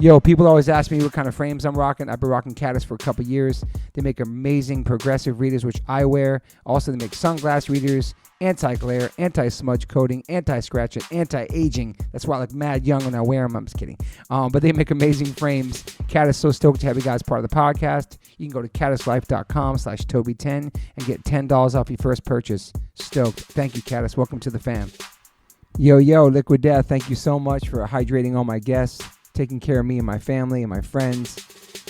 Yo, people always ask me what kind of frames I'm rocking. I've been rocking Caddis for a couple years. They make amazing progressive readers, which I wear. Also, they make sunglass readers, anti-glare, anti-smudge coating, anti-scratch, and anti-aging. That's why I look mad young when I wear them. I'm just kidding. But they make amazing frames. Caddis, so stoked to have you guys part of the podcast. You can go to caddislife.com/Toby10 and get $10 off your first purchase. Stoked. Thank you, Caddis. Welcome to the fam. Yo, Liquid Death, thank you so much for hydrating all my guests, taking care of me and my family and my friends.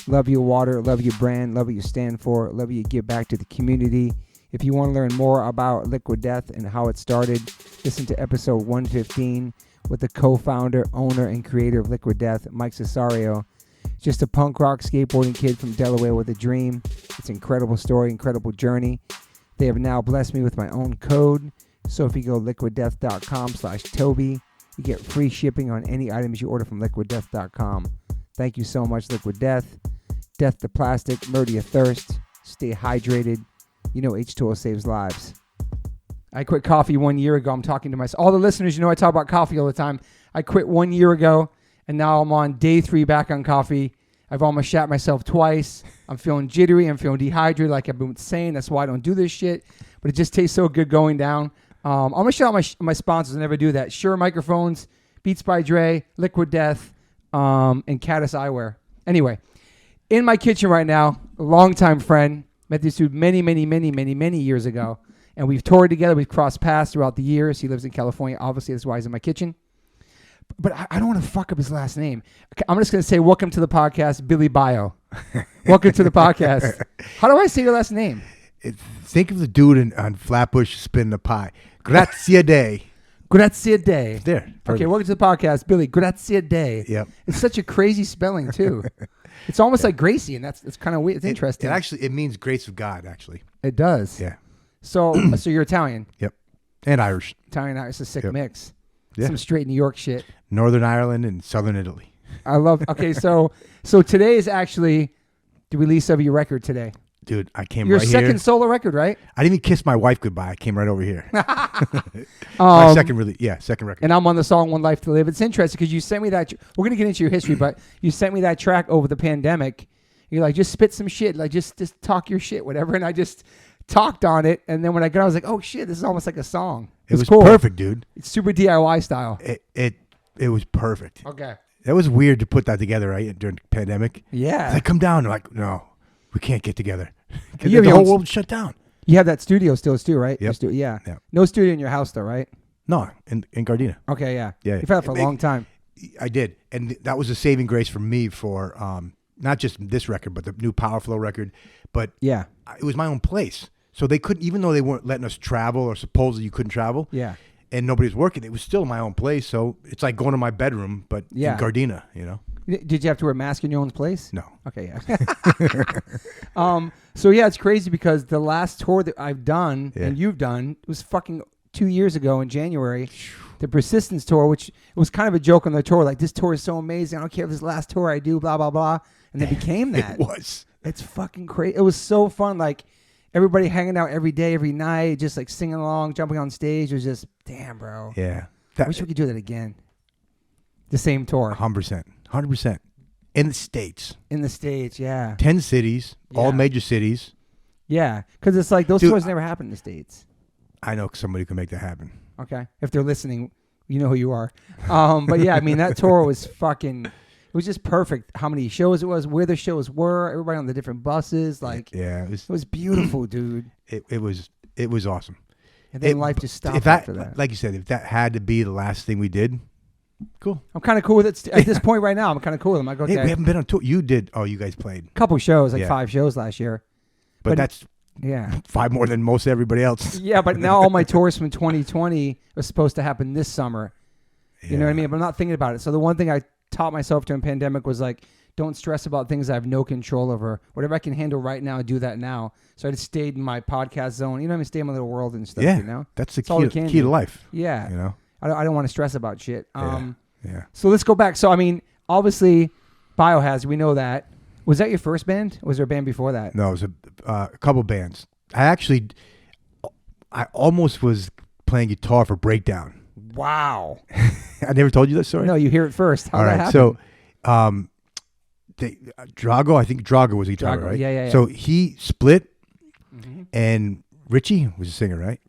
Love your water, love your brand, love what you stand for, love what you give back to the community. If you want to learn more about Liquid Death and how it started, listen to episode 115 with the co-founder, owner, and creator of Liquid Death, Mike Cesario. Just a punk rock skateboarding kid from Delaware with a dream. It's an incredible story, incredible journey. They have now blessed me with my own code. So if you go liquiddeath.com/Toby, you get free shipping on any items you order from liquiddeath.com. Thank you so much, Liquid Death. Death to plastic, murder your thirst, stay hydrated. You know H2O saves lives. I quit coffee 1 year ago. I'm talking to myself. All the listeners, you know I talk about coffee all the time. I quit 1 year ago, and now I'm on day 3 back on coffee. I've almost shat myself twice. I'm feeling jittery. I'm feeling dehydrated like I've been saying. That's why I don't do this shit. But it just tastes so good going down. I'm going to shout out my sponsors. I never do that. Shure Microphones, Beats by Dre, Liquid Death, and Caddis Eyewear. Anyway, in my kitchen right now, a longtime friend. Met this dude many years ago. And we've toured together. We've crossed paths throughout the years. He lives in California. Obviously, that's why he's in my kitchen. But I don't want to fuck up his last name. I'm just going to say, welcome to the podcast, Billy Bio. Welcome to the podcast. How do I say your last name? Think of the dude on Flatbush spinning the pie. Graziadei. Graziadei. There. Perfect. Okay, welcome to the podcast, Billy Graziadei. Yep. It's such a crazy spelling, too. It's almost like Gracie, and it's kind of weird. It's interesting. It means grace of God, actually. It does. Yeah. So you're Italian. Yep. And Irish. Italian, Irish, a sick mix. Yeah. Some straight New York shit. Northern Ireland and Southern Italy. I love. Okay, so today is actually the release of your record today. Dude, I came your right here. Your second solo record, right? I didn't even kiss my wife goodbye. I came right over here. My second record. And I'm on the song One Life to Live. It's interesting because you sent me that. We're going to get into your history, but you sent me that track over the pandemic. You're like, just spit some shit. Like, just talk your shit, whatever. And I just talked on it. And then when I got, I was like, oh, shit, this is almost like a song. It was cool. perfect, dude. It's super DIY style. It was perfect. Okay. That was weird to put that together, right, during the pandemic. Yeah. Like, come down. They're like, no, we can't get together. You have the whole world shut down. You have that studio still, right? Yep. Yeah. Yep. No studio in your house, though, right? No, in Gardena. Okay, yeah. Yeah. You've had it for a long time. I did. And that was a saving grace for me for not just this record, but the new Powerflo record. But yeah, it was my own place. So they couldn't, even though they weren't letting us travel or supposedly you couldn't travel. Yeah. And nobody was working. It was still my own place. So it's like going to my bedroom, but in Gardena, you know? Did you have to wear a mask in your own place? No. Okay, yeah. So yeah, it's crazy because the last tour that I've done and you've done was fucking 2 years ago in January. The Persistence tour, which was kind of a joke on the tour. Like, this tour is so amazing. I don't care if this last tour I do, blah, blah, blah. And it became that. It was. It's fucking crazy. It was so fun. Like, everybody hanging out every day, every night, just like singing along, jumping on stage. It was just, damn, bro. Yeah. I wish we could do that again. The same tour. 100%. 100%. In the States. In the States, yeah. 10 cities, all major cities. Yeah, because it's like those tours never happen in the States. I know somebody could make that happen. Okay. If they're listening, you know who you are. But yeah, I mean, that tour was fucking, it was just perfect. How many shows it was, where the shows were, everybody on the different buses. Like, yeah, it was beautiful, dude. It was awesome. And then life just stopped after that. Like you said, if that had to be the last thing we did, cool. I'm kind of cool with it. At this point right now, I'm kind of cool with it. I'm like, okay. Hey, we haven't been on tour. You did. Oh, you guys played. A couple shows, like 5 shows last year. But that's 5 more than most everybody else. Yeah, but now all my tours from 2020 are supposed to happen this summer. You know what I mean? But I'm not thinking about it. So the one thing I taught myself during pandemic was like, don't stress about things I have no control over. Whatever I can handle right now, do that now. So I just stayed in my podcast zone. You know what I mean? Stay in my little world and stuff, you know? That's the key to life. Yeah. You know? I don't want to stress about shit. Yeah. So let's go back. So, I mean, obviously, Biohazard, we know that. Was that your first band? Or was there a band before that? No, it was a couple bands. I almost was playing guitar for Breakdown. Wow. I never told you that story? No, you hear it first. How did that happen? So Drago, I think Drago was guitar, Drago, right? yeah. So he split, and Richie was a singer, right?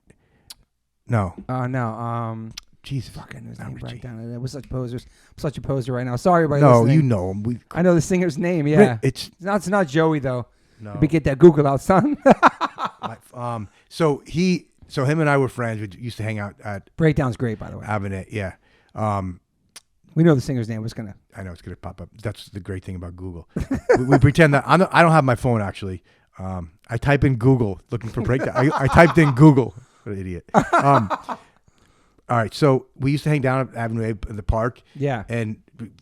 No. No. Jesus. Fucking his Not name Richie. right down. It was such posers. I'm such a poser right now. Sorry, everybody No, listening. you know him. I know the singer's name. Yeah, It's it's not Joey though. no. But get that Google out, son. So him and I were friends. We used to hang out at Breakdown's great, by the way. Avenette. Yeah. We know the singer's name. I know it's gonna pop up. That's the great thing about Google. we pretend that I don't have my phone actually. I type in Google looking for breakdown. I typed in Google. What an idiot. All right, so we used to hang down at Avenue A in the park. Yeah. And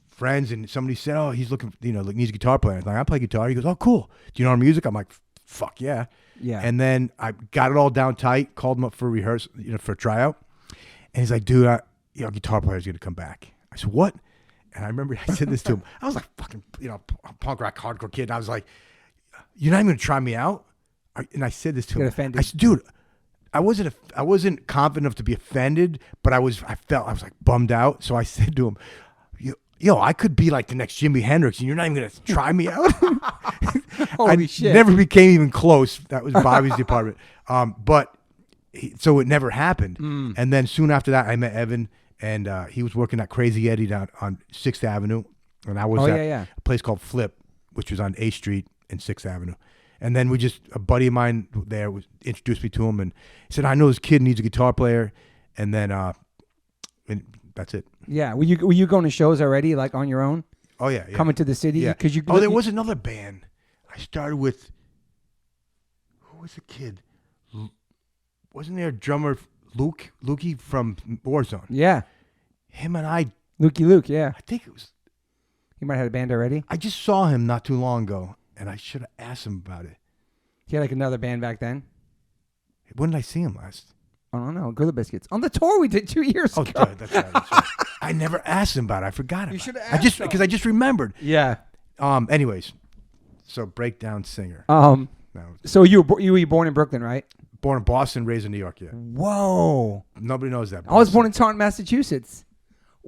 friends, and somebody said, "Oh, he's looking, needs a guitar player." I'm like, "I play guitar." He goes, "Oh, cool. Do you know our music?" I'm like, "Fuck yeah." Yeah. And then I got it all down tight. Called him up for rehearsal, for a tryout. And he's like, "Dude, guitar player's gonna come back." I said, "What?" And I remember I said this to him. I was like, fucking, punk rock hardcore kid. And I was like, "You're not even gonna try me out?" And I said this to him. Offended. I said, "Dude, I wasn't confident enough to be offended, but I was like bummed out." So I said to him, "Yo, I could be like the next Jimi Hendrix, and you're not even gonna try me out." Holy shit! Never became even close. That was Bobby's department. So it never happened. And then soon after that, I met Evan, and he was working at Crazy Eddie down on 6th Avenue, and I was at a place called Flip, which was on 8th Street and 6th Avenue. And then a buddy of mine there introduced me to him, and he said, "I know this kid needs a guitar player," and then and that's it. Yeah. Were you going to shows already, like on your own? Oh yeah. Coming to the city? Yeah. Because there was another band. I started with. Who was the kid? Wasn't there a drummer Lukey from Warzone? Yeah. Him and I. Luke. Yeah. I think it was. He might have had a band already. I just saw him not too long ago, and I should have asked him about it. He had like another band back then. When did I see him last? I don't know. Gorilla Biscuits on the tour we did 2 years ago. Oh, that's right. I never asked him about it. I forgot it. You should have asked. Because I just remembered. Yeah. Anyways, so breakdown singer. So you were born in Brooklyn, right? Born in Boston, raised in New York. Yeah. Whoa. Nobody knows that. I was born in Taunton, Massachusetts.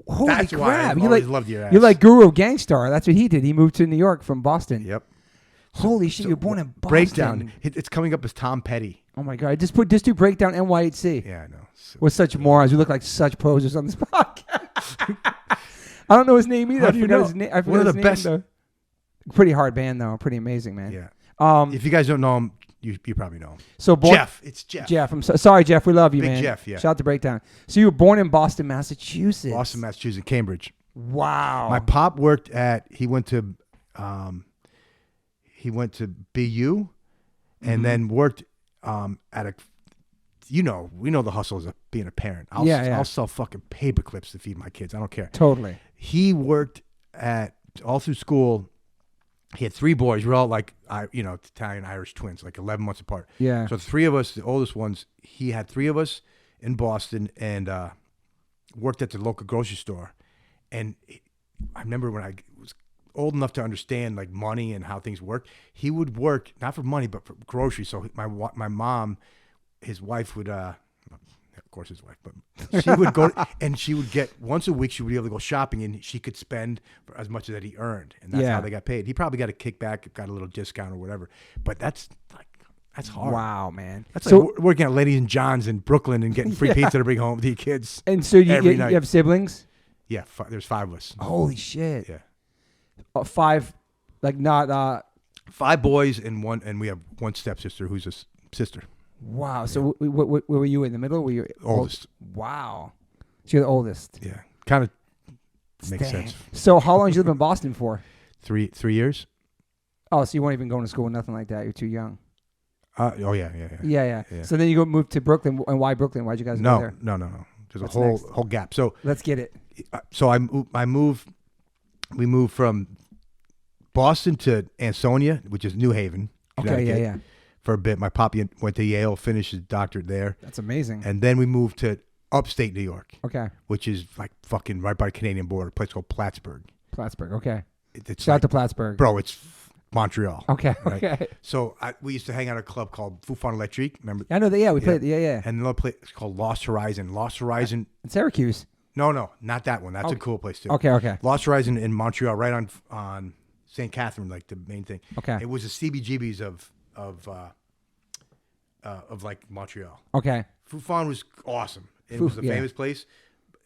Holy That's crap! why I always loved your ass. You're like Guru Gangstar. That's what he did. He moved to New York from Boston. Yep. Holy shit! You're born in Boston. Breakdown. It's coming up as Tom Petty. Oh my god! Just do Breakdown NYHC. Yeah, I know. We're such morons. We look like such posers on this podcast. I don't know his name either. How do you know? His name. I forgot One of his the name, best. though. Pretty hard band though. Pretty amazing, man. Yeah. If you guys don't know him, you probably know him. So Jeff. It's Jeff. Jeff. I'm sorry, Jeff. We love you, Big man. Jeff. Yeah. Shout out to Breakdown. So you were born in Boston, Massachusetts. Boston, Massachusetts, Cambridge. Wow. My pop worked at. He went to BU, and then worked at a. We know the hustle of being a parent. I'll sell fucking paper clips to feed my kids. I don't care. Totally. He worked all through school. He had 3 boys. We're all like, Italian Irish twins, like 11 months apart. Yeah. So 3 of us, the oldest ones, he had 3 of us in Boston, and worked at the local grocery store. And I remember when I was old enough to understand like money and how things work, he would work not for money but for groceries. So my mom, his wife would, of course his wife, but she would go and she would get once a week. She would be able to go shopping, and she could spend for as much as that he earned, and that's how they got paid. He probably got a kickback, got a little discount or whatever. But that's hard. Wow, man. That's like working at Ladies and John's in Brooklyn and getting free pizza to bring home to your kids. And so you have siblings? Yeah, there's 5 of us. Holy shit. Yeah. 5, like not 5 boys and we have 1 stepsister who's a sister. Wow. So what were you in the middle? Were you oldest? Wow. So you're the oldest. Yeah. Kind of makes sense. So how long did you live in Boston for? 3 years. Oh, so you weren't even going to school, nothing like that. You're too young. Yeah. So then you move to Brooklyn. And why Brooklyn? Why'd you guys go there? No. There's a whole gap. So let's get it. So we moved from Boston to Ansonia, which is New Haven, Connecticut, yeah. for a bit. My poppy went to Yale, finished his doctorate there. That's amazing. And then we moved to upstate New York. Okay. Which is like fucking right by the Canadian border, a place called Plattsburgh. Okay. It's Shout out to Plattsburgh. Bro, it's Montreal. Okay. Right? Okay. So we used to hang out at a club called Fou Fun Electrique. Remember? I know that. Yeah, we played. Yeah. And another place called Lost Horizon. Lost Horizon. In Syracuse. No, not that one. That's a cool place too. Okay. Lost Horizon in Montreal, right on St. Catherine, like the main thing. Okay. It was the CBGBs of like Montreal. Okay. Foo Fun was awesome. It was a famous place.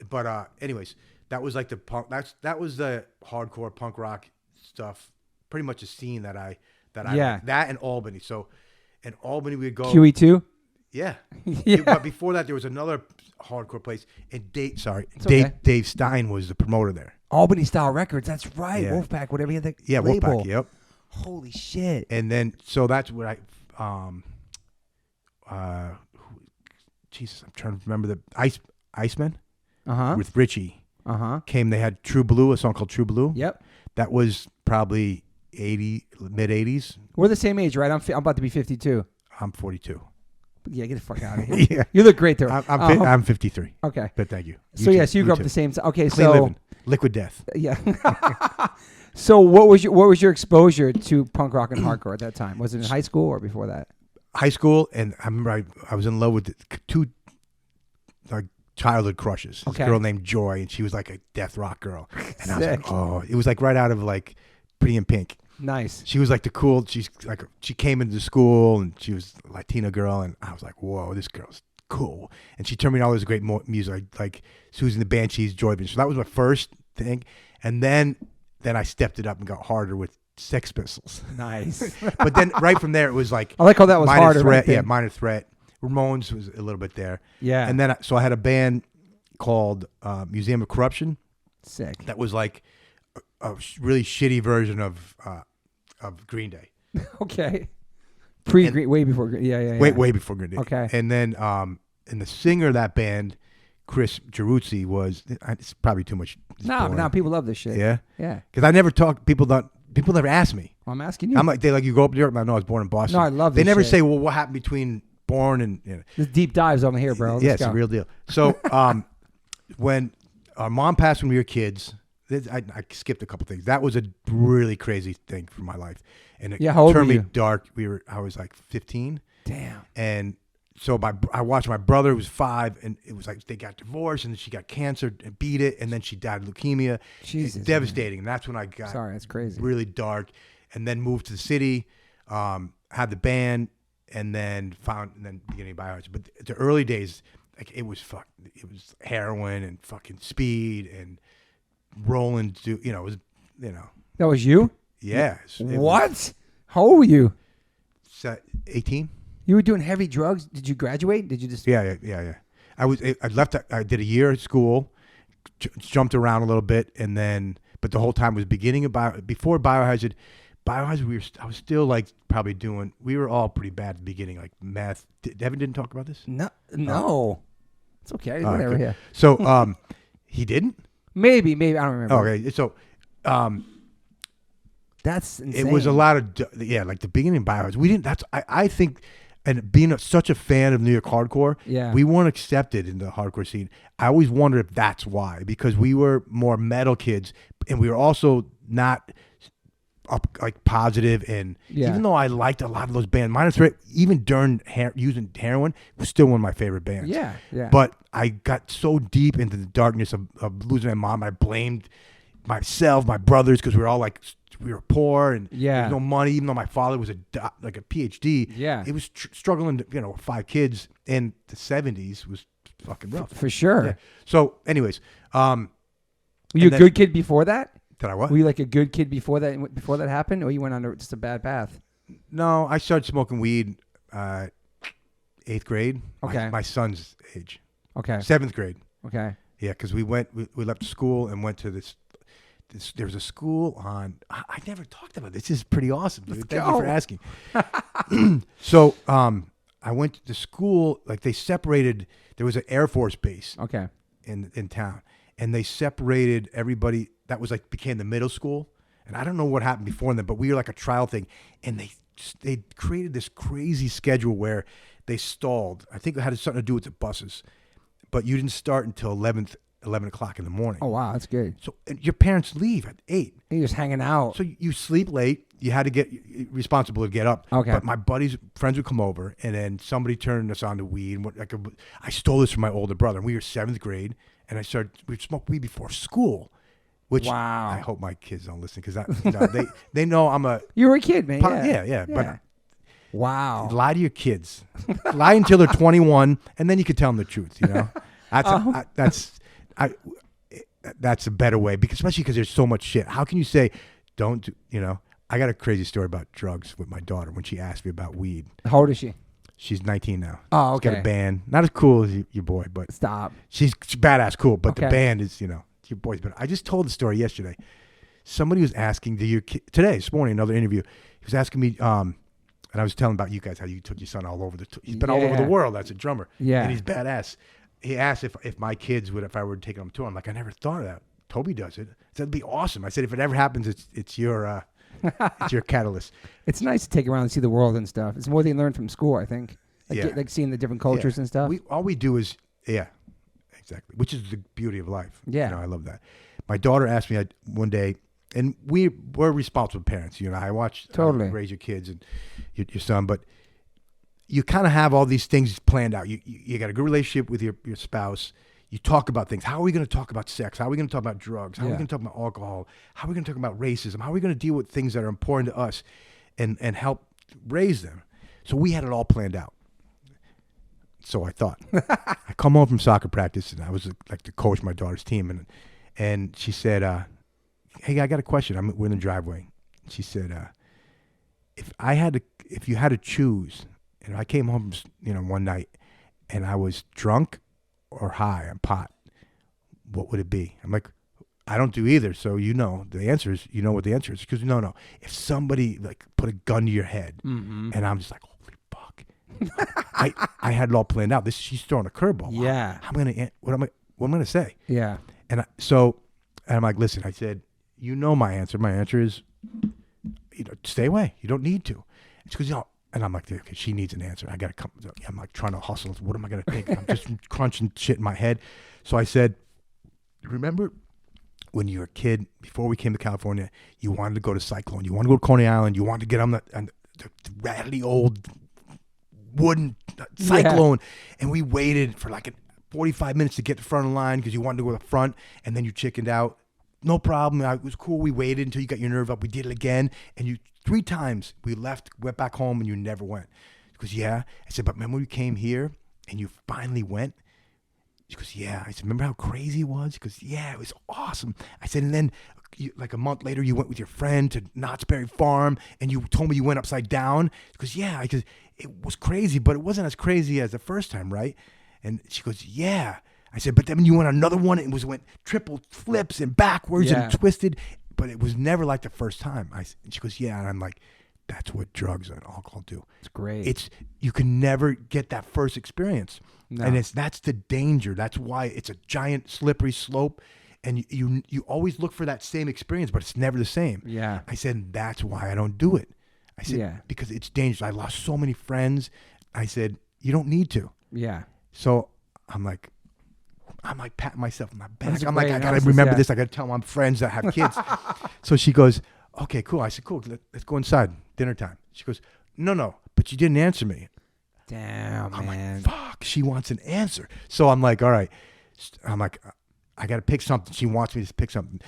But anyways, that was like the punk. That was the hardcore punk rock stuff. Pretty much a scene that I liked. That and Albany. So in Albany we'd go. QE2. Yeah. Yeah. But before that, there was another hardcore place. And Dave Stein was the promoter there. Albany Style Records. That's right. Yeah. Wolfpack. Whatever you had the label. Wolfpack. Yep. Holy shit. And then so that's what Jesus, I'm trying to remember the Iceman. With Richie. Came. They had True Blue, a song called True Blue. Yep. That was probably mid 80s. We're the same age, right? I'm about to be 52. I'm 42. Yeah, get the fuck out of here. Yeah. You look great there. I'm 53. Okay. But thank you. So yes, you grew up the same time. Okay, Clean so living. Liquid Death. Yeah. So what was your exposure to punk rock and hardcore at that time? Was it in high school or before that? High school, and I remember I was in love with two childhood crushes. Okay. This girl named Joy, and she was like a death rock girl. And I was Sick. like, oh, it was like right out of like Pretty in Pink. Nice. She was like the cool. She came into school and she was a Latina girl, and I was like, whoa, this girl's cool. And she turned me on all this great music, like Susie and the Banshees, Joy Division. So that was my first thing, and then I stepped it up and got harder with Sex Pistols. Nice. But then right from there, it was like I like how that was Minor harder. Threat, right yeah, Minor Threat. Ramones was a little bit there. Yeah. And then so I had a band called Museum of Corruption. Sick. That was like a really shitty version of Green Day. Okay. Way before Green. Yeah. Way before Green Day. Okay. And then and the singer of that band, Chris Geruzzi, was, it's probably too much. No, people love this shit. Yeah. Yeah. Because I never talk. People never ask me. Well, I'm asking you. I'm like, you go up there. I'm like, no, I was born in Boston. No, I love They this never shit. say, well, what happened between born and. You know. This deep dives over here, bro. Yeah, Let's it's go. a real deal. So when our mom passed when we were kids, I skipped a couple things. That was a really crazy thing for my life, and it how old turned were me you? dark. I was like 15. Damn. And so I watched my brother, who was 5, and it was like they got divorced, and then she got cancer and beat it, and then she died of leukemia. Jesus, it's devastating. And that's when I got that's crazy. really dark, and then moved to the city, had the band, and then beginning of Biohazard. But the early days, like it was heroin and fucking speed and rolling. It was. That was you? Yeah. What? How old were you? 18. You were doing heavy drugs. Did you graduate? Did you just? Yeah. I left. I did a year at school, jumped around a little bit, and then, but the whole time was before Biohazard. I was still like probably doing. We were all pretty bad at the beginning, like meth. Devin didn't talk about this. No. It's okay. Whatever. Okay. Yeah. So, he didn't. Maybe I don't remember. Okay. So, that's insane. it was a lot of like the beginning of Biohazard. We didn't. I think. And being such a fan of New York hardcore, we weren't accepted in the hardcore scene. I always wondered if that's why, because we were more metal kids, and we were also not up like positive. And even though I liked a lot of those bands, Minor Threat, even during using heroin, was still one of my favorite bands. Yeah. But I got so deep into the darkness of losing my mom, I blamed myself, my brothers, because we were all like. We were poor and there was no money. Even though my father was a PhD, it was struggling. 5 kids in the 70s was fucking rough for sure. Yeah. So, anyways, were you a good kid before that? Did I what? Were you like a good kid before that happened, or you went on just a bad path? No, I started smoking weed 8th grade. Okay, my son's age. Okay, 7th grade. Okay, yeah, because we left school and went to this. There was a school on. I never talked about this. This is pretty awesome, dude. Thank you for asking. So, I went to school. Like they separated. There was an Air Force base. Okay. In town, and they separated everybody. That was like became the middle school. And I don't know what happened before then, but we were like a trial thing, and they created this crazy schedule where they stalled. I think it had something to do with the buses, but you didn't start until 11 o'clock in the morning. Oh, wow. That's good. So your parents leave at 8. You're just hanging out. So you sleep late. You had to get responsible to get up. Okay. But my friends would come over, and then somebody turned us on to weed. And I stole this from my older brother. We were 7th grade, and we'd smoke weed before school. Which Wow. I hope my kids don't listen because they know I'm a You were a kid, man. yeah. But wow. lie to your kids, lie until they're 21, and then you can tell them the truth. That's a better way especially because there's so much shit. How can you say don't do, I got a crazy story about drugs with my daughter when she asked me about weed. How old is she? She's 19 now. Oh, okay. She's got a band. Not as cool as your boy, but Stop. She's badass cool, but Okay. the band is, your boy's. But I just told the story yesterday. Somebody was asking, this morning, another interview, he was asking me, and I was telling about you guys, how you took your son all over he's been all over the world as a drummer. Yeah. And he's badass. He asked if my kids if I were to take them on tour. I'm like, I never thought of that. Toby does it. I said, it'd be awesome. I said, if it ever happens, it's your it's your catalyst. It's nice to take around and see the world and stuff. It's more than you learn from school, I think. Like seeing the different cultures and stuff. All we do is, exactly, which is the beauty of life. Yeah. I love that. My daughter asked me one day, and we're responsible parents. I watch Totally. Raise your kids and your son, but you kind of have all these things planned out. You got a good relationship with your spouse. You talk about things. How are we going to talk about sex? How are we going to talk about drugs? How are we going to talk about alcohol? How are we going to talk about racism? How are we going to deal with things that are important to us and help raise them? So we had it all planned out. So I thought. I come home from soccer practice, and I was like the coach of my daughter's team, and she said, "Hey, I got a question." We're in the driveway. She said, "If you had to choose, and I came home, one night, and I was drunk or high on pot, what would it be?" I'm like, "I don't do either, so the answer is, what the answer is." Because no, if somebody like put a gun to your head, and I'm just like, holy fuck, I had it all planned out. She's throwing a curveball. Yeah. What am I gonna say? Yeah. And I'm like, listen, I said, my answer. My answer is, stay away. You don't need to. It's because and I'm like, okay, she needs an answer. I gotta come. I'm like trying to hustle. What am I gonna think? I'm just crunching shit in my head. So I said, remember when you were a kid, before we came to California, you wanted to go to Cyclone. You wanted to go to Coney Island. You wanted to get on the rattly old wooden Cyclone. And we waited for like 45 minutes to get to the front of the line because you wanted to go to the front, and then you chickened out. No problem. It was cool. We waited until you got your nerve up. We did it again. And 3 times we went back home, and you never went. She goes, yeah. I said, but remember when you came here and you finally went? She goes, yeah. I said, remember how crazy it was? She goes, yeah, it was awesome. I said, and then like a month later, you went with your friend to Knott's Berry Farm, and you told me you went upside down. She goes, yeah. Because it was crazy, but it wasn't as crazy as the first time, right? And she goes, yeah. I said, but then you went another one, and went triple flips and backwards and twisted, but it was never like the first time. And she goes, yeah. And I'm like, that's what drugs and alcohol do. It's great. You can never get that first experience. No. And that's the danger. That's why it's a giant slippery slope. And you always look for that same experience, but it's never the same. Yeah. I said, that's why I don't do it. I said, because it's dangerous. I lost so many friends. I said, you don't need to. Yeah. So I'm like patting myself on my back. I'm like, I got to analysis, remember this. I got to tell my friends that have kids. So she goes, okay, cool. I said, cool. Let's go inside. Dinner time. She goes, no, but you didn't answer me. Damn, I'm man. like, fuck. She wants an answer. So I'm like, all right. I'm like, I got to pick something. She wants me to pick something.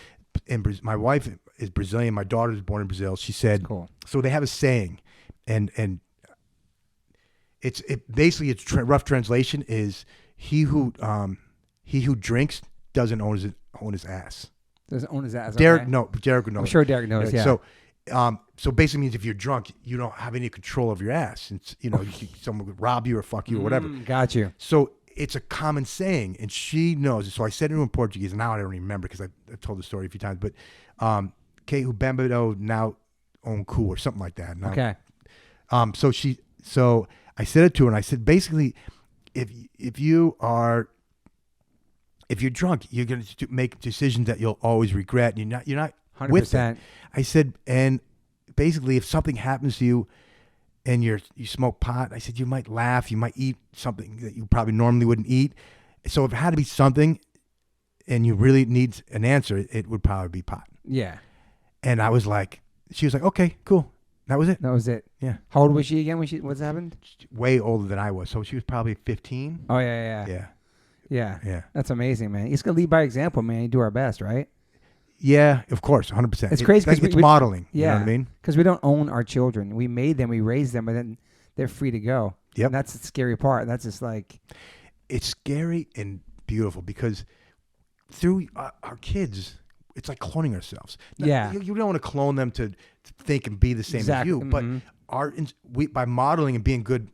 And my wife is Brazilian. My daughter is born in Brazil. She said, cool. So they have a saying, and basically rough translation is he who drinks doesn't own his ass. Doesn't own his ass. Derek, okay. no, Derek would know. I'm sure Derek knows. Yeah. So basically means if you're drunk, you don't have any control of your ass. It's, someone could rob you or fuck you or whatever. Got you. So it's a common saying, and she knows it. So I said it in Portuguese, and now I don't remember because I've told the story a few times. But que o bêbado now on cu or something like that. Now, okay. So I said it to her, and I said basically, if you're drunk, you're going to make decisions that you'll always regret. And you're not 100%. with it. I said, and basically, if something happens to you and you smoke pot, I said you might laugh, you might eat something that you probably normally wouldn't eat. So if it had to be something, and you really need an answer, it would probably be pot. Yeah. And I was like, she was like, okay, cool. That was it. That was it. Yeah. How old was she again when what's happened? Way older than I was. So she was probably 15. Oh, yeah. Yeah. That's amazing, man. You just got to lead by example, man. You do our best, right? Yeah, of course, 100%. It's crazy because it's modeling. Yeah, you know what I mean? Because we don't own our children. We made them, we raised them, but then they're free to go. Yep. And that's the scary part. That's just like, it's scary and beautiful because through our kids, it's like cloning ourselves. Now, yeah, you don't want to clone them to think and be the same as you, but by modeling and being good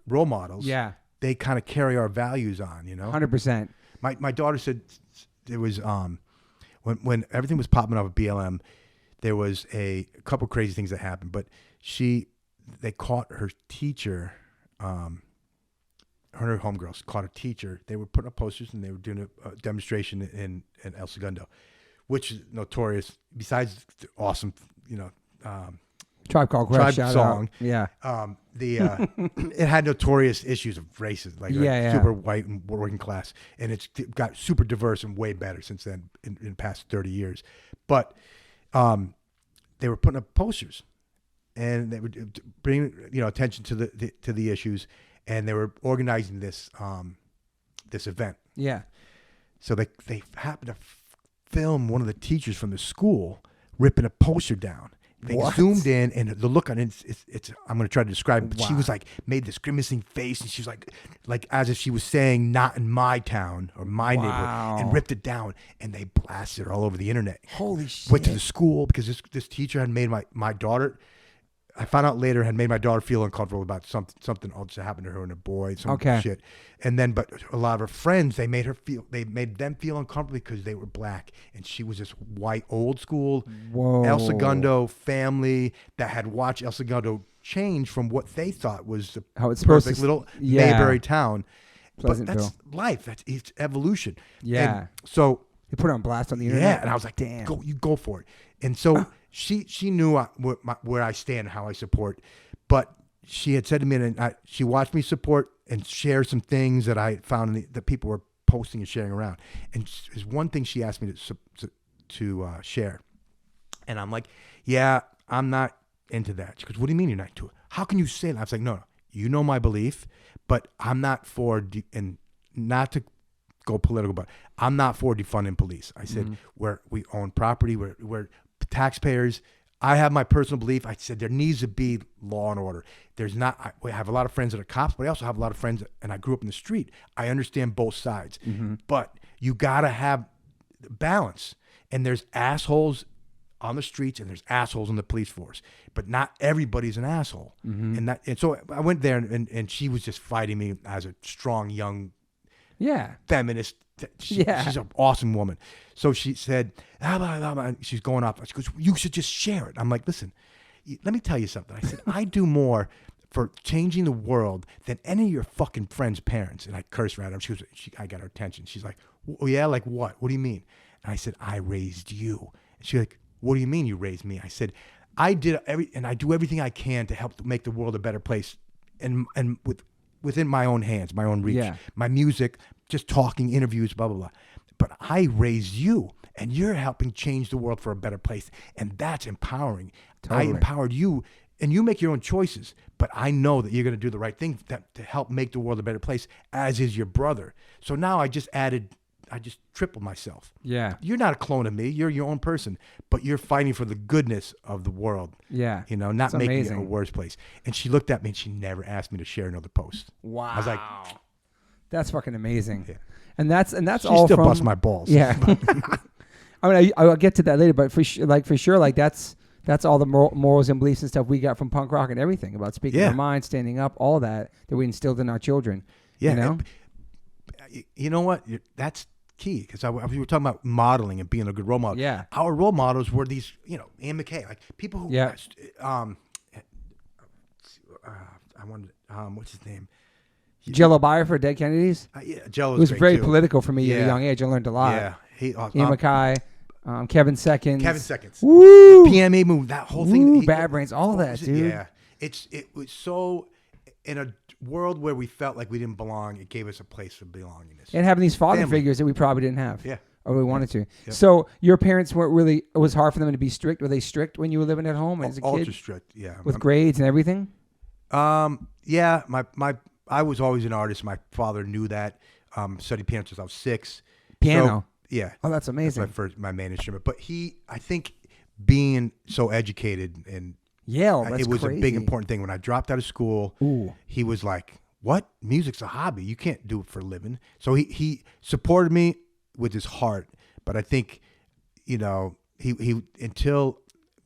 role models, yeah, they kind of carry our values on. 100%. My daughter said there was when everything was popping off at BLM, there was a couple crazy things that happened, but they caught her teacher. Her and her homegirls caught a teacher. They were putting up posters and they were doing a demonstration in El Segundo, which is notorious. Besides the awesome, Tribe Called Quest Tribe song. Out. Yeah. It had notorious issues of racism, like super white and working class, and it's got super diverse and way better since then in the past 30 years. But they were putting up posters, and they were bringing attention to the issues, and they were organizing this event. Yeah. So they happened to film one of the teachers from the school ripping a poster down. They zoomed in, and the look on it, it's I'm going to try to describe it, but she was like, made this grimacing face, and she was like as if she was saying, not in my town or my neighborhood, and ripped it down, and they blasted it all over the internet. Holy shit. Went to the school because this teacher had made my daughter, I found out later, had made my daughter feel uncomfortable about something else that happened to her and a boy, shit. And then, but a lot of her friends, they made them feel uncomfortable because they were black, and she was this white, old school El Segundo family that had watched El Segundo change from what they thought was the perfect little Mayberry town. But that's life. It's evolution. Yeah. And so they put it on blast on the internet. Yeah, and I was like, damn, go for it. And so she knew where I stand and how I support, but she had said to me, and she watched me support and share some things that I found that people were posting and sharing around. And there's one thing she asked me to share, and I'm like, yeah, I'm not into that. She goes, what do you mean you're not into it? How can you say that? I was like, no, you know my belief, but I'm not for and not to go political, but I'm not for defunding police. I said, we own property, we're taxpayers. I have my personal belief. I said there needs to be law and order. I have a lot of friends that are cops, but I also have a lot of friends, and I grew up in the street. I understand both sides, but you got to have balance. And there's assholes on the streets, and there's assholes in the police force, but not everybody's an asshole. And so I went there, and she was just fighting me as a strong, young, feminist. She's an awesome woman. So she said, she's going off. She goes, you should just share it. I'm like, listen, let me tell you something. I said, I do more for changing the world than any of your fucking friends' parents. And I cursed around her. I got her attention. She's like, oh yeah, like what? What do you mean? And I said, I raised you. And she's like, what do you mean you raised me? I said, I do everything I can to help make the world a better place, and within my own hands, my own reach, my music, just talking, interviews, blah, blah, blah. But I raised you, and you're helping change the world for a better place. And that's empowering. Totally. I empowered you, and you make your own choices. But I know that you're going to do the right thing to help make the world a better place, as is your brother. So now I just tripled myself. Yeah. You're not a clone of me. You're your own person. But you're fighting for the goodness of the world. Yeah. Not making it a worse place. And she looked at me, and she never asked me to share another post. Wow. I was like, that's fucking amazing. Yeah. And that's she all still from busts my balls. Yeah. I mean, I'll get to that later, but for sure, that's all the morals and beliefs and stuff we got from punk rock and everything about speaking our mind, standing up, all that we instilled in our children. Yeah. You know what? That's key, because we were talking about modeling and being a good role model. Yeah. Our role models were these, Ian McKay, like people who, I wanted, what's his name? Jello Buyer for Dead Kennedys? Jello was very political for me at a young age. I learned a lot. Yeah. Ian McKay, Kevin Seconds. Woo! PMA move, that whole thing. Bad Brains, all that, dude. Yeah. It was so, in a world where we felt like we didn't belong, it gave us a place for belongingness. And having these father figures that we probably didn't have. Yeah. Or we wanted to. Yep. So your parents weren't really, it was hard for them to be strict. Were they strict when you were living at home as a kid? Ultra strict, yeah. With grades and everything? Yeah. I was always an artist. My father knew that. Studied piano since I was 6. Piano? Yeah. Oh, that's amazing. That's my main instrument. But I think being so educated and That's it was crazy. a big important thing. When I dropped out of school, he was like, "What? Music's a hobby. You can't do it for a living." So he supported me with his heart. But I think, he until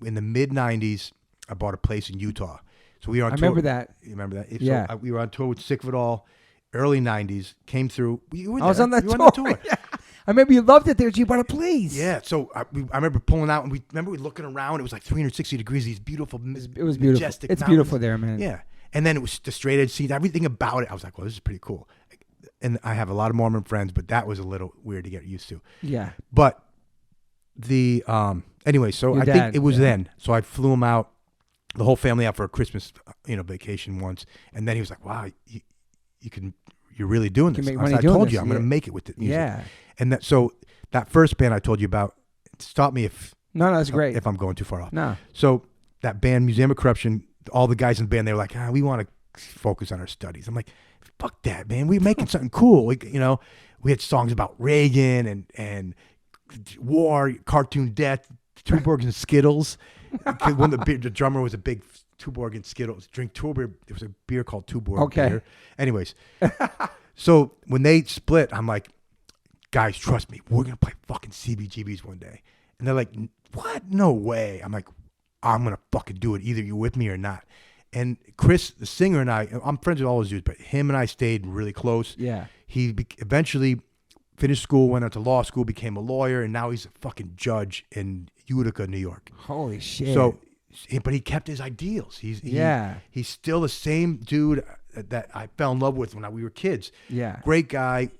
in the mid '90s, I bought a place in Utah. So we were on tour. I remember that. You remember that? Yeah. So we were on tour with Sick of It All. Early '90s, came through. You were there. I was on that you tour. Were on that tour. Yeah. I remember you loved it there. You bought a place. Yeah, so I remember pulling out, and we looking around. It was like 360 degrees. These beautiful, It was beautiful. majestic It's mountains. beautiful there, man. Yeah, and then it was the straight edge scenes. Everything about it, I was like, "Well, this is pretty cool." And I have a lot of Mormon friends, but that was a little weird to get used to. Yeah. But the anyway, so Your I dad, think it was then. So I flew him out, the whole family out for a Christmas, vacation once, and then he was like, "Wow, you're really doing this." make I money said, I doing told this, you, I'm going to make it with the music. Yeah. And that first band I told you about, stop me if No, that's great. if I'm going too far off. No. So that band, Museum of Corruption, all the guys in the band, they were like, we want to focus on our studies. I'm like, fuck that, man. We're making something cool. We had songs about Reagan and war, cartoon death, Tuborg and Skittles. The drummer was a big Tuborg and Skittles. Drink Tuborg. There was a beer called Tuborg. Okay. Beer. Anyways, so when they split, I'm like, guys, trust me, we're going to play fucking CBGBs one day. And they're like, what? No way. I'm like, I'm going to fucking do it. Either you're with me or not. And Chris, the singer, and I'm friends with all those dudes, but him and I stayed really close. Yeah. He eventually finished school, went out to law school, became a lawyer, and now he's a fucking judge in Utica, New York. Holy shit. So, but he kept his ideals. He's still the same dude that I fell in love with when we were kids. Yeah. Great guy,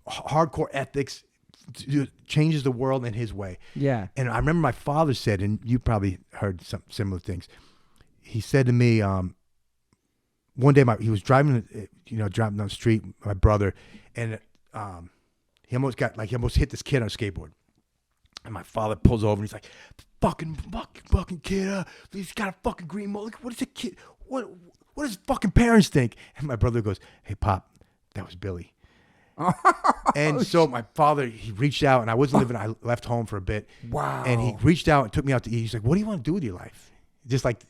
hardcore ethics, changes the world in his way. Yeah. And I remember my father said, and you probably heard some similar things. He said to me, one day he was driving down the street, my brother, and he almost hit this kid on a skateboard. And my father pulls over and he's like, fucking kid, he's got a fucking green mole. What is a kid? What does fucking parents think? And my brother goes, hey, Pop, that was Billy. And so my father, he reached out, and I wasn't living. I left home for a bit. Wow. And he reached out and took me out to eat. He's like, what do you want to do with your life? Just like,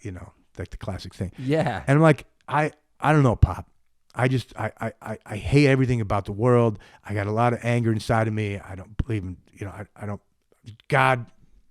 like the classic thing. Yeah. And I'm like, I don't know, Pop. I hate everything about the world. I got a lot of anger inside of me. I don't believe in, I don't, God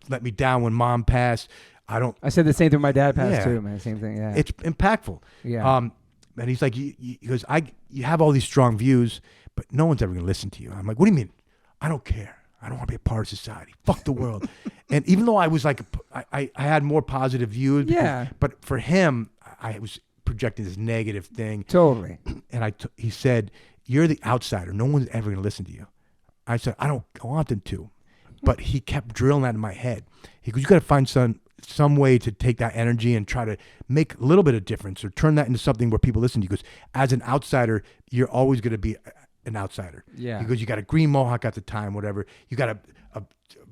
let me down when Mom passed. I said the same thing when my dad passed too, man. Same thing. Yeah. It's impactful. Yeah. And he's like, he goes, you have all these strong views, but no one's ever going to listen to you. I'm like, what do you mean? I don't care. I don't want to be a part of society. Fuck the world. And even though I was like, I had more positive views. But for him, I was projecting this negative thing. Totally. And he said, you're the outsider. No one's ever going to listen to you. I said, I want them to. But he kept drilling that in my head. He goes, you got to find some way to take that energy and try to make a little bit of difference or turn that into something where people listen to you. Because as an outsider, you're always going to be an outsider. Yeah. Because you got a green mohawk at the time, whatever. You got a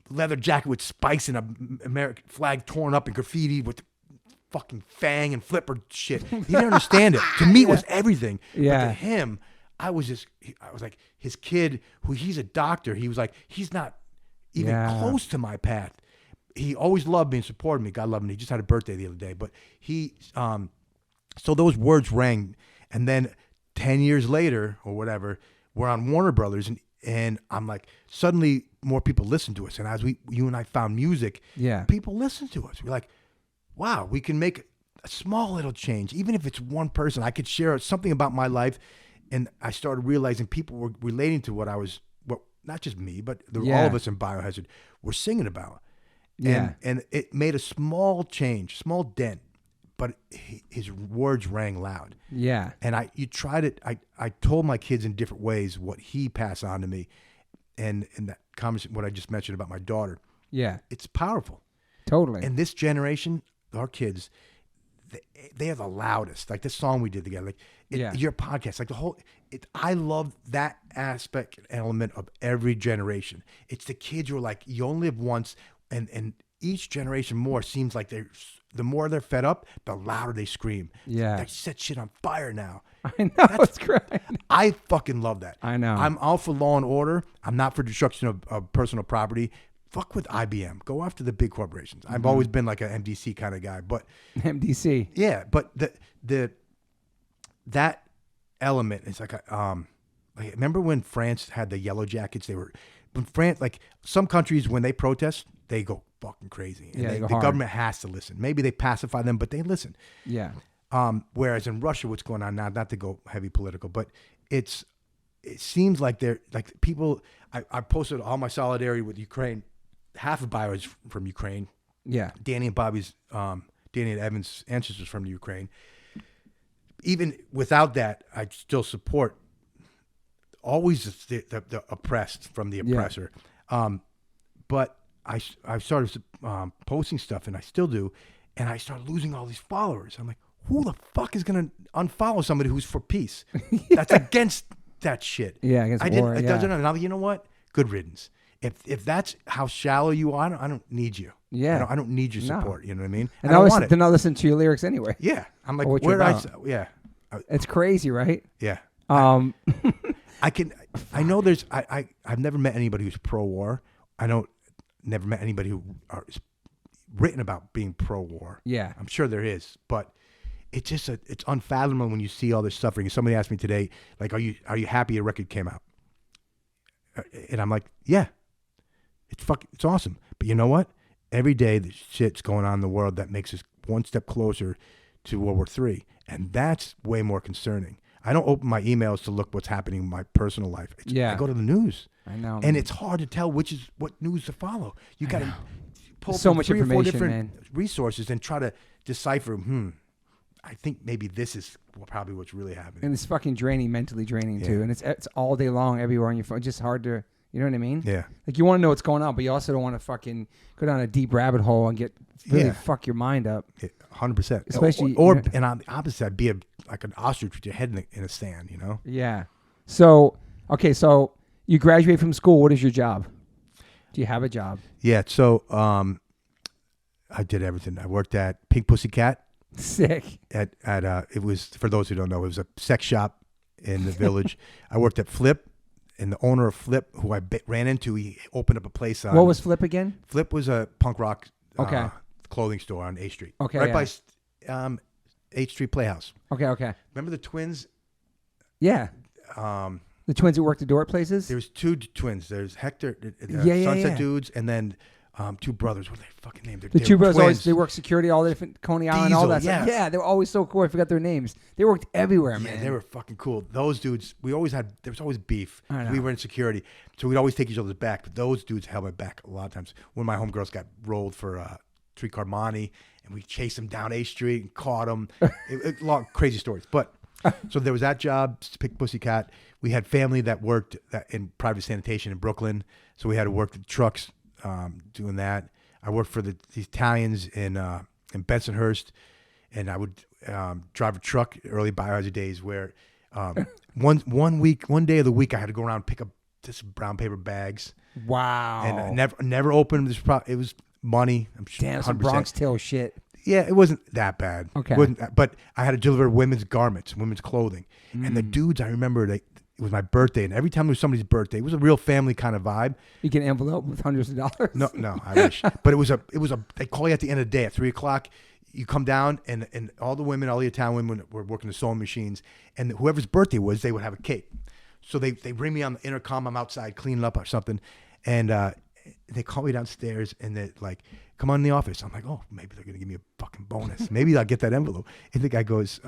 leather jacket with spikes and a American flag torn up and graffiti with fucking fang and flipper shit. He didn't understand it. To me, it was everything. Yeah. But to him, I was like his kid, he's a doctor. He was like, he's not even close to my path. He always loved me and supported me. God love him. He just had a birthday the other day. But so those words rang. And then 10 years later or whatever, we're on Warner Brothers and I'm like, suddenly more people listen to us. And as you and I found music, people listen to us. We're like, wow, we can make a small little change. Even if it's one person, I could share something about my life. And I started realizing people were relating to what not just me, but all of us in Biohazard were singing about. Yeah. And it made a small change, small dent, but his words rang loud. Yeah. And I told my kids in different ways what he passed on to me. And that conversation, what I just mentioned about my daughter. Yeah. It's powerful. Totally. And this generation, our kids, they are the loudest. Like this song we did together, your podcast, like the whole, I love that aspect element of every generation. It's the kids who are like, you only live once, and each generation more seems like the more they're fed up, the louder they scream. Yeah. They set shit on fire now. I know. It's great. I fucking love that. I know. I'm all for law and order. I'm not for destruction of personal property. Fuck with IBM. Go after the big corporations. I've always been like an MDC kind of guy, but MDC. yeah, but that element is like remember when France had the yellow jackets? When France, like some countries, when they protest, they go fucking crazy. And the government has to listen. Maybe they pacify them, but they listen. Yeah. Whereas in Russia, what's going on now, not to go heavy political, but it seems like they're like people. I posted all my solidarity with Ukraine. Half of Bio is from Ukraine. Yeah. Danny and Evan's ancestors from the Ukraine. Even without that, I still support always the oppressed from the oppressor. But I started posting stuff, and I still do, and I started losing all these followers. I'm like, who the fuck is going to unfollow somebody who's for peace? That's against that shit. Yeah, against war. It doesn't. Now, you know what? Good riddance. If that's how shallow you are, I don't need you. Yeah. I don't need your support. You know what I mean? And then I'll listen to your lyrics anyway. Yeah. I'm like, yeah. It's crazy, right? Yeah. I know I've never met anybody who's pro-war. Never met anybody who is written about being pro-war. Yeah. I'm sure there is, but it's just it's unfathomable when you see all this suffering. Somebody asked me today, like, are you happy a record came out? And I'm like, yeah. It's awesome. But you know what? Every day the shit's going on in the world that makes us one step closer to World War III. And that's way more concerning. I don't open my emails to look what's happening in my personal life. I go to the news. I know. And it's hard to tell what news to follow. You got to pull so from much 3 or 4 information, different resources and try to decipher, I think maybe this is probably what's really happening. And it's fucking draining, mentally draining too. And it's all day long everywhere on your phone. It's just hard to, you know what I mean? Yeah. Like you want to know what's going on, but you also don't want to fucking go down a deep rabbit hole and get really fuck your mind up. 100%. Especially, and on the opposite, I'd be like an ostrich with your head in a sand, you know? Yeah. So you graduate from school. What is your job? Do you have a job? Yeah. So I did everything. I worked at Pink Pussycat. Sick. At it was, for those who don't know, it was a sex shop in the village. I worked at Flip, and the owner of Flip, who I ran into, he opened up a place on. What was Flip again? Flip was a punk rock clothing store on 8th Street. Okay. Right by 8th Street Playhouse. Okay. Remember the twins? Yeah. The twins who worked the door at places? There's 2 twins. There's Hector, Sunset Dudes, and then 2 brothers. What are they fucking named? The 2 brothers always, they worked security, all the different Coney Island, all that stuff. Yeah, they were always so cool. I forgot their names. They worked everywhere, man. Yeah, they were fucking cool. Those dudes, there was always beef. I know. We were in security, so we'd always take each other's back. But those dudes held my back a lot of times. One of my homegirls got rolled for 3-card money, and we chased him down 8th Street and caught him. Long, crazy stories. But so there was that job, Pick Pussycat. We had family that worked in private sanitation in Brooklyn, so we had to work the trucks doing that. I worked for the Italians in Bensonhurst, and I would drive a truck early Biohazard days where one day of the week I had to go around and pick up just brown paper bags. Wow. And I never opened this. It was money. I'm sure. Damn, some Bronx Tale shit. Yeah, it wasn't that bad. Okay. But I had to deliver women's garments, women's clothing. And the dudes, I remember, it was my birthday, and every time it was somebody's birthday, it was a real family kind of vibe. You get an envelope with hundreds of dollars? No, I wish. But it was they call you at the end of the day at 3:00. You come down, and all the Italian women were working the sewing machines, and whoever's birthday was, they would have a cake. So they bring me on the intercom. I'm outside cleaning up or something, and they call me downstairs, and they're like, come on in the office. I'm like, oh, maybe they're going to give me a fucking bonus. Maybe I'll get that envelope. And the guy goes,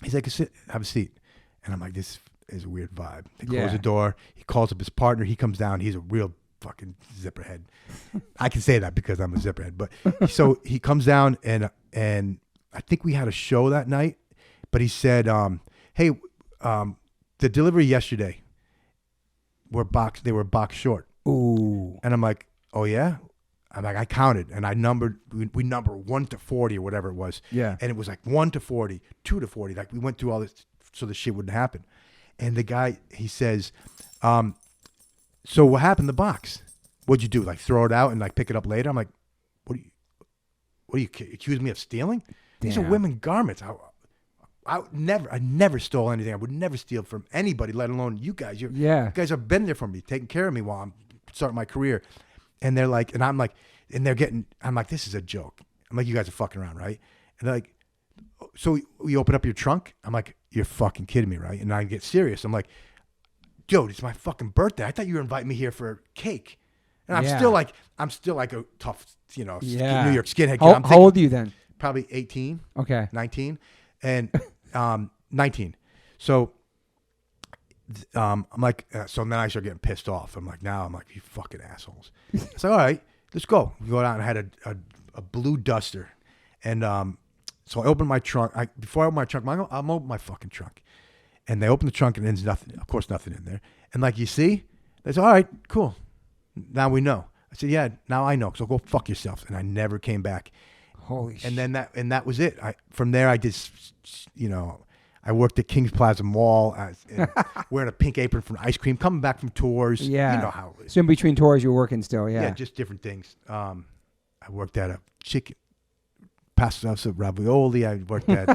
he's like, sit, have a seat. And I'm like, this is a weird vibe. They close the door. He calls up his partner. He comes down. He's a real fucking zipperhead. I can say that because I'm a zipperhead. But so he comes down, and I think we had a show that night. But he said, hey, the delivery yesterday, they were boxed short. Ooh. And I'm like, oh, yeah? I'm like, I counted, and I numbered, we number 1 to 40 or whatever it was. Yeah. And it was like 1 to 40, 2 to 40. Like we went through all this so the shit wouldn't happen. And the guy, he says, so what happened to the box? What'd you do? Like throw it out and like pick it up later? I'm like, what do you accuse me of stealing? These are Damn. women garments. I never stole anything. I would never steal from anybody, let alone you guys. You guys have been there for me, taking care of me while I'm starting my career. And they're like, and I'm like, I'm like, this is a joke. I'm like, you guys are fucking around, right? And they're like, so we open up your trunk? I'm like, you're fucking kidding me, right? And I get serious. I'm like, dude, it's my fucking birthday. I thought you were inviting me here for cake. And I'm still like a tough, New York skinhead kid. How old are you then? Probably 18. Okay. 19. And 19. So I'm like, so then I start getting pissed off. I'm like, you fucking assholes. It's like, all right, let's go. We go out and I had a blue Duster. And so I opened my trunk. Before I open my trunk, I'm open my fucking trunk. And they open the trunk and there's nothing, of course, nothing in there. And like, you see? They said, all right, cool. Now we know. I said, yeah, now I know. So go fuck yourself. And I never came back. Holy shit. And then that was it. From there, I just, I worked at Kings Plaza Mall, wearing a pink apron for ice cream, coming back from tours. Yeah. You know how it is. So in between tours, you're working still, yeah. Yeah, just different things. I worked at a chicken, pasta ravioli. I worked at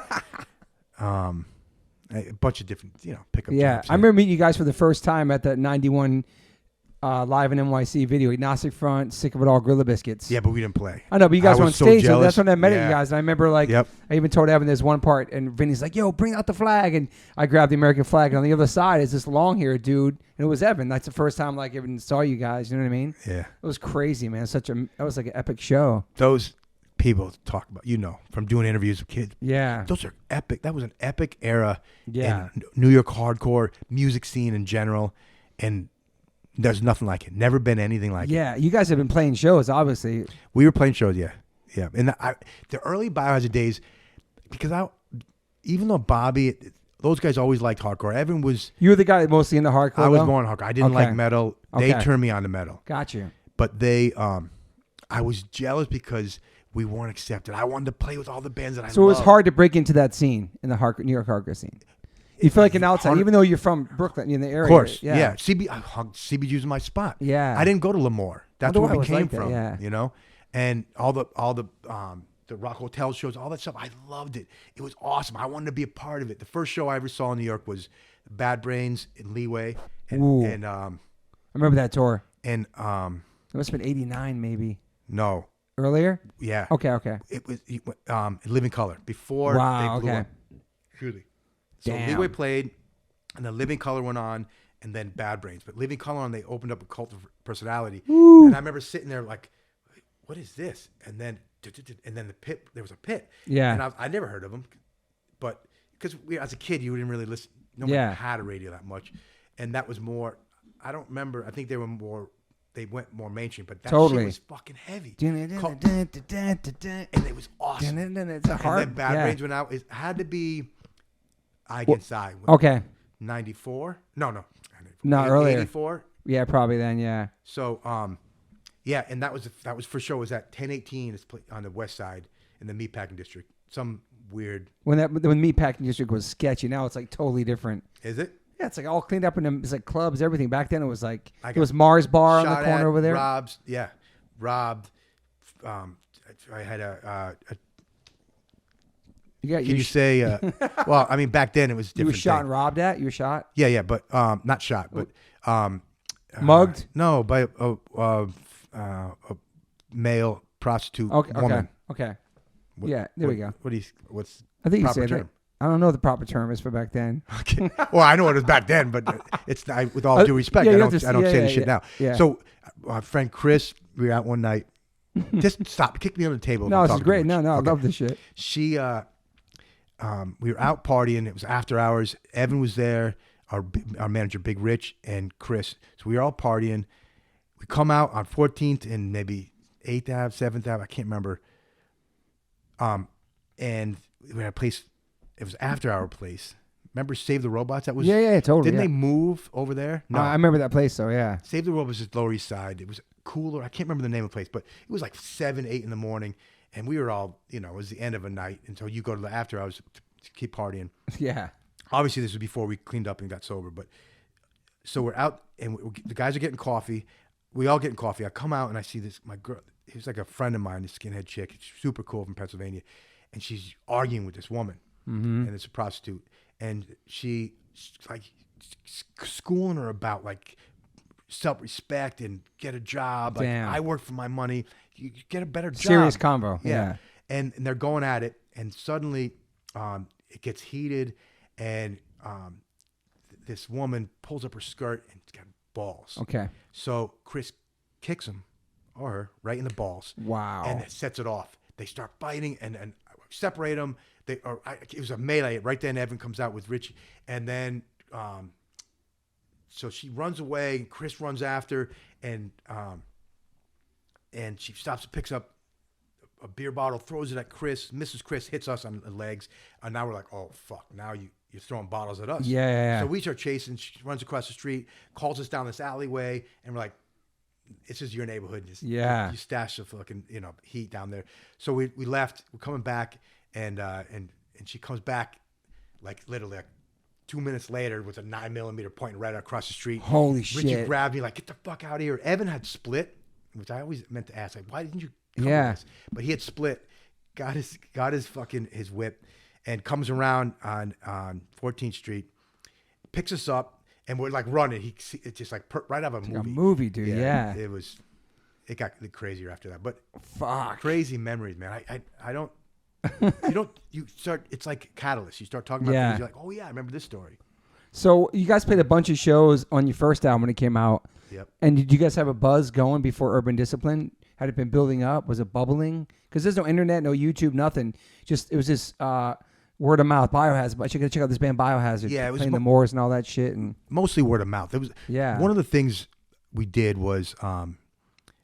a bunch of different, pickup jobs. I remember meeting you guys for the first time at the 91 Live in NYC video. Agnostic Front, Sick of It All, Gorilla Biscuits. Yeah, but we didn't play. I know, but you guys were on stage. So that's when I met you guys. And I remember, I even told Evan there's one part, and Vinny's like, yo, bring out the flag. And I grabbed the American flag. And on the other side is this long-haired dude. And it was Evan. That's the first time, Evan saw you guys. You know what I mean? Yeah. It was crazy, man. That was like an epic show. Those people talk about, from doing interviews with kids. Yeah. Those are epic. That was an epic era in New York hardcore music scene in general. And there's nothing like it. Never been anything like it. Yeah, you guys have been playing shows, obviously. We were playing shows, yeah. And the early Biohazard days, because even though Bobby, those guys always liked hardcore. Evan was... You were the guy mostly into hardcore, I was more in hardcore. I didn't like metal. They Okay. turned me on to metal. Got you. But I was jealous because we weren't accepted. I wanted to play with all the bands that I loved. So it was hard to break into that scene, in the New York hardcore scene. You feel like an outsider, even though you're from Brooklyn, in the area. Of course, yeah. CBG's in my spot. Yeah. I didn't go to Lemoore. That's where we came from. Yeah. And all the Rock Hotel shows, all that stuff. I loved it. It was awesome. I wanted to be a part of it. The first show I ever saw in New York was Bad Brains in Leeway. And I remember that tour. And it must have been 89, maybe. No. Earlier? Yeah. Okay. It was Living Color before they blew up. Truly. So Leeway played, and then Living Color went on, and then Bad Brains. But Living Color on, they opened up a Cult of Personality. Ooh. And I remember sitting there like, what is this? And then the pit, there was a pit. Yeah. And I never heard of them, but because as a kid, you didn't really listen. No one had a radio that much. And that was more, I don't remember. I think they went more mainstream, but that shit was fucking heavy. And it was awesome. It's a hard. And then Bad Brains went out. It had to be I Against I. Okay. 94? No. Not earlier. 84? Yeah, probably then, yeah. So, and that was for sure. It was at 1018. It's on the west side in the meatpacking district. Some weird. When meatpacking district was sketchy, now it's like totally different. Is it? Yeah, it's like all cleaned up it's like clubs, everything. Back then it was like it was Mars Bar on the corner over there. Robbed. I had a Well, I mean, back then it was different. You were shot and robbed at? You were shot? Yeah, but not shot, but mugged? No, by a male prostitute woman. Okay. There we go. What's I think proper you said term? that. I don't know what the proper term is for back then. Okay. Well, I know what it was back then, but it's with all due respect, I don't say this shit now. Yeah. So, our friend Chris, we were out one night. Just stop, kick me on the table. No, this is great. No, I love this shit. She, we were out partying. It was after hours. Evan was there, our manager, Big Rich, and Chris. So we were all partying. We come out on 14th and maybe 8th Ave, 7th Ave. I can't remember. And we had a place. It was after our place. Remember Save the Robots? That was totally. Didn't they move over there? No, I remember that place. So yeah, Save the Robots is Lower East Side. It was cooler. I can't remember the name of the place, but it was like 7, 8 in the morning, and we were all, it was the end of a night until you go to the after hours to keep partying. Yeah. Obviously, this was before we cleaned up and got sober, but so we're out and the guys are getting coffee. we all getting coffee. I come out and I see this, my girl, he's like a friend of mine, this skinhead chick. She's super cool from Pennsylvania. And she's arguing with this woman. And it's a prostitute. And she's like schooling her about like self-respect and get a job. Like, I work for my money. You get a better job. Serious convo. Yeah. And they're going at it. And suddenly it gets heated. And this woman pulls up her skirt and it's got balls. Okay. So Chris kicks him or her right in the balls. Wow. And it sets it off. They start fighting and separate them. It was a melee. Right then, Evan comes out with Richie. And then, so she runs away. Chris runs after. And she stops and picks up a beer bottle, throws it at Chris. Mrs. Chris hits us on the legs. And now we're like, oh, fuck. Now you're throwing bottles at us. Yeah. So we start chasing. She runs across the street, calls us down this alleyway. And we're like, this is your neighborhood. You stash the fucking, heat down there. So we left. We're coming back. And she comes back like literally like 2 minutes later with a 9mm pointing right across the street. Holy shit. Richie grabbed me like, get the fuck out of here. Evan had split, which I always meant to ask, like, why didn't you come with us? But he had split, got his fucking his whip and comes around on 14th Street, picks us up, and we're like running. It's just like right out of a movie. Like a movie, dude. Yeah. It got crazier after that. But fuck. Crazy memories, man. I don't. You start, it's like catalyst. You start talking about things, you're like, oh yeah, I remember this story. So you guys played a bunch of shows on your first album when it came out. Yep. And did you guys have a buzz going before Urban Discipline? Had it been building up? Was it bubbling? Because there's no internet, no YouTube, nothing. Just, it was just word of mouth. Biohazard. I should check out this band Biohazard. Yeah, it was playing the Moors and all that shit. And mostly word of mouth. It was one of the things we did was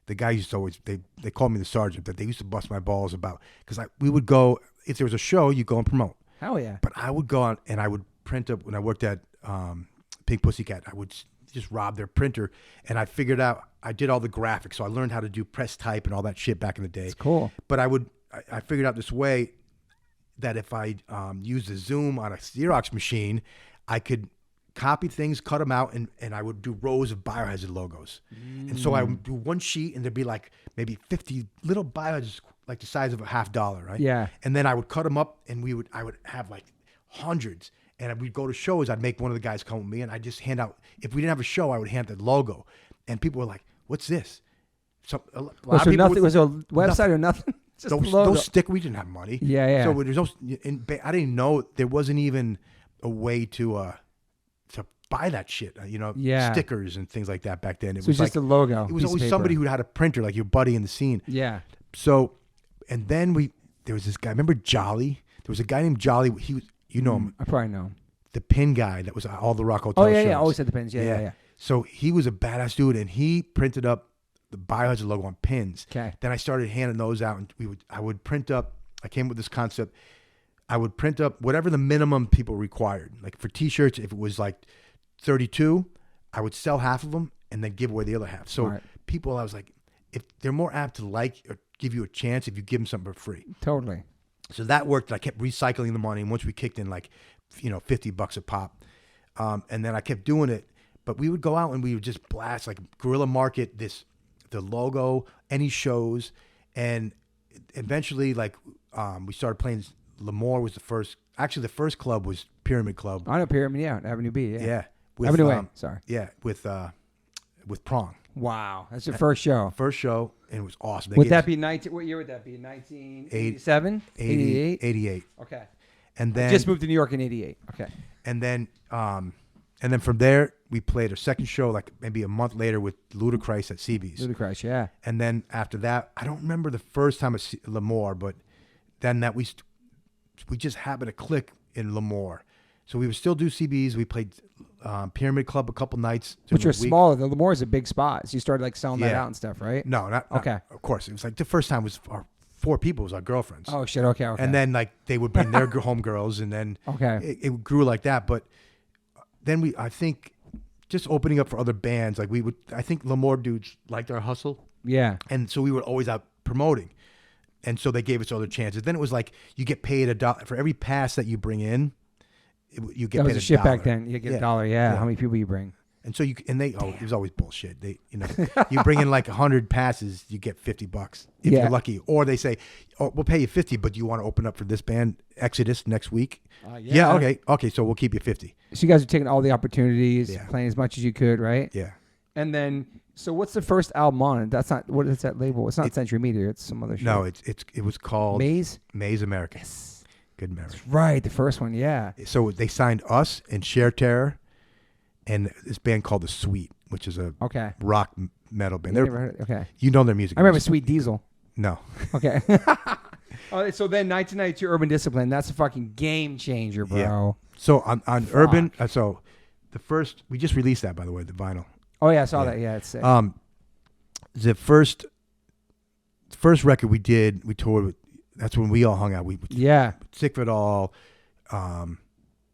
the guy used to always, they called me the sergeant, but they used to bust my balls about, because we would go, if there was a show, you go and promote. Hell yeah. But I would go on and I would print up, when I worked at Pink Pussycat, I would just rob their printer, and I figured out, I did all the graphics, so I learned how to do press type and all that shit back in the day. It's cool. But I figured out this way that if I used the Zoom on a Xerox machine, I could copy things, cut them out, and I would do rows of Biohazard logos. And so I would do one sheet, and there'd be like maybe 50 little Biohazards, like the size of a $50, right? Yeah. And then I would cut them up, and I would have like hundreds. And we'd go to shows. I'd make one of the guys come with me, and I'd just hand out. If we didn't have a show, I would hand the logo, and people were like, "What's this?" So was there nothing? Was there a website or nothing? Just those we didn't have money. Yeah. So there's no. I didn't know there wasn't even a way to buy that shit. Stickers and things like that back then. It was just a logo. It was always somebody who had a printer, like your buddy in the scene. Yeah. So, and then there was this guy. Remember Jolly? There was a guy named Jolly. He was. You know him. I probably know him. The pin guy that was at all the Rock Hotel shows. Yeah. Always had the pins. Yeah. So he was a badass dude, and he printed up the Biohazard logo on pins. Okay. Then I started handing those out, and I would print up. I came with this concept. I would print up whatever the minimum people required. Like for T-shirts, if it was like 32, I would sell half of them and then give away the other half. So people, I was like, if they're more apt to like or give you a chance if you give them something for free. Totally. So that worked. I kept recycling the money. And once we kicked in like, $50 a pop. And then I kept doing it. But we would go out and we would just blast, like guerrilla market the logo, any shows. And eventually, like, we started playing. Lemoore was the first. Actually, the first club was Pyramid Club. I know Pyramid, yeah. Avenue B, yeah. Yeah. Avenue A, sorry. Yeah, with Prong. Wow. That's your first show. First show, and it was awesome. What year would that be? 1987? 88? 88. Okay. And then I just moved to New York in 88. Okay. And then from there, we played a second show, like maybe a month later with Ludacris at CB's. Ludacris, yeah. And then after that, I don't remember the first time at Lemoore, but then that we just happened to click in Lemoore. So we would still do CBs. We played Pyramid Club a couple nights. Which are smaller. The Lemoore is a big spot. So you started like selling that out and stuff, right? No, not okay. Of course, it was like the first time was our 4 people was our girlfriends. Oh shit! Okay. And then like they would bring their home girls, and then it grew like that. But then I think, just opening up for other bands, like I think Lemoore dudes liked our hustle. Yeah. And so we were always out promoting, and so they gave us other chances. Then it was like you get paid $1 for every pass that you bring in. You get paid $1. That was a shit back then. You get $1. Yeah. How many people you bring? And so it was always bullshit. You bring in like 100 passes, you get $50 if you're lucky. Or they say, "Oh, we'll pay you 50, but do you want to open up for this band Exodus next week?" Yeah, okay. So we'll keep you 50. So you guys are taking all the opportunities, playing as much as you could, right? Yeah. And then, so what's the first album on it? That's not, what is that label? It's not Century Media. It's some other shit. No, it was called Maze America. Yes. Good memory. That's right, the first one, yeah. So they signed us and Sheer Terror and this band called The Sweet, which is a rock metal band. Okay. You know their music. I remember Sweet Diesel. No. Okay. So then 1992 Urban Discipline, that's a fucking game changer, bro. Yeah. So on Urban, so the first, we just released that, by the way, the vinyl. Oh yeah, I saw that. Yeah, it's sick. The first record we toured with, that's when we all hung out. Sick of It All.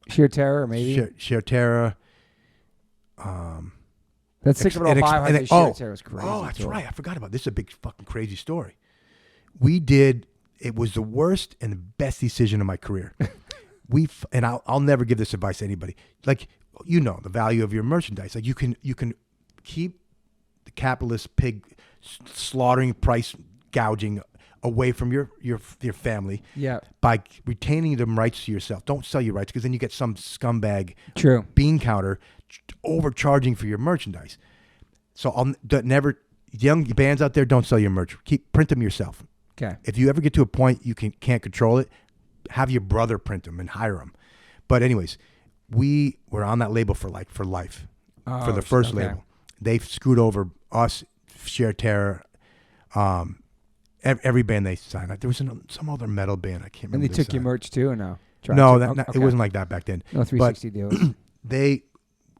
Sheer Terror, maybe? Sheer Terror. That's Sick of It All 500. Sheer Terror was crazy. Oh, that's right. I forgot about this. This is a big fucking crazy story. It was the worst and the best decision of my career. And I'll never give this advice to anybody. Like, the value of your merchandise. Like you can keep the capitalist pig slaughtering, price gouging away from your family. Yeah. By retaining them rights to yourself. Don't sell your rights because then you get some scumbag bean counter overcharging for your merchandise. So young bands out there, don't sell your merch. Print them yourself. Okay. If you ever get to a point you can't control it, have your brother print them and hire them. But anyways, we were on that label for life for the first label. They screwed over us, Sheer Terror, every band they signed. There was some other metal band I can't remember. And they took your merch too, or no? It wasn't like that back then. No 360 deals.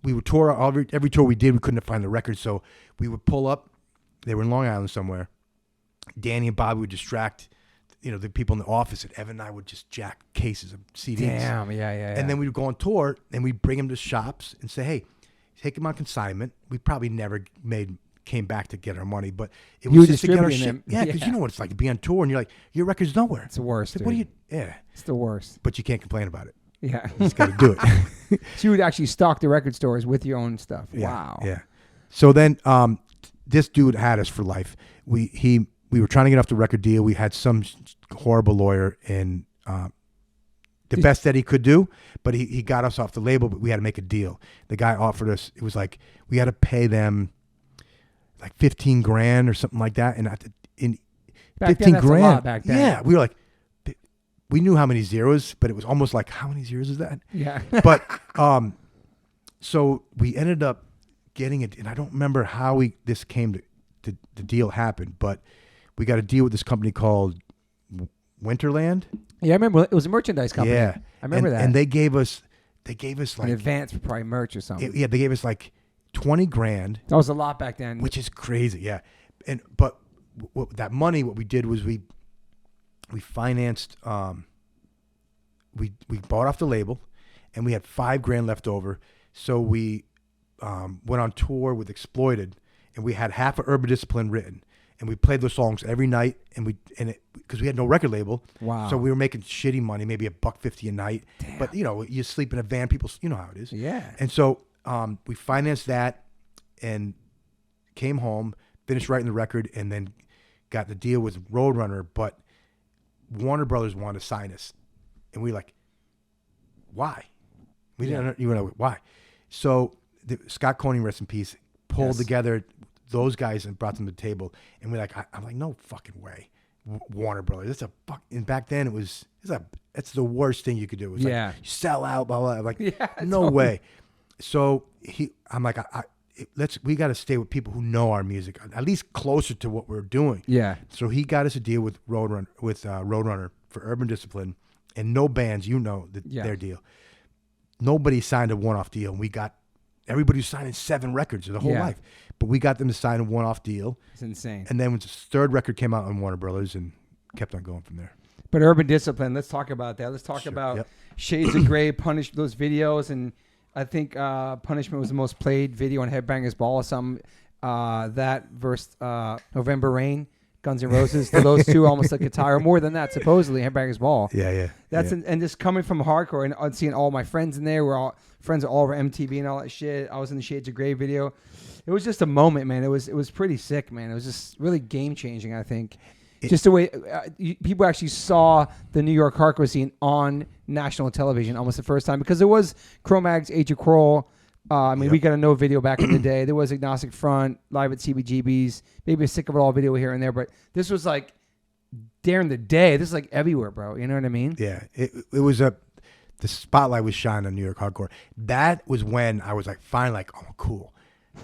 We would tour every tour we did. We couldn't find the records, so we would pull up. They were in Long Island somewhere. Danny and Bobby would distract, the people in the office, and Evan and I would just jack cases of CDs. Damn, yeah. And then we would go on tour, and we'd bring them to shops and say, "Hey, take them on consignment." We probably never came back to get our money, but it was just to get our shit. Yeah, because you know what it's like to be on tour, and you're like, your record's nowhere. It's the worst. Like, what do you? Yeah, it's the worst. But you can't complain about it. Yeah, you just got to do it. So you would actually stock the record stores with your own stuff. Yeah, wow. Yeah. So then, this dude had us for life. We were trying to get off the record deal. We had some horrible lawyer and the best that he could do, but he got us off the label, but we had to make a deal. The guy offered us, it was like, we had to pay them like $15,000 or something like that. And in back 15 then, grand. A lot back then. Yeah. We were like, we knew how many zeros, but it was almost like, how many zeros is that? Yeah. But, so we ended up getting it. And I don't remember how this came to the deal happened, but we got a deal with this company called Winterland. Yeah, I remember it was a merchandise company. Yeah, I remember that. And they gave us like an advance for probably merch or something. They gave us like $20,000. That was a lot back then, which is crazy. Yeah, but that money, what we did was we financed. We bought off the label, and we had $5,000 left over. So we went on tour with Exploited, and we had half of Urban Discipline written. And we played those songs every night, because we had no record label. Wow! So we were making shitty money, maybe $1.50 a night. Damn. But you sleep in a van, people, you know how it is. Yeah. And so we financed that, and came home, finished writing the record, and then got the deal with Roadrunner. But Warner Brothers wanted to sign us, and we like, why? We didn't even know why. So Scott Coney, rest in peace, pulled together those guys and brought them to the table, and we're like, I'm like, no fucking way, Warner Brothers. That's a fuck. And back then it's the worst thing you could do. It was like, you sell out, blah blah. I'm like, no way. So I'm like, we got to stay with people who know our music, at least closer to what we're doing. Yeah. So he got us a deal with Roadrunner for Urban Discipline, and no bands, their deal. Nobody signed a one-off deal, and we got everybody was signing 7 records their whole life. But we got them to sign a one-off deal. It's insane. And then when the third record came out on Warner Brothers, and kept on going from there. But Urban Discipline, let's talk about that. Let's talk about Shades of Grey, Punish, those videos. And I think Punishment was the most played video on Headbangers Ball or something. That versus November Rain. Guns N' Roses, to those two, almost like guitar, or more than that, supposedly, Headbangers Ball. Yeah. And just coming from hardcore and seeing all my friends in there, we're all friends all over MTV and all that shit. I was in the Shades of Grey video. It was just a moment, man. It was pretty sick, man. It was just really game changing, I think. Just the way people actually saw the New York hardcore scene on national television almost the first time, because there was Cro-Mag's Age of Crawl. We got a no video back in the day. There was Agnostic Front, Live at CBGB's, maybe a Sick of It All video here and there, but this was like during the day. This is like everywhere, bro. You know what I mean? Yeah. It was the spotlight was shining on New York hardcore. That was when I was like, finally, like, oh, cool.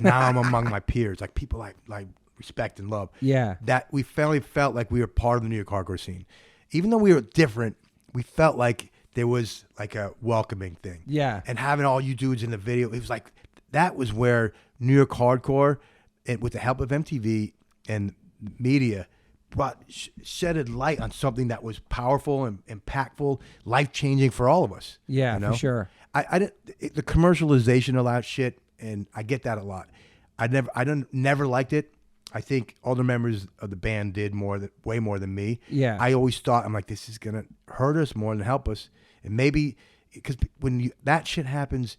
Now I'm among my peers, like people like respect and love. Yeah. That we finally felt like we were part of the New York hardcore scene. Even though we were different, we felt like there was like a welcoming thing. Yeah. And having all you dudes in the video, it was like, that was where New York hardcore, and with the help of MTV and media, shedded light on something that was powerful and impactful, life-changing for all of us. Yeah, you know? for sure. The commercialization of that shit, and I get that a lot. I never liked it. I think all the members of the band did way more than me. Yeah. I always thought, I'm like, this is gonna hurt us more than help us, and maybe because when that shit happens,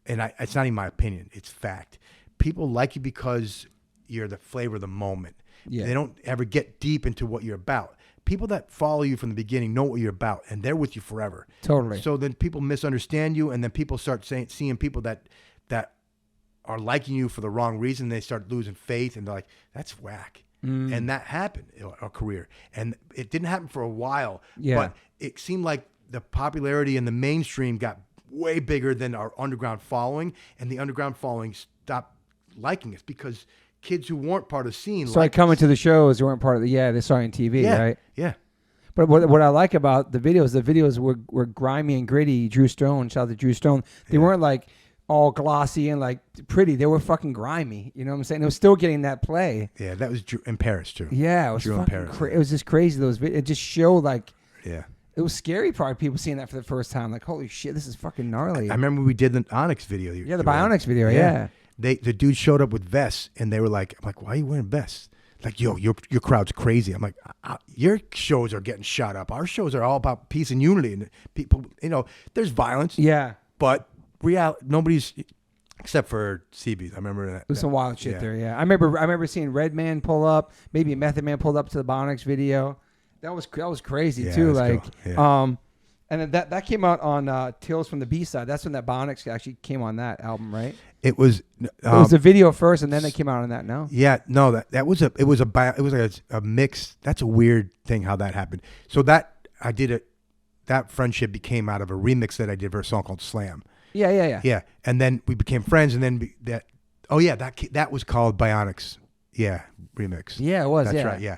and it's not even my opinion, it's fact. People like you because you're the flavor of the moment. Yeah. They don't ever get deep into what you're about. People that follow you from the beginning know what you're about, and they're with you forever. Totally. So then people misunderstand you, and then people start seeing people that are liking you for the wrong reason. They start losing faith, and they're like, that's whack. And that happened in our career. And it didn't happen for a while, but it seemed like the popularity in the mainstream got way bigger than our underground following, and the underground following stopped liking us because kids who weren't part of the scene started coming to the shows, who weren't part of they saw it on TV, right? Yeah. But what I like about the videos were grimy and gritty. Drew Stone, shout out to Drew Stone. They weren't like all glossy and like pretty. They were fucking grimy. You know what I'm saying? It was still getting that play. Yeah, that was Drew in Paris too. Yeah, it was Drew in Paris. It was just crazy. Those videos. It just showed like. Yeah. It was scary, probably people seeing that for the first time. Like, holy shit, this is fucking gnarly. I remember we did the Onyx video. Yeah, the Bionics video. Yeah. The dude showed up with vests, and they were like, I'm like, why are you wearing vests? Like, yo, your crowd's crazy. I'm like, your shows are getting shot up. Our shows are all about peace and unity, and people, there's violence. Yeah. But nobody's, except for CB's. I remember that. There was some wild shit there. Yeah. I remember seeing Redman pull up. Maybe Method Man pulled up to the Bionics video. That was crazy too. Like, cool. Yeah. And then that came out on Tales from the B-Side. That's when that Bionics actually came on that album, right? It was. It was the video first, and then they came out on that. No. Yeah, no. It was like a mix. That's a weird thing how that happened. So that I did it. That friendship became out of a remix that I did for a song called Slam. Yeah. Yeah, and then we became friends, and then that was called Bionics. Yeah, remix. Yeah, it was. That's right. Yeah,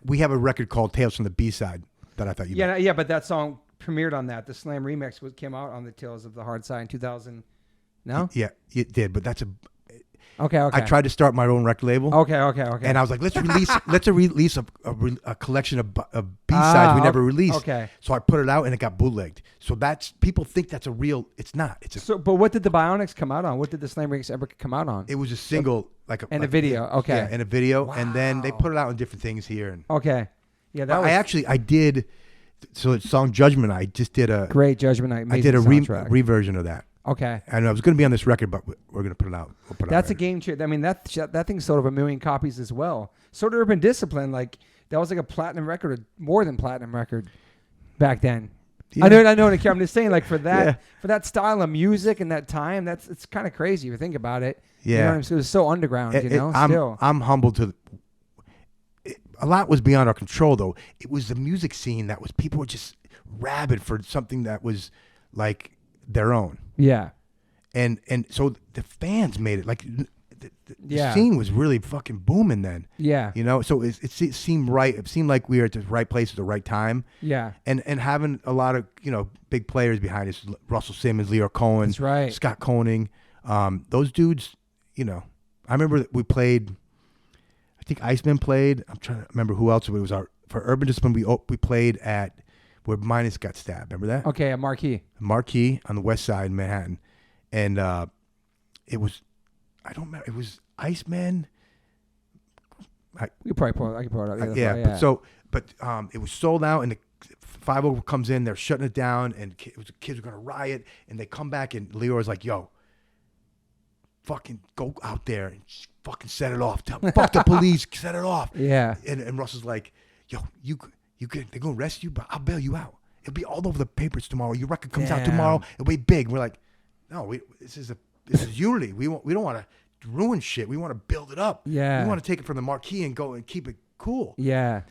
we have a record called Tales from the B-Side that I thought you. Yeah, but that song premiered on that. The Slam remix came out on the Tales of the Hard Side in 2000. No. Yeah, it did, but that's a. Okay. I tried to start my own record label. Okay. And I was like, let's release a collection of B-sides we never released. Okay. So I put it out, and it got bootlegged. So people think that's a real. It's not. But what did the Bionics come out on? What did the Slam remix ever come out on? It was a single, a video. Okay. Yeah, and a video, wow. And then they put it out in different things here. And okay. Yeah, I did. So it's song Judgment. I just did a great Judgment Night. I did a reversion of that. Okay. And I was going to be on this record, but we're going to put it out. That's a game changer. I mean, that thing sold over 1 million copies as well. So did Urban Discipline. Like, that was like a platinum record, or more than platinum record back then. Yeah. I know. I'm just saying, like, for that style of music and that time, it's kind of crazy if you think about it. Yeah. You know what I'm saying? It was so underground, still. I'm humbled to. A lot was beyond our control, though. It was the music scene that was, people were just rabid for something that was like their own. Yeah. And so the fans made it like the scene was really fucking booming then. Yeah. So it seemed right. It seemed like we were at the right place at the right time. Yeah. And having a lot of, big players behind us, Russell Simmons, Leo Cohen, that's right. Scott Koenig, those dudes, I remember that we played, I think Iceman played. I'm trying to remember who else. It was for Urban Discipline. We played at where Minus got stabbed. Remember that? Okay, a Marquee on the west side in Manhattan, and it was, I don't remember. It was Iceman, I could probably pull it up. But it was sold out, and the 5-0 comes in. They're shutting it down, and kids are gonna riot. And they come back, and Lior's like, "Yo, fucking go out there and fucking set it off. Fuck the police, set it off." Yeah. And Russell's like, "Yo, you could, they're gonna arrest you, but I'll bail you out. It'll be all over the papers tomorrow. Your record comes out tomorrow. It'll be big." We're like, "No, this is unity. We don't want to ruin shit. We want to build it up. Yeah. We want to take it from the marquee and go and keep it cool." Yeah.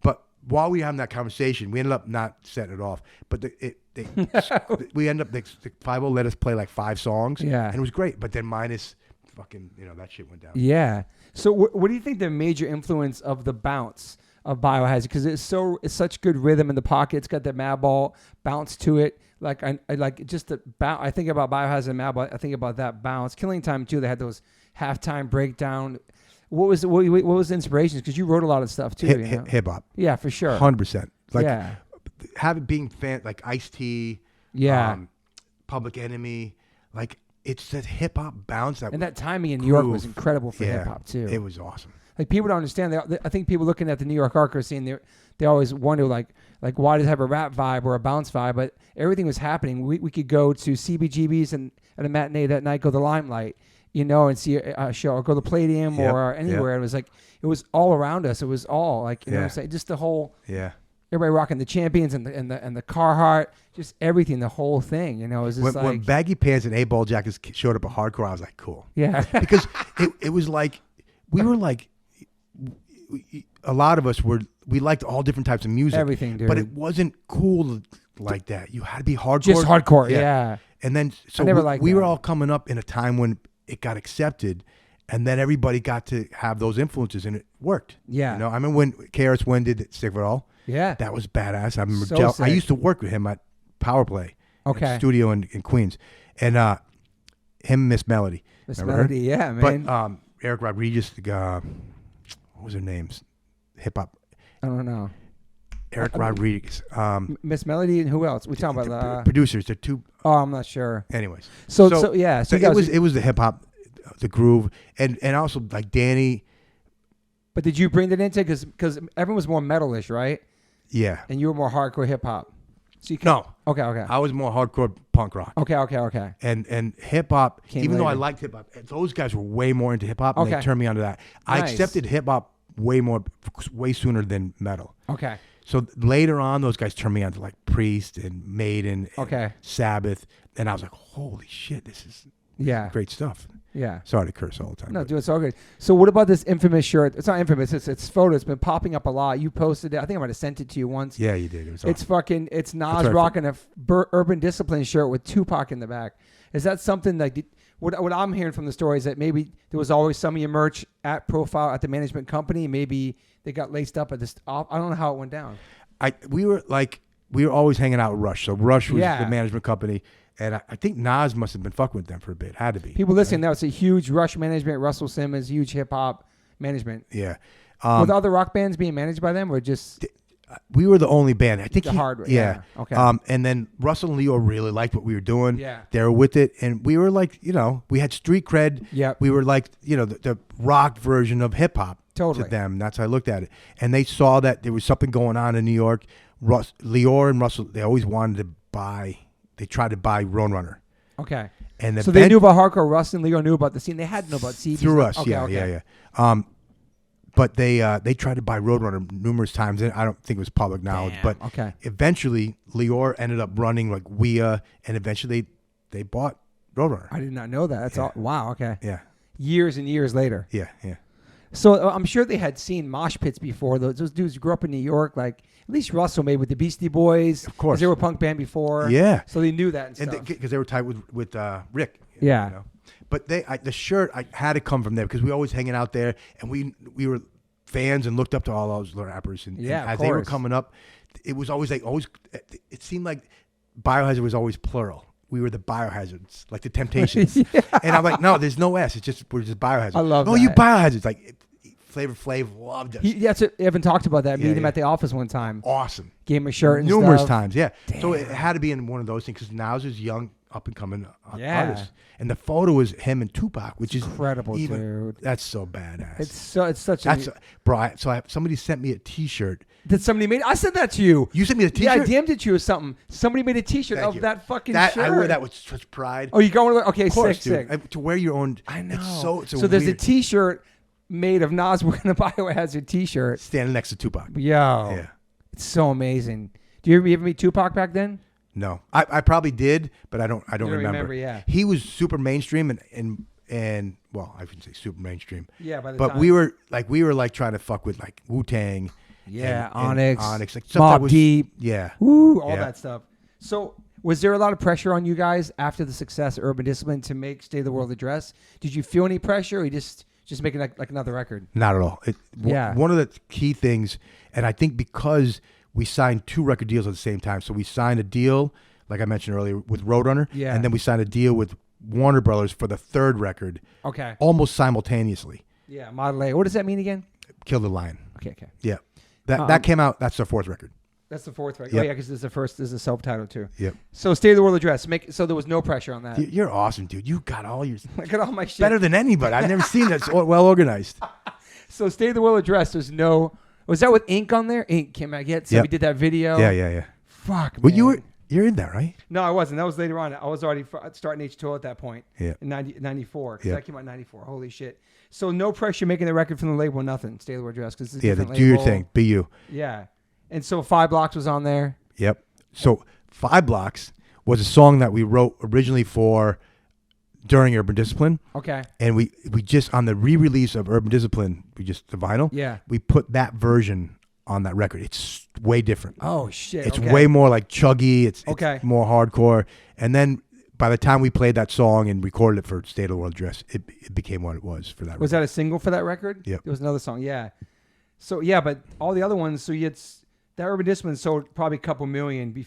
But while we were having that conversation, we ended up not setting it off. But we ended up, the 5-0 let us play like 5 songs. Yeah. And it was great. But then minus fucking, that shit went down. Yeah. So what do you think the major influence of the bounce of Biohazard? Because it's such good rhythm in the pocket. It's got the mad ball bounce to it. Like I like just the bounce. I think about Biohazard and mad ball. I think about that bounce. Killing Time too. They had those halftime breakdown. What was the inspirations? Because you wrote a lot of stuff too. Hip hop. Yeah, for sure. 100%. Like being fan like Ice-T. Yeah. Public Enemy. Like it's that hip hop bounce and that timing in New York was incredible for hip hop too. It was awesome. Like people don't understand. I think people looking at the New York hardcore scene, they always wonder like why does it have a rap vibe or a bounce vibe? But everything was happening. We could go to CBGB's and at a matinee that night, go to Limelight, and see a show, or go to Palladium or anywhere. It was like it was all around us. It was all like you know what I'm saying, just the whole everybody rocking the Champions and the Carhartt, just everything, the whole thing. It was just when baggy pants and 8-ball jackets showed up at hardcore, I was like, cool. Yeah, because it was like we were like. A lot of us we liked all different types of music, everything, dude. But it wasn't cool like that. You had to be hardcore, just hardcore, yeah. And then so we were all coming up in a time when it got accepted, and then everybody got to have those influences, and it worked. Yeah, I remember when KRS-One did "Stick It All." Yeah, that was badass. I remember I used to work with him at Powerplay, studio in Queens, and him, Miss Melody, yeah, man. But Eric Rodriguez. What was her name? Hip hop. I don't know. Eric Rodriguez. Miss Melody and who else? We talking about producers. They're two. Oh, I'm not sure. Anyways. So yeah. So it was the hip hop, the groove, and also like Danny. But did you bring that into because everyone was more metalish, right? Yeah. And you were more hardcore hip hop. So no. Okay. I was more hardcore punk rock. Okay. And hip hop, even though I later. liked hip hop, those guys were way more into hip hop, and they turned me onto that. Nice. I accepted hip hop way sooner than metal. Okay. So later on, those guys turned me on to like Priest and Maiden, and Sabbath, and I was like, holy shit, this is great stuff. Yeah. Sorry to curse all the time. No, dude, it's all good. So what about this infamous shirt? It's not infamous. It's photo. It's been popping up a lot. You posted it. I think I might have sent it to you once. Yeah, you did. It was it's fucking. It's Nas rocking a Urban Discipline shirt with Tupac in the back. Is that something like? What I'm hearing from the story is that maybe there was always some of your merch at Profile at the management company. Maybe they got laced up at this. I don't know how it went down. We were always hanging out with Rush. So Rush was the management company. And I think Nas must have been fucking with them for a bit. Had to be. People listening now, it's a huge Rush management, Russell Simmons, huge hip-hop management. Yeah. With other rock bands being managed by them or just... We were the only band. I think the hardware. Yeah. Okay. And then Russell and Leo really liked what we were doing. Yeah. They were with it. And we were like, we had street cred. Yeah. We were like, the rock version of hip-hop to them. That's how I looked at it. And they saw that there was something going on in New York. Leo and Russell, they always wanted to buy... They tried to buy Roadrunner. Okay. And so they knew about hardcore. Russ and Leo knew about the scene. They had to know about CDs. Through us, yeah. But they tried to buy Roadrunner numerous times. And I don't think it was public knowledge. But eventually, Leo ended up running like WIA, and eventually they bought Roadrunner. I did not know that. That's all. Wow. Okay. Yeah. Years and years later. Yeah. So I'm sure they had seen mosh pits before. Those dudes grew up in New York, like at least Russell made with the Beastie Boys. Of course, they were a punk band before. Yeah, so they knew that and stuff. Because they were tight with Rick. Yeah, But the shirt I had to come from there because we were always hanging out there, and we were fans and looked up to all those rappers. And as they were coming up, it was always it seemed like Biohazard was always plural. We were the Biohazards, like the Temptations. And I'm like, no, there's no S. We're just Biohazards. I love that. You Biohazards. Like, Flavor Flav loved us. That's it. Evan talked about that. Meet him at the office one time. Awesome. Gave him a shirt and numerous stuff. times, yeah. Damn. So it had to be in one of those things because Nas is young. up and coming Yeah. artists. And the photo is him and Tupac, which is Incredible, dude. That's so badass. It's such bro. Somebody sent me a T-shirt. Did somebody made? I sent that to you. You sent me a T-shirt. Yeah, I DM'd it to you or something. Somebody made a T-shirt Thank of you. that fucking shirt. shirt. I wear that with such pride. Oh, you going? Okay, of course, sick. dude. To wear your own. I know. It's so there's a weird- T-shirt made of Nas wearing a Biohazard T-shirt. standing next to Tupac. Yo, Yeah. it's so amazing. Do you ever meet Tupac back then? No, I probably did, but I don't don't remember. remember, yeah. He was super mainstream and well, I shouldn't say super mainstream. Yeah, by the But time. we were like trying to fuck with like Wu-Tang. Yeah, and Onyx, like stuff Mobb that was, Deep. Yeah. Woo, all Yeah. that stuff. So was there a lot of pressure on you guys after the success of Urban Discipline to make State of the World Address? Did you feel any pressure or you just making like another record? Not at all. Yeah. One of the key things, and I think because we signed 2 record deals at the same time. So we signed a deal, like I mentioned earlier, with Roadrunner. Yeah. And then we signed a deal with Warner Brothers for the 3rd record. Okay. Almost simultaneously. Yeah, Model A. What does that mean again? Kill the Lion. Okay. Yeah. That came out. That's the 4th record. That's the 4th record. Yep. Oh yeah, because there's the first. There's a self-titled too. Yep. So State of the World Address. So there was no pressure on that. You're awesome, dude. You got all your I got all my shit. better than anybody. I've never seen that so well organized. So State of the World Address. There's no. Was that with Ink on there? Ink came out yet. So Yep. we did that video. Yeah. Fuck. Well, man. you're in that, right? No, I wasn't. That was later on. I was already starting H2O at that point. Yeah. In 94. Because Yeah. that came out in 94. Holy shit. So no pressure making the record from the label, nothing. State of the World Address. Because it's a different Do your label. thing. Be you. Yeah. And so 5 Blocks was on there. Yep. So 5 Blocks was a song that we wrote originally for during Urban Discipline. Okay. And we just, on the re-release of Urban Discipline, the vinyl, Yeah. we put that version on that record. It's way different. Oh, shit. It's okay. way more like chuggy. It's Okay. more hardcore. And then by the time we played that song and recorded it for State of the World Address, it became what it was for that Was record. that a single for that record? Yep. There was another song. Yeah. So, yeah, but all the other ones, so that Urban Discipline sold probably a couple million,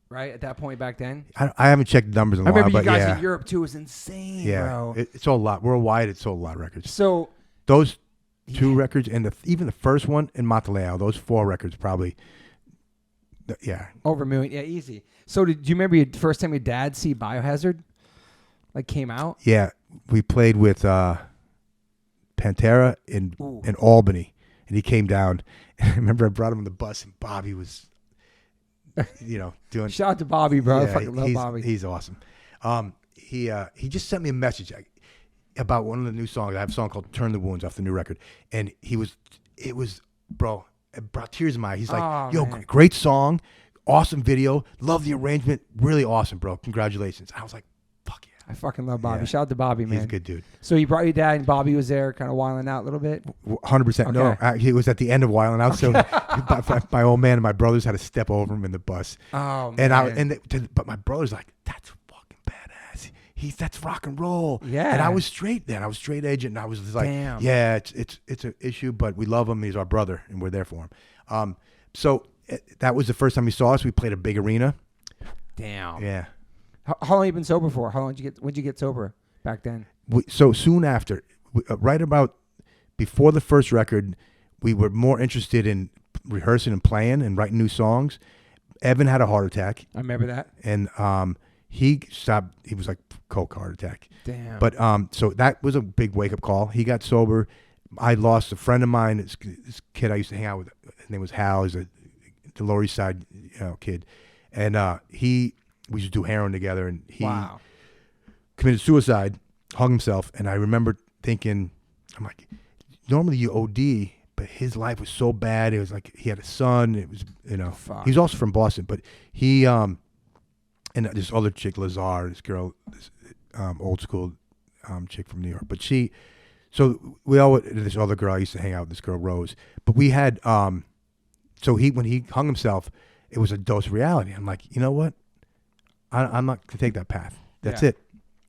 right, at that point back then? I haven't checked the numbers in a I while, remember but you guys yeah. in Europe, too. It was insane, Yeah, bro. it sold a lot. Worldwide, it sold a lot of records. So, Those 2 records and even the first one in Monteleao, those 4 records probably, yeah. over a million. Yeah, easy. So, do you remember the first time your dad see Biohazard? Like, came out? Yeah, we played with Pantera in Albany, and he came down. And I remember I brought him on the bus, and Bobby was, doing. Shout out to Bobby, bro. I Yeah, fucking love Bobby. He's awesome. He just sent me a message about one of the new songs. I have a song called "Turn the Wounds" off the new record, and bro, it brought tears in my eyes. He's like, Oh, "Yo, man. great song, awesome video, love the arrangement, really awesome, bro. Congratulations." I was like, "Fuck yeah." I fucking love Bobby. Yeah. Shout out to Bobby, man. He's a good dude. So you brought your dad, and Bobby was there, kind of wilding out a little bit. 100%. No, Okay. it was at the end of Wild 'N Out. So my old man and my brothers had to step over him in the bus. Oh, man. But my brother's like, "That's fucking badass. That's rock and roll." Yeah. And I was straight then. I was straight edge, and I was just like, Damn. "Yeah, it's an issue, but we love him. He's our brother, and we're there for him." So that was the first time he saw us. We played a big arena. Damn. Yeah. How long you been sober for? How long when'd you get sober back then? So soon after, right about before the first record, we were more interested in rehearsing and playing and writing new songs. Evan had a heart attack, I remember that. and he stopped. He was like coke heart attack. Damn. But so that was a big wake up call. He got sober. I lost a friend of mine. This kid I used to hang out with. His name was Hal. He's the Lower East Side kid, and we used to do heroin together, and he wow. committed suicide, hung himself. And I remember thinking, I'm like, normally you OD, but his life was so bad. It was like he had a son. It was, Fuck. he's also from Boston, but he, and this other chick, Lazar, this girl, this old school chick from New York. But so we all, this other girl, I used to hang out with this girl, Rose. But we had, so when he hung himself, it was a dose of reality. I'm like, you know what? I'm not going to take that path. That's it.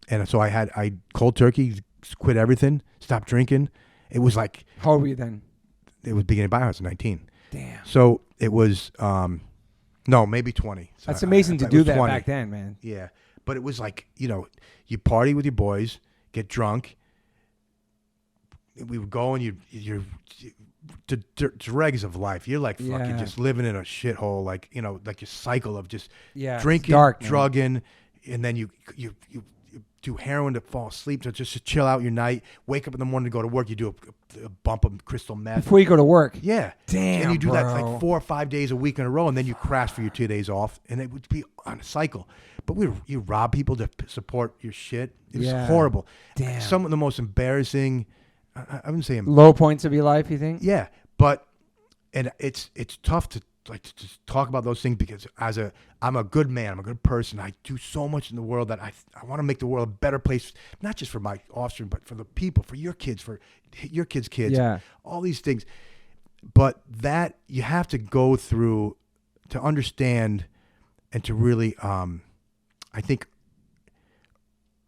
And so I cold turkey, quit everything, stopped drinking. It was like. How old were you then? It was beginning of Biohazard, 19. Damn. So it was, no, maybe 20. So That's amazing to it do was that 20. back then, man. Yeah. But it was like, you party with your boys, get drunk. We would go and you're the dregs of life. You're like fucking just living in a shithole, like, like your cycle of just Yeah. drinking, dark, man. drugging, and then you do heroin to fall asleep, just to chill out your night. Wake up in the morning to go to work. You do a bump of crystal meth before you go to work. Yeah, Damn, and you do bro. that like 4 or 5 days a week in a row, and then you crash for your 2 days off, and it would be on a cycle. But you rob people to support your shit. It was horrible. Damn. Some of the most embarrassing. I wouldn't say low points of your life. You think? Yeah, but it's tough to just talk about those things because I'm a good man. I'm a good person. I do so much in the world that I want to make the world a better place, not just for my offspring, but for the people, for your kids, for your kids' kids. Yeah. All these things. But that you have to go through to understand and to really, I think,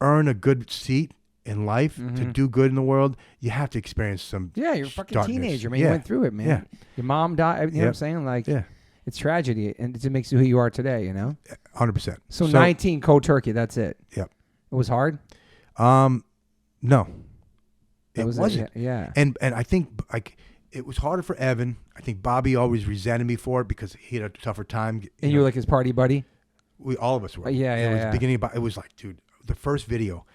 earn a good seat in life, to do good in the world. You have to experience some you're a fucking darkness. teenager, man. You went through it, man. Yeah. Your mom died. You know what I'm saying? Like, it's tragedy, and it makes you who you are today, you know? 100%. So 19, cold turkey, that's it. Yep. It was hard? No. It wasn't. Yeah. And I think like it was harder for Evan. I think Bobby always resented me for it because he had a tougher time. And you were like his party buddy? All of us were. It was yeah. beginning. It was like, dude, the first video.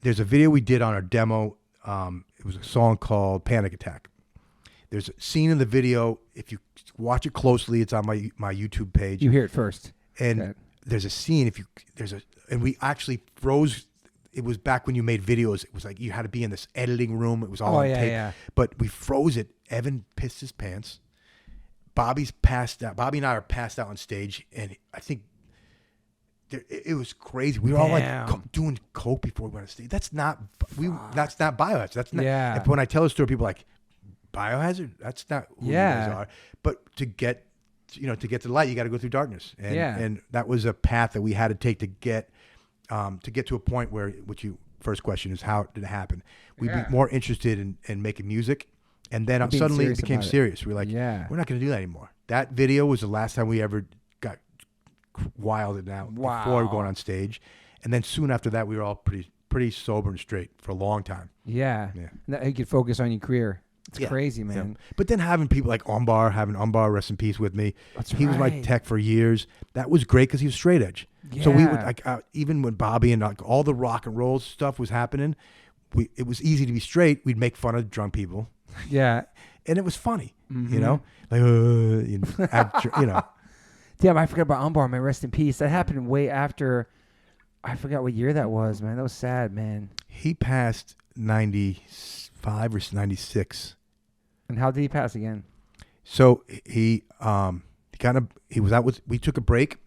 There's a video we did on our demo. It was a song called Panic Attack. There's a scene in the video. If you watch it closely, it's on my YouTube page. You hear it first. And there's a scene. And we actually froze. It was back when you made videos. It was like you had to be in this editing room. It was all on tape. Yeah. But we froze it. Evan pissed his pants. Bobby's passed out. Bobby and I are passed out on stage, and I think it was crazy. We were all like doing coke before we went on stage. That's not Biohazard. That's not. Yeah. When I tell the story, people are like, Biohazard? That's not who you guys are. But to get to the light, you got to go through darkness. And that was a path that we had to take to get to a point where, which you first question is, how did it happen? We'd be more interested in making music, and then suddenly it became serious. We're like, we're not going to do that anymore. That video was the last time we ever got wilded out before going on stage, and then soon after that, we were all pretty sober and straight for a long time. Yeah. You could focus on your career. It's crazy, man. Yeah. But then having people like Umbar, rest in peace, with me. He was my tech for years. That was great because he was straight edge. Yeah. So we would even when Bobby and all the rock and roll stuff was happening, it was easy to be straight. We'd make fun of drunk people. Yeah. And it was funny, you know, like Damn, I forgot about Umbar, man. Rest in peace. That happened way after. I forgot what year that was, man. That was sad, man. He passed 95 or 96. And how did he pass again? So he was out with. We took a break,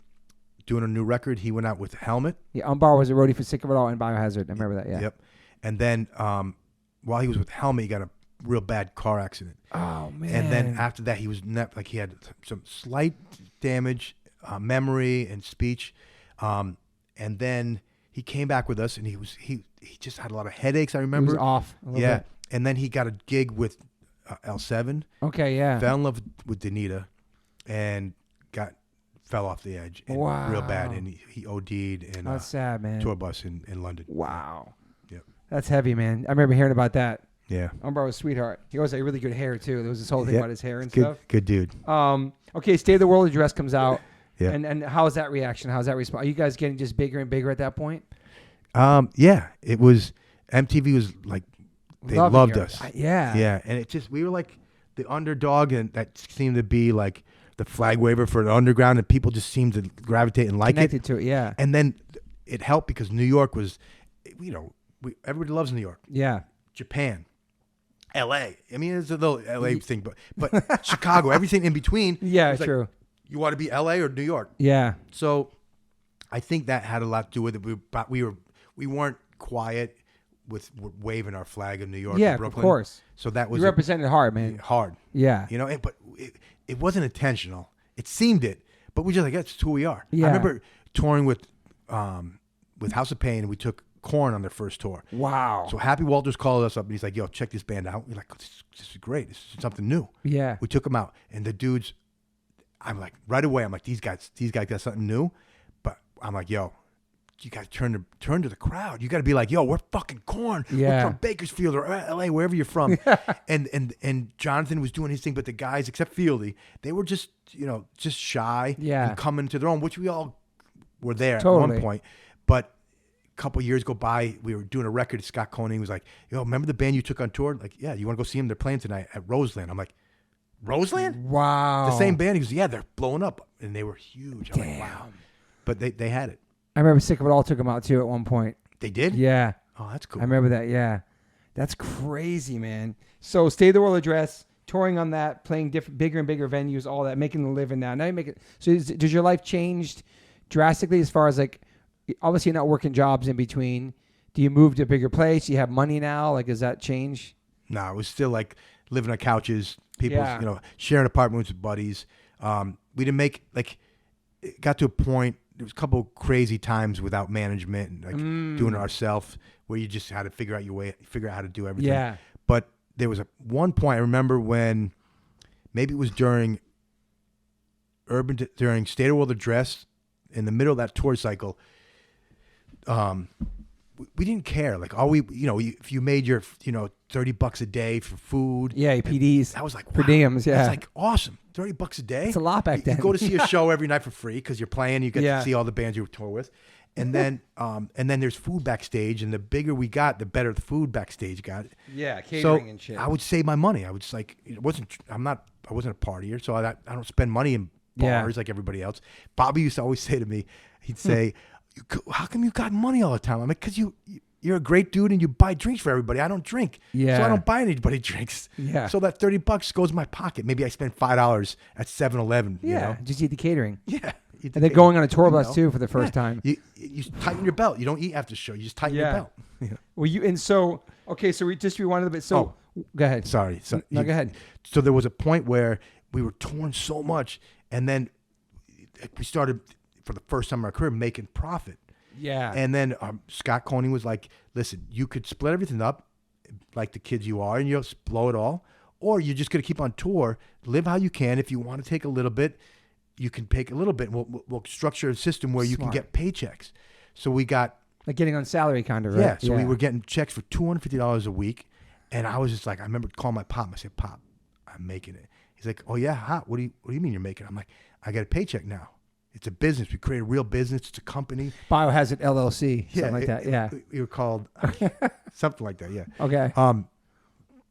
doing a new record. He went out with a helmet. Yeah, Umbar was a roadie for Sick of It All and Biohazard. I remember that. Yeah. Yep. And then while he was with helmet, he got a real bad car accident. Oh man. And then after that, he was he had some slight damage, memory and speech, and then he came back with us, and he just had a lot of headaches. I remember. He was off. A little bit. And then he got a gig with L7. Okay, yeah. Fell in love with Danita, and fell off the edge. And real bad, and he OD'd in that's sad, man. Tour bus in London. Wow. Yep. That's heavy, man. I remember hearing about that. Yeah. Umbar was a sweetheart. He always had really good hair too. There was this whole thing about his hair and stuff. Good dude. Okay, State of the World Address comes out. Yeah. And how's that reaction? How's that response? Are you guys getting just bigger and bigger at that point? Yeah. It was MTV was like they loved us. Yeah. And it just we were like the underdog, and that seemed to be like the flag waver for the underground, and people just seemed to gravitate and like Connected to it, yeah. And then it helped because New York was, everybody loves New York. Yeah. Japan. L.A. I mean, it's a little L.A. thing, but Chicago, everything in between. Yeah, true. Like, you want to be L.A. or New York? Yeah. So I think that had a lot to do with it. We weren't quiet with waving our flag in New York and Brooklyn. Of course. So that was... You represented hard, man. Hard. Yeah. But it wasn't intentional. It seemed it, but we just like, that's who we are. Yeah. I remember touring with House of Pain, and we took Korn on their first tour. Wow. So Happy Walters called us up, and he's like, yo, check this band out. We're like, this is great. This is something new. Yeah. We took them out, and the dudes, I'm like, right away, I'm like, these guys got something new. But I'm like, yo, you guys turn to the crowd. You got to be like, yo, we're fucking Korn. Yeah. We're from Bakersfield or LA, wherever you're from. and Jonathan was doing his thing, but the guys, except Fieldy, they were just shy and coming to their own, which we all were there Totally. at one point. But a couple years go by, we were doing a record. Scott Koenig was like, yo, remember the band you took on tour? Like, yeah, you want to go see them? They're playing tonight at Roseland. I'm like, Roseland? Wow. The same band? He goes, yeah, they're blowing up. And they were huge. I'm like, wow. But they had it. I remember Sick of It All took them out too at one point. They did? Yeah. Oh, that's cool. I remember that. Yeah. That's crazy, man. So State of the World Address, touring on that, playing bigger and bigger venues, all that, making a living now. Now you make it. So does your life change drastically as far as like, obviously you're not working jobs in between. Do you move to a bigger place? Do you have money now? Like, does that change? No, it was still like living on couches, people, Yeah. sharing apartments with buddies. We didn't make, like, it got to a point, there was a couple crazy times without management and like doing it ourselves where you just had to figure out your way, figure out how to do everything. Yeah. But there was one point I remember when maybe it was during State of World Address in the middle of that tour cycle. We didn't care. Like all if you made your, $30 a day for food. Yeah, PDs. That was like, per wow, diems. Yeah. that's like awesome. $30 a day. It's a lot back then. You go to see a show every night for free because you're playing. You get to see all the bands you tour with. And then there's food backstage, and the bigger we got, the better the food backstage got. Yeah, catering and shit. I would save my money. I was like, I wasn't a partier, so I don't spend money in bars like everybody else. Bobby used to always say to me, he'd say, "How come you got money all the time?" I'm like, "Because you're a great dude and you buy drinks for everybody. I don't drink, so I don't buy anybody drinks. Yeah. So that $30 goes in my pocket. Maybe I spend $5 at 7-Eleven. Yeah, just eat the catering. Yeah." And they're going on a tour bus too for the first time. You tighten your belt. You don't eat after the show. You just tighten your belt. Yeah. Well, so we just rewind a little bit. So go ahead. Sorry. No, go ahead. So there was a point where we were touring so much, and then we started for the first time in our career making profit. Yeah. And then Scott Koenig was like, "Listen, you could split everything up, like the kids you are, and you'll blow it all, or you're just gonna keep on tour. Live how you can. If you want to take a little bit, you can take a little bit. We'll structure a system where you can get paychecks." So we got like getting on salary kind of, right? Yeah. So we were getting checks for $250 a week, and I was just like, I remember calling my pop. I said, "Pop, I'm making it." He's like, "Oh yeah, huh? What do you mean you're making it?" I'm like, "I got a paycheck now. It's a business. We create a real business. It's a company. Biohazard LLC, something like that. Yeah. We were called something like that. Yeah. Okay.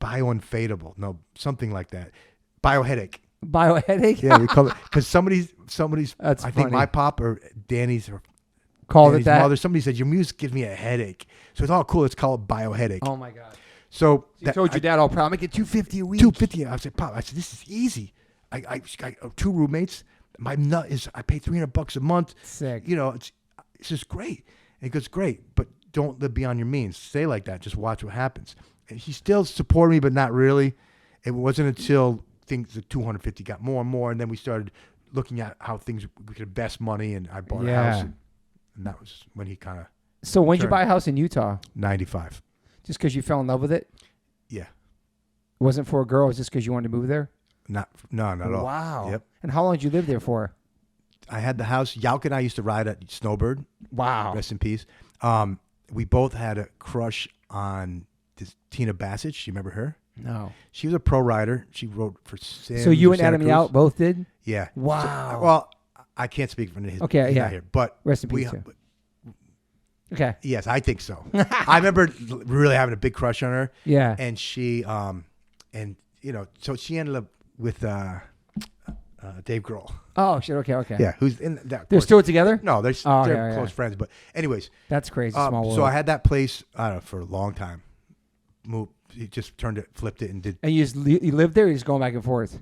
Biounfadable. No, something like that. Bioheadache. Bioheadache. Yeah, we call it because somebody's. That's I think funny. my pop or Danny's or called Danny's it that. mother. Somebody said your music gives me a headache. So it's all cool. It's called bioheadache. Oh my god. So you told your dad, "I'll probably make it $250 a week." $250. I said, "Pop," I said, "This is easy. I got 2 roommates. My nut is I pay $300 a month. Sick. It's just great." And he goes, "Great, but don't live beyond your means. Stay like that. Just watch what happens." And he still supported me, but not really. It wasn't until things the $250 got more and more, and then we started looking at how we could invest money, and I bought a house, and that was when he kind of. So when did you buy a house in Utah? 95. Just because you fell in love with it? Yeah. It wasn't for a girl. It was just because you wanted to move there? Not at all. Wow. Yep. And how long did you live there for? I had the house. Yauk and I used to ride at Snowbird. Wow. Rest in peace. We both had a crush on this Tina Bassett. You remember her? No. She was a pro rider. She rode for Sims. So you and Santa Adam Cruz. Yout both did? Yeah. Wow. So, well, I can't speak for his. Okay, he's yeah. not here, but Rest in peace, too. Okay. Yes, I think so. I remember really having a big crush on her. Yeah. And she, so she ended up with Dave Grohl. Oh shit. Okay. Yeah, who's in that? They're still together? No, they're yeah. close friends. But anyways, that's crazy. Small world. so I had that place. I don't know, for a long time. He just flipped it, and did. And you lived there? Or you just going back and forth?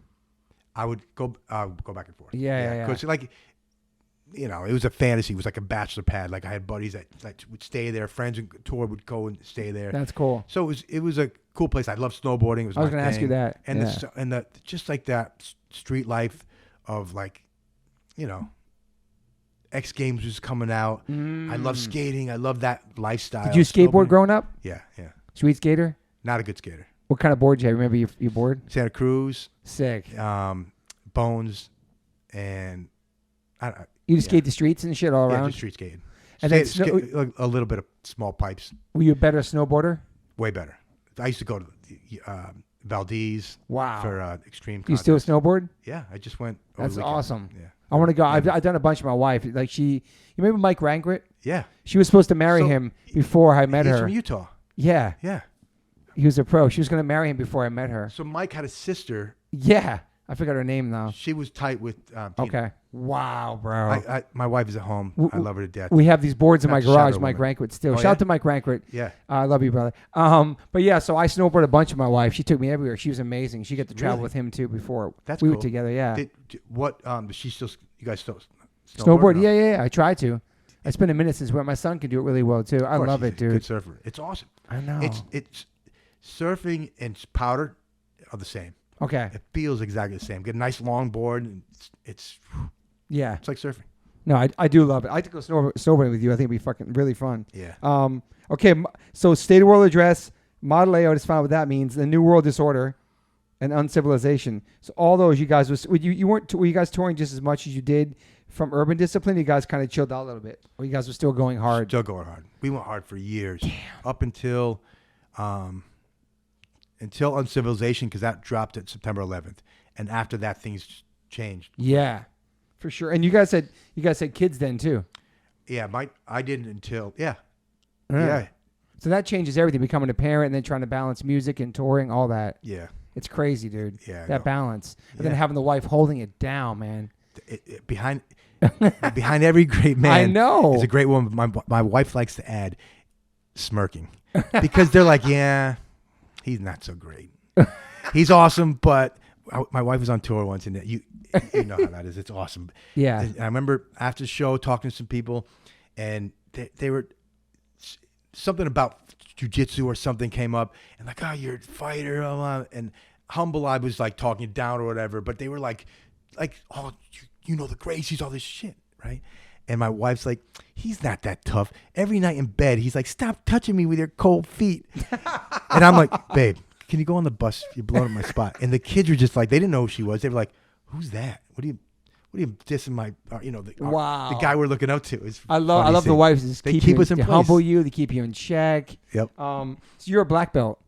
I would go back and forth. Yeah. Because it was a fantasy. It was like a bachelor pad. Like I had buddies that would stay there. Friends and tour would go and stay there. That's cool. So it was a cool place. I love snowboarding. It was I was going to ask you that. And the just like that street life of X Games was coming out. I love skating. I love that lifestyle. Did you skateboard growing up? Yeah. Sweet skater? Not a good skater. What kind of board did you have? Remember your board? Santa Cruz. Sick. Bones, and you just skate the streets and shit all around? Yeah, just street skating. And then a little bit of small pipes. Were you a better snowboarder? Way better. I used to go to Valdez. Wow. For extreme. Do you still snowboard? Yeah, I just went. That's awesome. Yeah. I want to go. I've done a bunch with my wife. Like you remember Mike Rangrit? Yeah. She was supposed to marry him before I met He's her. from Utah. Yeah. Yeah. He was a pro. She was going to marry him before I met her. So Mike had a sister. Yeah. I forgot her name now. She was tight with Tina. Okay. Wow, bro. My wife is at home. I love her to death. We have these boards in my garage, Mike woman. Rankwood still. Oh, Shout yeah? out to Mike Rankwood. Yeah. I love you, brother. But yeah, so I snowboarded a bunch with my wife. She took me everywhere. She was amazing. She got to travel Really? with him too before. That's we cool. were together, yeah. Does she still, you guys still Snowboard? or no? Yeah. I try to. It's been a minute since my son can do it really well too. I love it, dude. Good surfer. It's awesome. I know. It's surfing and powder are the same. Okay. It feels exactly the same. Get a nice long board. And it's like surfing. No, I do love it. I like to go snowboarding with you. I think it'd be fucking really fun. Yeah. Okay. So State of World Address, Model A. I just found out what that means. The New World Disorder, and Uncivilization. So all those you guys were you guys touring just as much as you did from Urban Discipline? You guys kind of chilled out a little bit, or you guys were still going hard? Still going hard. We went hard for years. Damn. Up until Uncivilization, because that dropped at September 11th, and after that things changed. Yeah, for sure. And you guys had kids then too. Yeah, I didn't until yeah. So that changes everything. Becoming a parent and then trying to balance music and touring, all that. Yeah, it's crazy, dude. Yeah, that balance, and then having the wife holding it down, man. Behind every great man, I know, is a great woman. My wife likes to add smirking because they're like, yeah, he's not so great. He's awesome, but my wife was on tour once, and you know how that is. It's awesome. Yeah. And I remember after the show talking to some people, and they were something about jiu-jitsu or something came up, and like, oh, you're a fighter, and humble. I was like talking down or whatever, but they were like, oh, you know the Gracies, all this shit, right? And my wife's like, he's not that tough. Every night in bed, he's like, stop touching me with your cold feet. And I'm like, babe, can you go on the bus? You're blowing up my spot. And the kids were just like, they didn't know who she was. They were like, who's that? What are you dissing my, the guy we're looking up to? I love the wives. They keep us in place. Humble you. They keep you in check. Yep. So you're a black belt.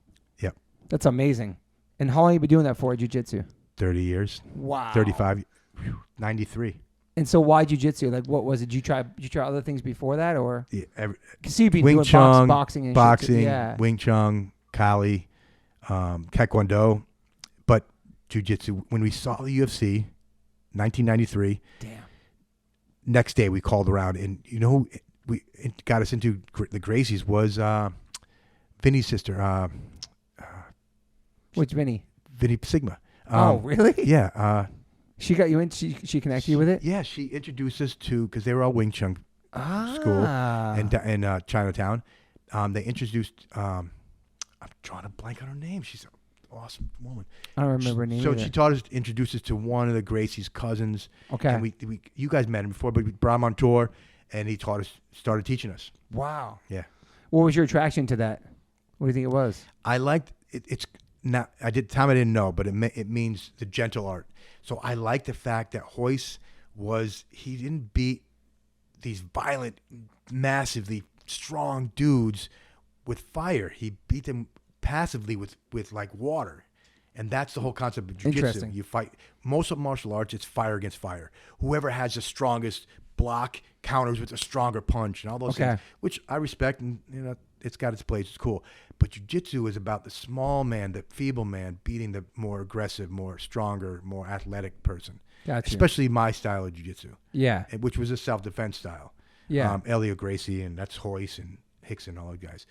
Yep. That's amazing. And how long have you been doing that for, jiu-jitsu? 30 years. Wow. 35. 93. And so why jiu-jitsu? Like, what was it? Did you try other things before that, or? Yeah, see, you've been Wing doing Chun, boxing, yeah. Wing Chun, Kali, Taekwondo, but jiu-jitsu. When we saw the UFC, 1993. Damn. Next day we called around, and you know who got us into the Gracies was Vinny's sister. Which Vinny? Vinny Sigma. Oh, really? Yeah. She got you in. She connected you with it. Yeah, she introduced us to, because they were all Wing Chun school in Chinatown. They introduced. I'm drawing a blank on her name. She's an awesome woman. I don't remember her name. So either. she taught us, introduced us to one of the Gracie's cousins. Okay. And you guys met him before, but we brought him on tour, and he started teaching us. Wow. Yeah. What was your attraction to that? What do you think it was? I liked it. It's not. I didn't know, but it means the gentle art. So I like the fact that Hoist he didn't beat these violent, massively strong dudes with fire. He beat them passively with like water. And that's the whole concept of jiu-jitsu. Interesting. You fight. Most of martial arts, it's fire against fire. Whoever has the strongest block counters with a stronger punch and all those things, which I respect, and it's got its place. It's cool. But jiu-jitsu is about the small man, the feeble man, beating the more aggressive, more stronger, more athletic person. Gotcha. Especially my style of jiu-jitsu. Yeah. Which was a self-defense style. Yeah. Elio Gracie, and that's Hoist and Hickson, all those guys.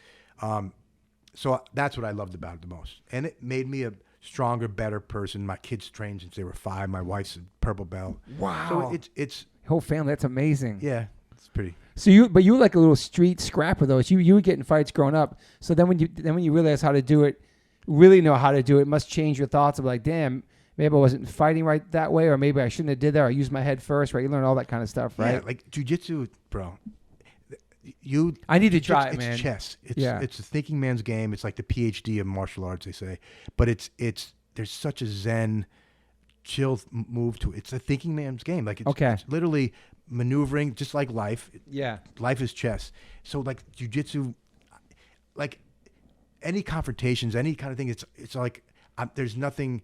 So that's what I loved about it the most. And it made me a stronger, better person. My kids trained since they were 5. My wife's a purple belt. Wow. So it's whole family. That's amazing. Yeah, it's pretty. So you were like a little street scrapper though. So you were getting fights growing up. So then when you realize how to do it, really know how to do it, it must change your thoughts of like, damn, maybe I wasn't fighting right that way, or maybe I shouldn't have did that, or I used my head first, right? You learn all that kind of stuff, right? Yeah, like jiu-jitsu, bro. I need to try it, man. It's chess. It's a thinking man's game. It's like the PhD of martial arts, they say. But there's such a zen, chill move to it. It's a thinking man's game. Like it's literally maneuvering, just like life. Yeah. Life is chess. So like jiu-jitsu, like any confrontations, any kind of thing, it's like there's nothing.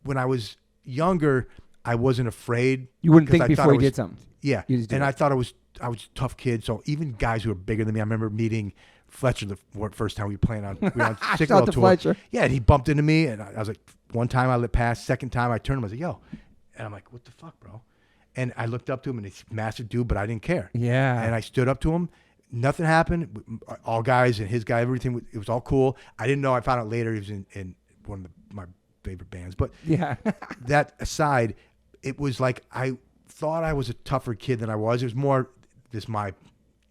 When I was younger, I wasn't afraid. You wouldn't 'cause think I thought before I you was- did something. Yeah, You just did and it. I thought I was a tough kid. So even guys who were bigger than me, I remember meeting Fletcher the first time we were on Shout Sickle out to tour. Fletcher. Yeah, and he bumped into me, and I was like, one time I lit past, second time I turned him, I was like, yo, and I'm like, what the fuck, bro? And I looked up to him, and he's a massive dude, but I didn't care. Yeah. And I stood up to him. Nothing happened. All guys and his guy, everything, it was all cool. I didn't know. I found out later he was in one of my favorite bands. But yeah. that aside, it was like I thought I was a tougher kid than I was. It was more just my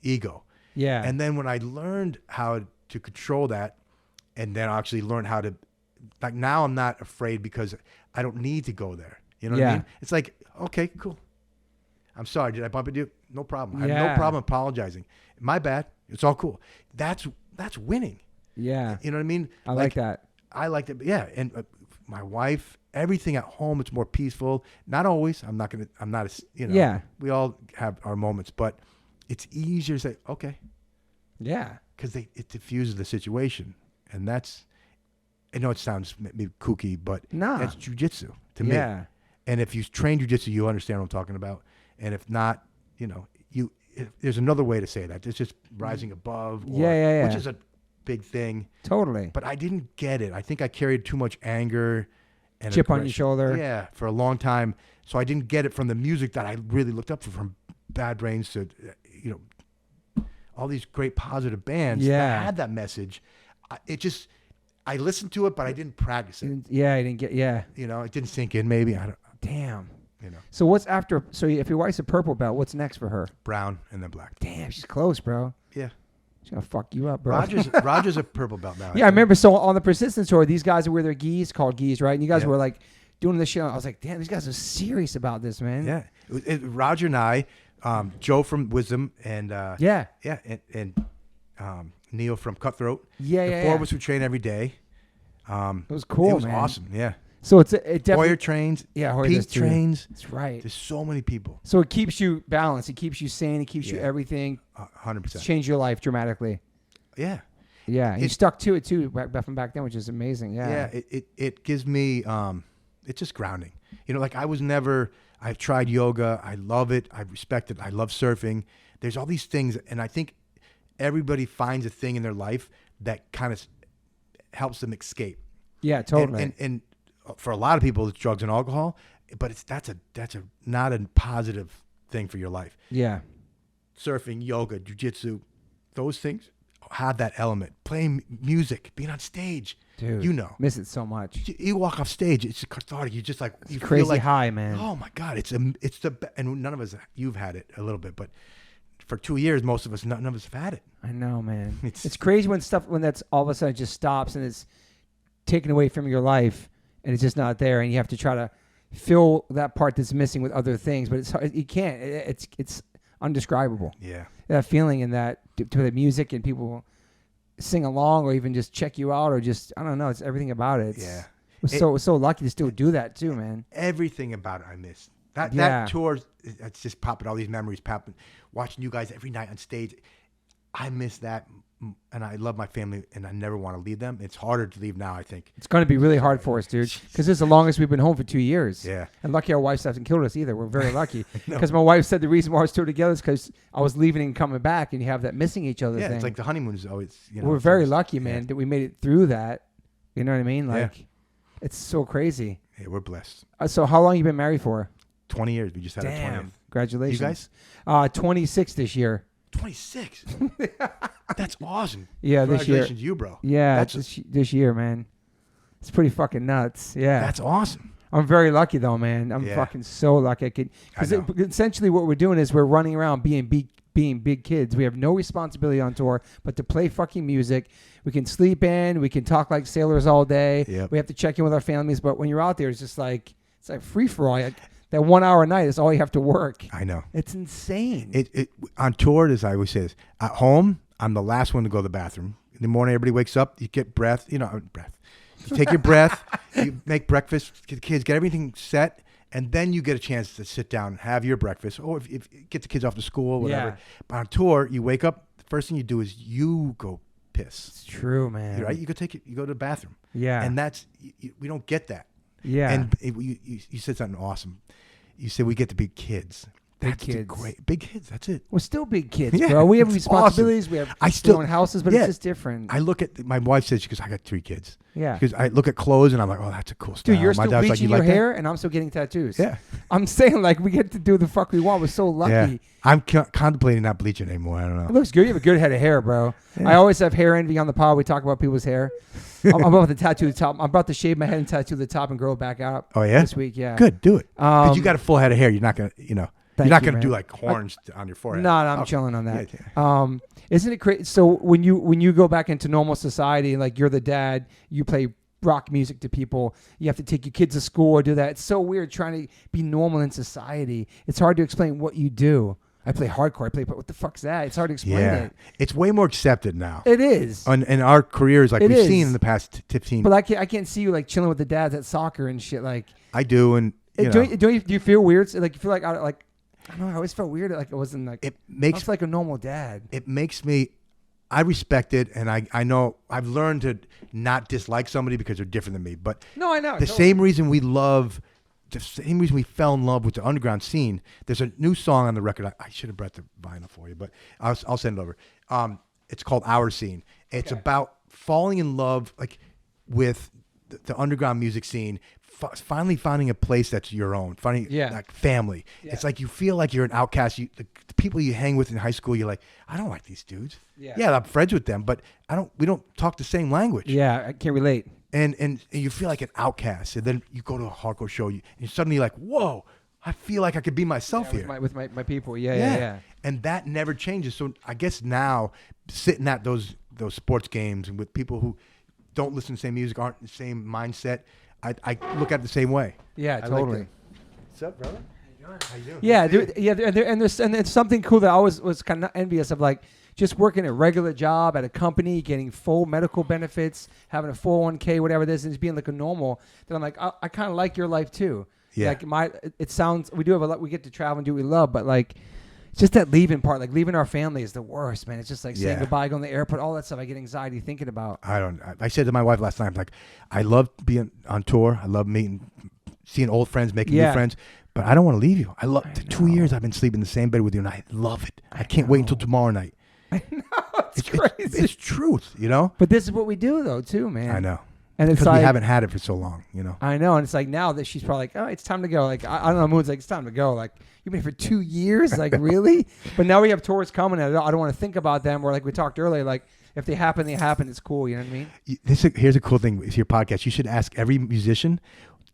ego. Yeah. And then when I learned how to control that, and then actually learned how to, like now I'm not afraid because I don't need to go there. You know what I mean? It's like, okay, cool. I'm sorry. Did I bump into you? No problem. I have no problem apologizing. My bad. It's all cool. That's winning. Yeah. You know what I mean? I like that. I like that. Yeah. And my wife, everything at home, it's more peaceful. Not always. I'm not, Yeah. we all have our moments, but it's easier to say, okay. Yeah. Because it diffuses the situation. And that's, I know it sounds maybe kooky, but that's jiu-jitsu to me. Yeah. And if you train jiu-jitsu, you understand what I'm talking about. And if not, there's another way to say that. It's just rising above. Which is a big thing. Totally. But I didn't get it. I think I carried too much anger and chip on your aggression. shoulder. Yeah, for a long time. So I didn't get it from the music that I really looked up for, from Bad Brains to, all these great positive bands that had that message. I listened to it, but I didn't practice it. Yeah, I didn't get. Yeah. It didn't sink in. Maybe I don't. Damn. So what's after? So if your wife's a purple belt, what's next for her? Brown and then black. Damn, she's close, bro. Yeah. She's gonna fuck you up, bro. Roger's a purple belt now. Yeah, I remember. So on the Persistence tour, these guys wear their gis, called gis, right? And you guys were like doing the show. I was like, damn, these guys are serious about this, man. Yeah. Roger and I, Joe from Wisdom, and and Neil from Cutthroat. The four of us who train every day. It was cool, It was man. awesome. Yeah. So it definitely Hoyer trains. Yeah, Hoyer Pete trains. That's right. There's so many people. So it keeps you balanced. It keeps you sane. It keeps you everything. 100%. Changed your life dramatically. Yeah. Yeah. And you stuck to it too from back then, which is amazing. Yeah. Yeah. It gives me, it's just grounding. Like I've tried yoga. I love it. I respect it. I love surfing. There's all these things. And I think everybody finds a thing in their life that kind of helps them escape. Yeah, totally. And for a lot of people, it's drugs and alcohol, but that's not a positive thing for your life. Yeah. Surfing, yoga, jiu-jitsu, those things have that element. Playing music, being on stage. Dude, miss it so much. You walk off stage, it's cathartic. You just like, you crazy feel like, high, man. Oh my God, it's the, and none of us, you've had it a little bit, but for 2 years, none of us have had it. I know, man. It's crazy when that's all of a sudden just stops and it's taken away from your life and it's just not there, and you have to try to fill that part that's missing with other things, but you can't. It's undescribable. Yeah. That feeling and that to the music and people sing along or even just check you out or just, I don't know, it's everything about it. We're so lucky to still do that too, man. Everything about it I miss. That tour, it's just popping, all these memories popping, watching you guys every night on stage. I miss that, and I love my family, and I never want to leave them. It's harder to leave now, I think. It's going to be really hard for us, dude, because this is the longest we've been home for 2 years. Yeah. And lucky our wives haven't killed us either. We're very lucky. Because my wife said the reason why we're still together is because I was leaving and coming back, and you have that missing each other thing. It's like the honeymoon is always, We're very lucky, man, that we made it through that. You know what I mean? Like, it's so crazy. Yeah, we're blessed. So how long you been married for? 20 years. We just had our 20th. Congratulations. You guys? 26 this year. 26. That's awesome. Yeah, this year. Congratulations, you, bro. Yeah, this year, man. It's pretty fucking nuts. Yeah. That's awesome. I'm very lucky, though, man. I'm fucking so lucky. Because essentially what we're doing is we're running around being big kids. We have no responsibility on tour but to play fucking music. We can sleep in. We can talk like sailors all day. Yep. We have to check in with our families. But when you're out there, it's just like, it's like free-for-all. That 1 hour a night is all you have to work. I know. It's insane. It on tour, as I always say, at home, I'm the last one to go to the bathroom. In the morning, everybody wakes up. You get breath. You take your breath. You make breakfast. Get the kids, get everything set, and then you get a chance to sit down and have your breakfast. Or if get the kids off to school, whatever. Yeah. But on tour, you wake up. The first thing you do is you go piss. It's true, man. Right? You go to the bathroom. Yeah. And we don't get that. Yeah. And you said something awesome. You said we get to be kids. Big That's kids. great. Big kids. That's it. We're still big kids, Yeah, bro. We have it's responsibilities. awesome. We have I still own houses, but yeah. it's just different. I look at my wife says, she goes, I got 3 kids. Yeah. Because I look at clothes and I'm like, oh, that's a cool style. Dude, you're My still dad's bleaching like, your like hair, and I'm still getting tattoos. Yeah. I'm saying, like, we get to do the fuck we want. We're so lucky. Yeah. I'm contemplating not bleaching anymore. I don't know. It looks good. You have a good head of hair, bro. Yeah. I always have hair envy on the pod. We talk about people's hair. I'm about to tattoo the top. I'm about to shave my head and tattoo the top and grow it back out. Oh, yeah? This week, yeah. Good. Do it. Because you got a full head of hair. You're not going to, you're not going to do man. like horns on your forehead. No, I'm chilling on that. Yeah. Isn't it crazy? So when you go back into normal society, like you're the dad, you play rock music to people, you have to take your kids to school or do that. It's so weird trying to be normal in society. It's hard to explain what you do. I play hardcore. I play, but what the fuck's that? It's hard to explain it. It's way more accepted now. It is. In our careers, like we've seen in the past 15. But I can't see you like chilling with the dads at soccer and shit. Like I do, and do you feel weird? Like you feel like I don't know. I always felt weird. Like it wasn't like it makes like a normal dad. It makes me. I respect it, and I know I've learned to not dislike somebody because they're different than me. But no, I know the same reason we fell in love with the underground scene. There's a new song on the record. I should have brought the vinyl for you, but I'll send it over. It's called Our Scene. It's about falling in love like with the underground music scene. Finally finding a place that's your own, finding like family. Yeah. It's like you feel like you're an outcast. The people you hang with in high school, you're like, I don't like these dudes. Yeah, I'm friends with them, but we don't talk the same language. Yeah, I can't relate. And you feel like an outcast. And then you go to a hardcore show, and you're suddenly like, whoa, I feel like I could be myself here. With my people, yeah. And that never changes. So I guess now, sitting at those sports games and with people who don't listen to the same music, aren't in the same mindset, I look at it the same way. Yeah, totally. What's up, brother? How you doing? Yeah, dude. Yeah, and there's something cool that I was kind of envious of, like just working a regular job at a company, getting full medical benefits, having a 401k, whatever it is, and just being like a normal. Then I'm like, I kind of like your life too. Yeah. Like it sounds, we do have a lot. We get to travel and do what we love, but like. Just that leaving part, like leaving our family is the worst, man. It's just like saying goodbye, going to the airport, all that stuff. I get anxiety thinking about. I said to my wife last night, I'm like, I love being on tour. I love seeing old friends, making new friends. But I don't want to leave you. The 2 years I've been sleeping in the same bed with you, and I love it. I can't wait until tomorrow night. I know, it's crazy. It's truth, But this is what we do, though, too, man. I know. And it's because like, we haven't had it for so long, I know, and it's like now that she's probably like, oh, it's time to go. Like I don't know, Moon's like, it's time to go. Like you've been here for 2 years, like really? But now we have tours coming, and I don't want to think about them. Or like we talked earlier, like if they happen, they happen. It's cool. You know what I mean? Here's a cool thing with your podcast. You should ask every musician,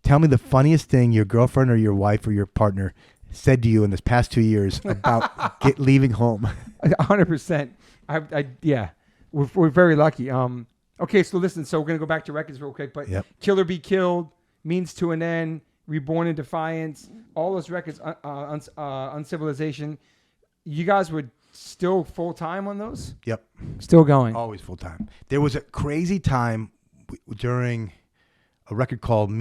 tell me the funniest thing your girlfriend or your wife or your partner said to you in this past 2 years about leaving home. 100%. Yeah, we're very lucky. Okay, so listen. So we're gonna go back to records real quick, but Kill or Be Killed, Means to an End, Reborn in Defiance, all those records, Uncivilization. You guys were still full time on those? Yep, still going. Always full time. There was a crazy time during a record called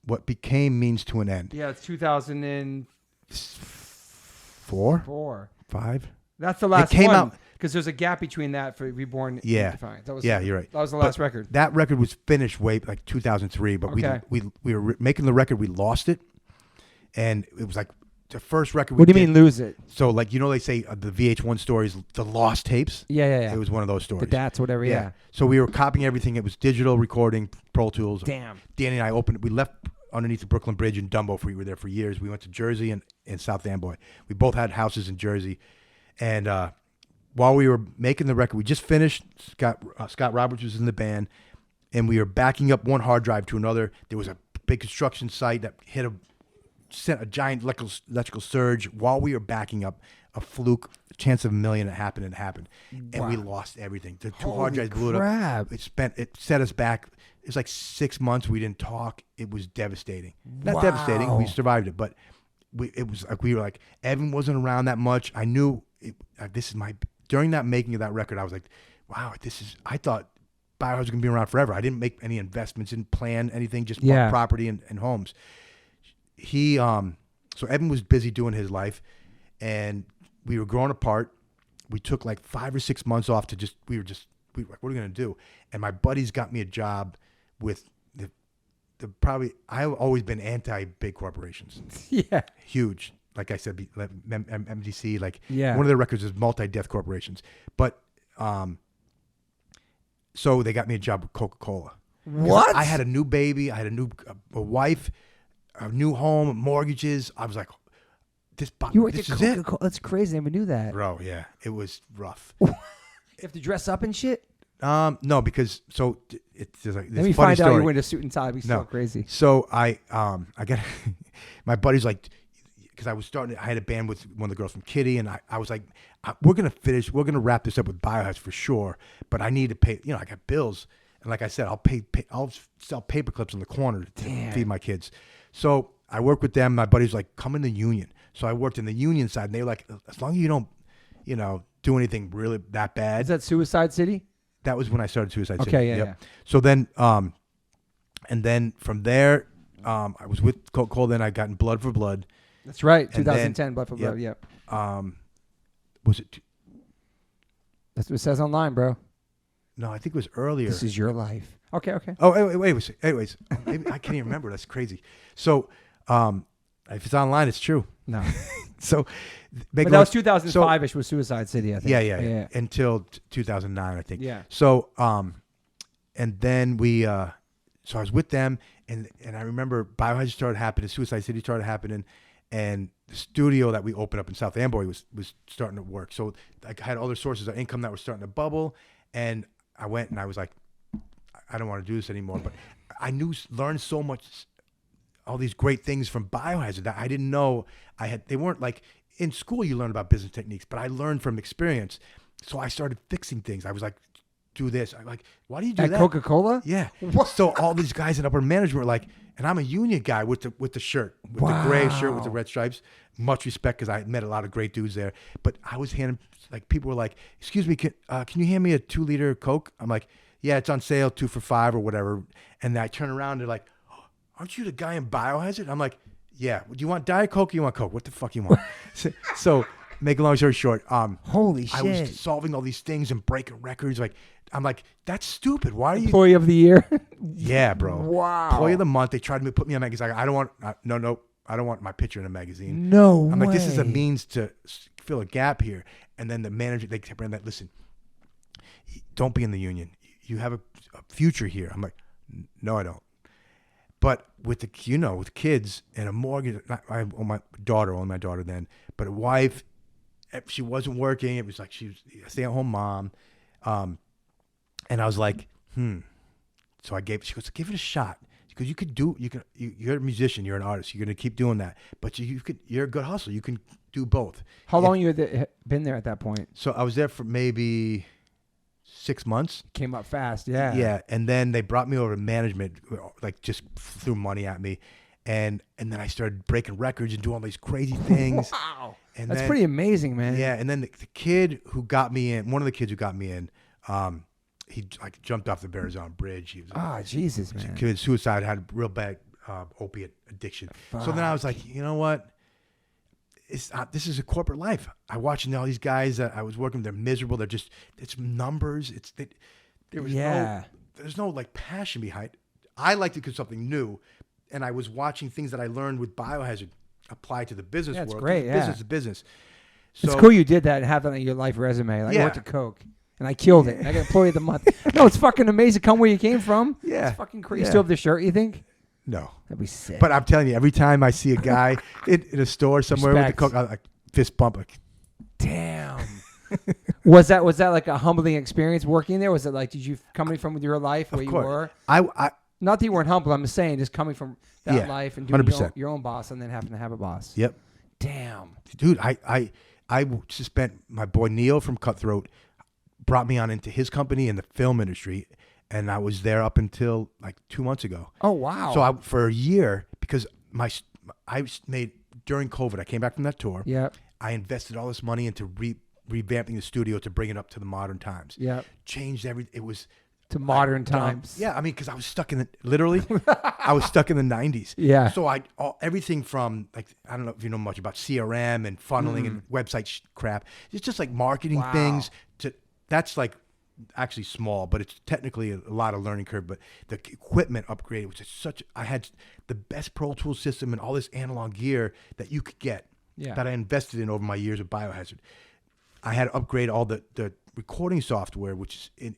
what became Means to an End. Yeah, it's 2004. 5. That's the last it came one. Out because there's a gap between that for Reborn. Yeah, Defiance. you're right. That was the last record. That record was finished way like 2003, but we were making the record. We lost it, and it was like the first record. What do you mean lose it? So like they say the VH1 stories, the lost tapes. Yeah. It was one of those stories. The DATs, whatever. Yeah. So we were copying everything. It was digital recording, Pro Tools. Damn. Danny and I we left underneath the Brooklyn Bridge in Dumbo. We were there for years. We went to Jersey and South Amboy. We both had houses in Jersey, and while we were making the record, we just finished. Scott Roberts was in the band, and we were backing up one hard drive to another. There was a big construction site that sent a giant electrical surge. While we were backing up, a fluke, a chance of a million, it happened, and we lost everything. The two hard drives blew it up. It set us back. It was like 6 months we didn't talk. It was devastating. Not devastating. We survived it, but it was like we were like Evan wasn't around that much. I knew this is my. During that making of that record, I was like, wow, I thought Biohazard was going to be around forever. I didn't make any investments, didn't plan anything, just bought property and homes. So Evan was busy doing his life, and we were growing apart. We took like 5 or 6 months off we were like, what are we going to do? And my buddies got me a job with I've always been anti big corporations. Yeah. Huge. Like I said, MDC, like Yeah. one of their records is multi-death corporations. But so they got me a job with Coca-Cola. What? I had a new baby. I had a wife, a new home, mortgages. I was like, You worked this at is it. Coca-Cola. That's crazy. I never knew that. Bro, yeah. It was rough. You have to dress up and shit? No, because it's just like this. Let me funny find out story. you're wearing a suit and tie. It'd be so crazy. So I got my buddy's like, because I had a band with one of the girls from Kitty, and I was like, we're gonna wrap this up with Biohazard for sure, but I need to pay. I got bills, and like I said, I'll sell paper clips in the corner to feed my kids. So I work with them. My buddy's like, come in the union. So I worked in the union side, and they were like, as long as you don't, do anything really that bad. Is that Suicide City? That was when I started Suicide City. Okay, yeah. So then, and then from there, I was with Coca-Cola. Then I got in Blood for Blood. That's right. And 2010, Blood for Blood. Yep. Was it? That's what it says online, bro. No, I think it was earlier. This is your life. Okay. Oh, wait. Anyways, maybe, I can't even remember. That's crazy. So, if it's online, it's true. No. So, but that was 2005-ish with Suicide City, I think. Yeah. Until 2009, I think. Yeah. So, and then so I was with them, and I remember Biohazard started happening, Suicide City started happening, and the studio that we opened up in South Amboy was starting to work. So I had other sources of income that were starting to bubble, and I went and I was like, I don't want to do this anymore. But I learned so much, all these great things from Biohazard that I didn't know I had. They weren't like in school you learn about business techniques, but I learned from experience. So I started fixing things. I was like, do this. I'm like, why do you do At that? Coca-Cola? Yeah. So all these guys in upper management were like, and I'm a union guy with the shirt, with the gray shirt with the red stripes. Much respect, because I met a lot of great dudes there. But I was handing, like, people were like, excuse me, can you hand me a 2-liter Coke? I'm like, yeah, it's on sale, 2 for $5 or whatever. And then I turn around, they're like, oh, aren't you the guy in Biohazard? I'm like, yeah. Do you want Diet Coke or you want Coke? What the fuck you want? So make a long story short, holy shit. I was solving all these things and breaking records. Like, I'm like, that's stupid. Why are you? Employee of the year? Yeah, bro. Wow. Employee of the month. They tried to put me on a magazine. I don't want, no, I don't want my picture in a magazine. No I'm way. like, this is a means to fill a gap here. And then the manager, they kept saying that, listen, don't be in the union. You have a future here. I'm like, no, I don't. But with with kids and a mortgage, I own my daughter then, but a wife, she wasn't working. It was like she was a stay-at-home mom. And I was like, So she goes, give it a shot. Because you're a musician, you're an artist, you're going to keep doing that. But you're a good hustler. You can do both. How long you had been there at that point? So I was there for maybe 6 months. Came up fast, yeah. Yeah, and then they brought me over to management, like just threw money at me. And then I started breaking records and doing all these crazy things. Wow. And that's pretty amazing, man. Yeah, and then the kid who got me in, one of the kids who got me in, he like jumped off the Bearzon Bridge. He was Jesus, man. Committed suicide, had a real bad opiate addiction. Fuck. So then I was like, you know what? This is a corporate life. I watching all these guys that I was working with, they're miserable. It's numbers. There's no like passion behind it. I liked it because something new. And I was watching things that I learned with Biohazard apply to the business world. That's great, Business is business. So, it's cool you did that and have that on your life resume. Like, I went to Coke and I killed it. I got employee of the month. No, it's fucking amazing. Come where you came from. Yeah. It's fucking crazy. You still have the shirt, you think? No. That'd be sick. But I'm telling you, every time I see a guy in a store somewhere with the Coke, I like fist bump. Like, damn. Was that like a humbling experience working there? Was it like, did you coming from your life where you were? Not that you weren't humble. I'm just saying, just coming from that life and doing your own boss and then having to have a boss. Yep. Damn. Dude, I just spent, my boy Neil from Cutthroat brought me on into his company in the film industry, and I was there up until like 2 months ago. Oh, wow. So for a year, because I made, during COVID, I came back from that tour. Yeah. I invested all this money into revamping the studio to bring it up to the modern times. Yeah. Changed everything. It was to modern times. Yeah, I mean, because I was stuck in I was stuck in the 90s. Yeah. So everything from, like, I don't know if you know much about CRM and funneling and website crap. It's just like marketing things. That's like actually small, but it's technically a lot of learning curve. But the equipment upgrade was just I had the best Pro Tools system and all this analog gear that you could get that I invested in over my years of Biohazard. I had to upgrade all the recording software, which is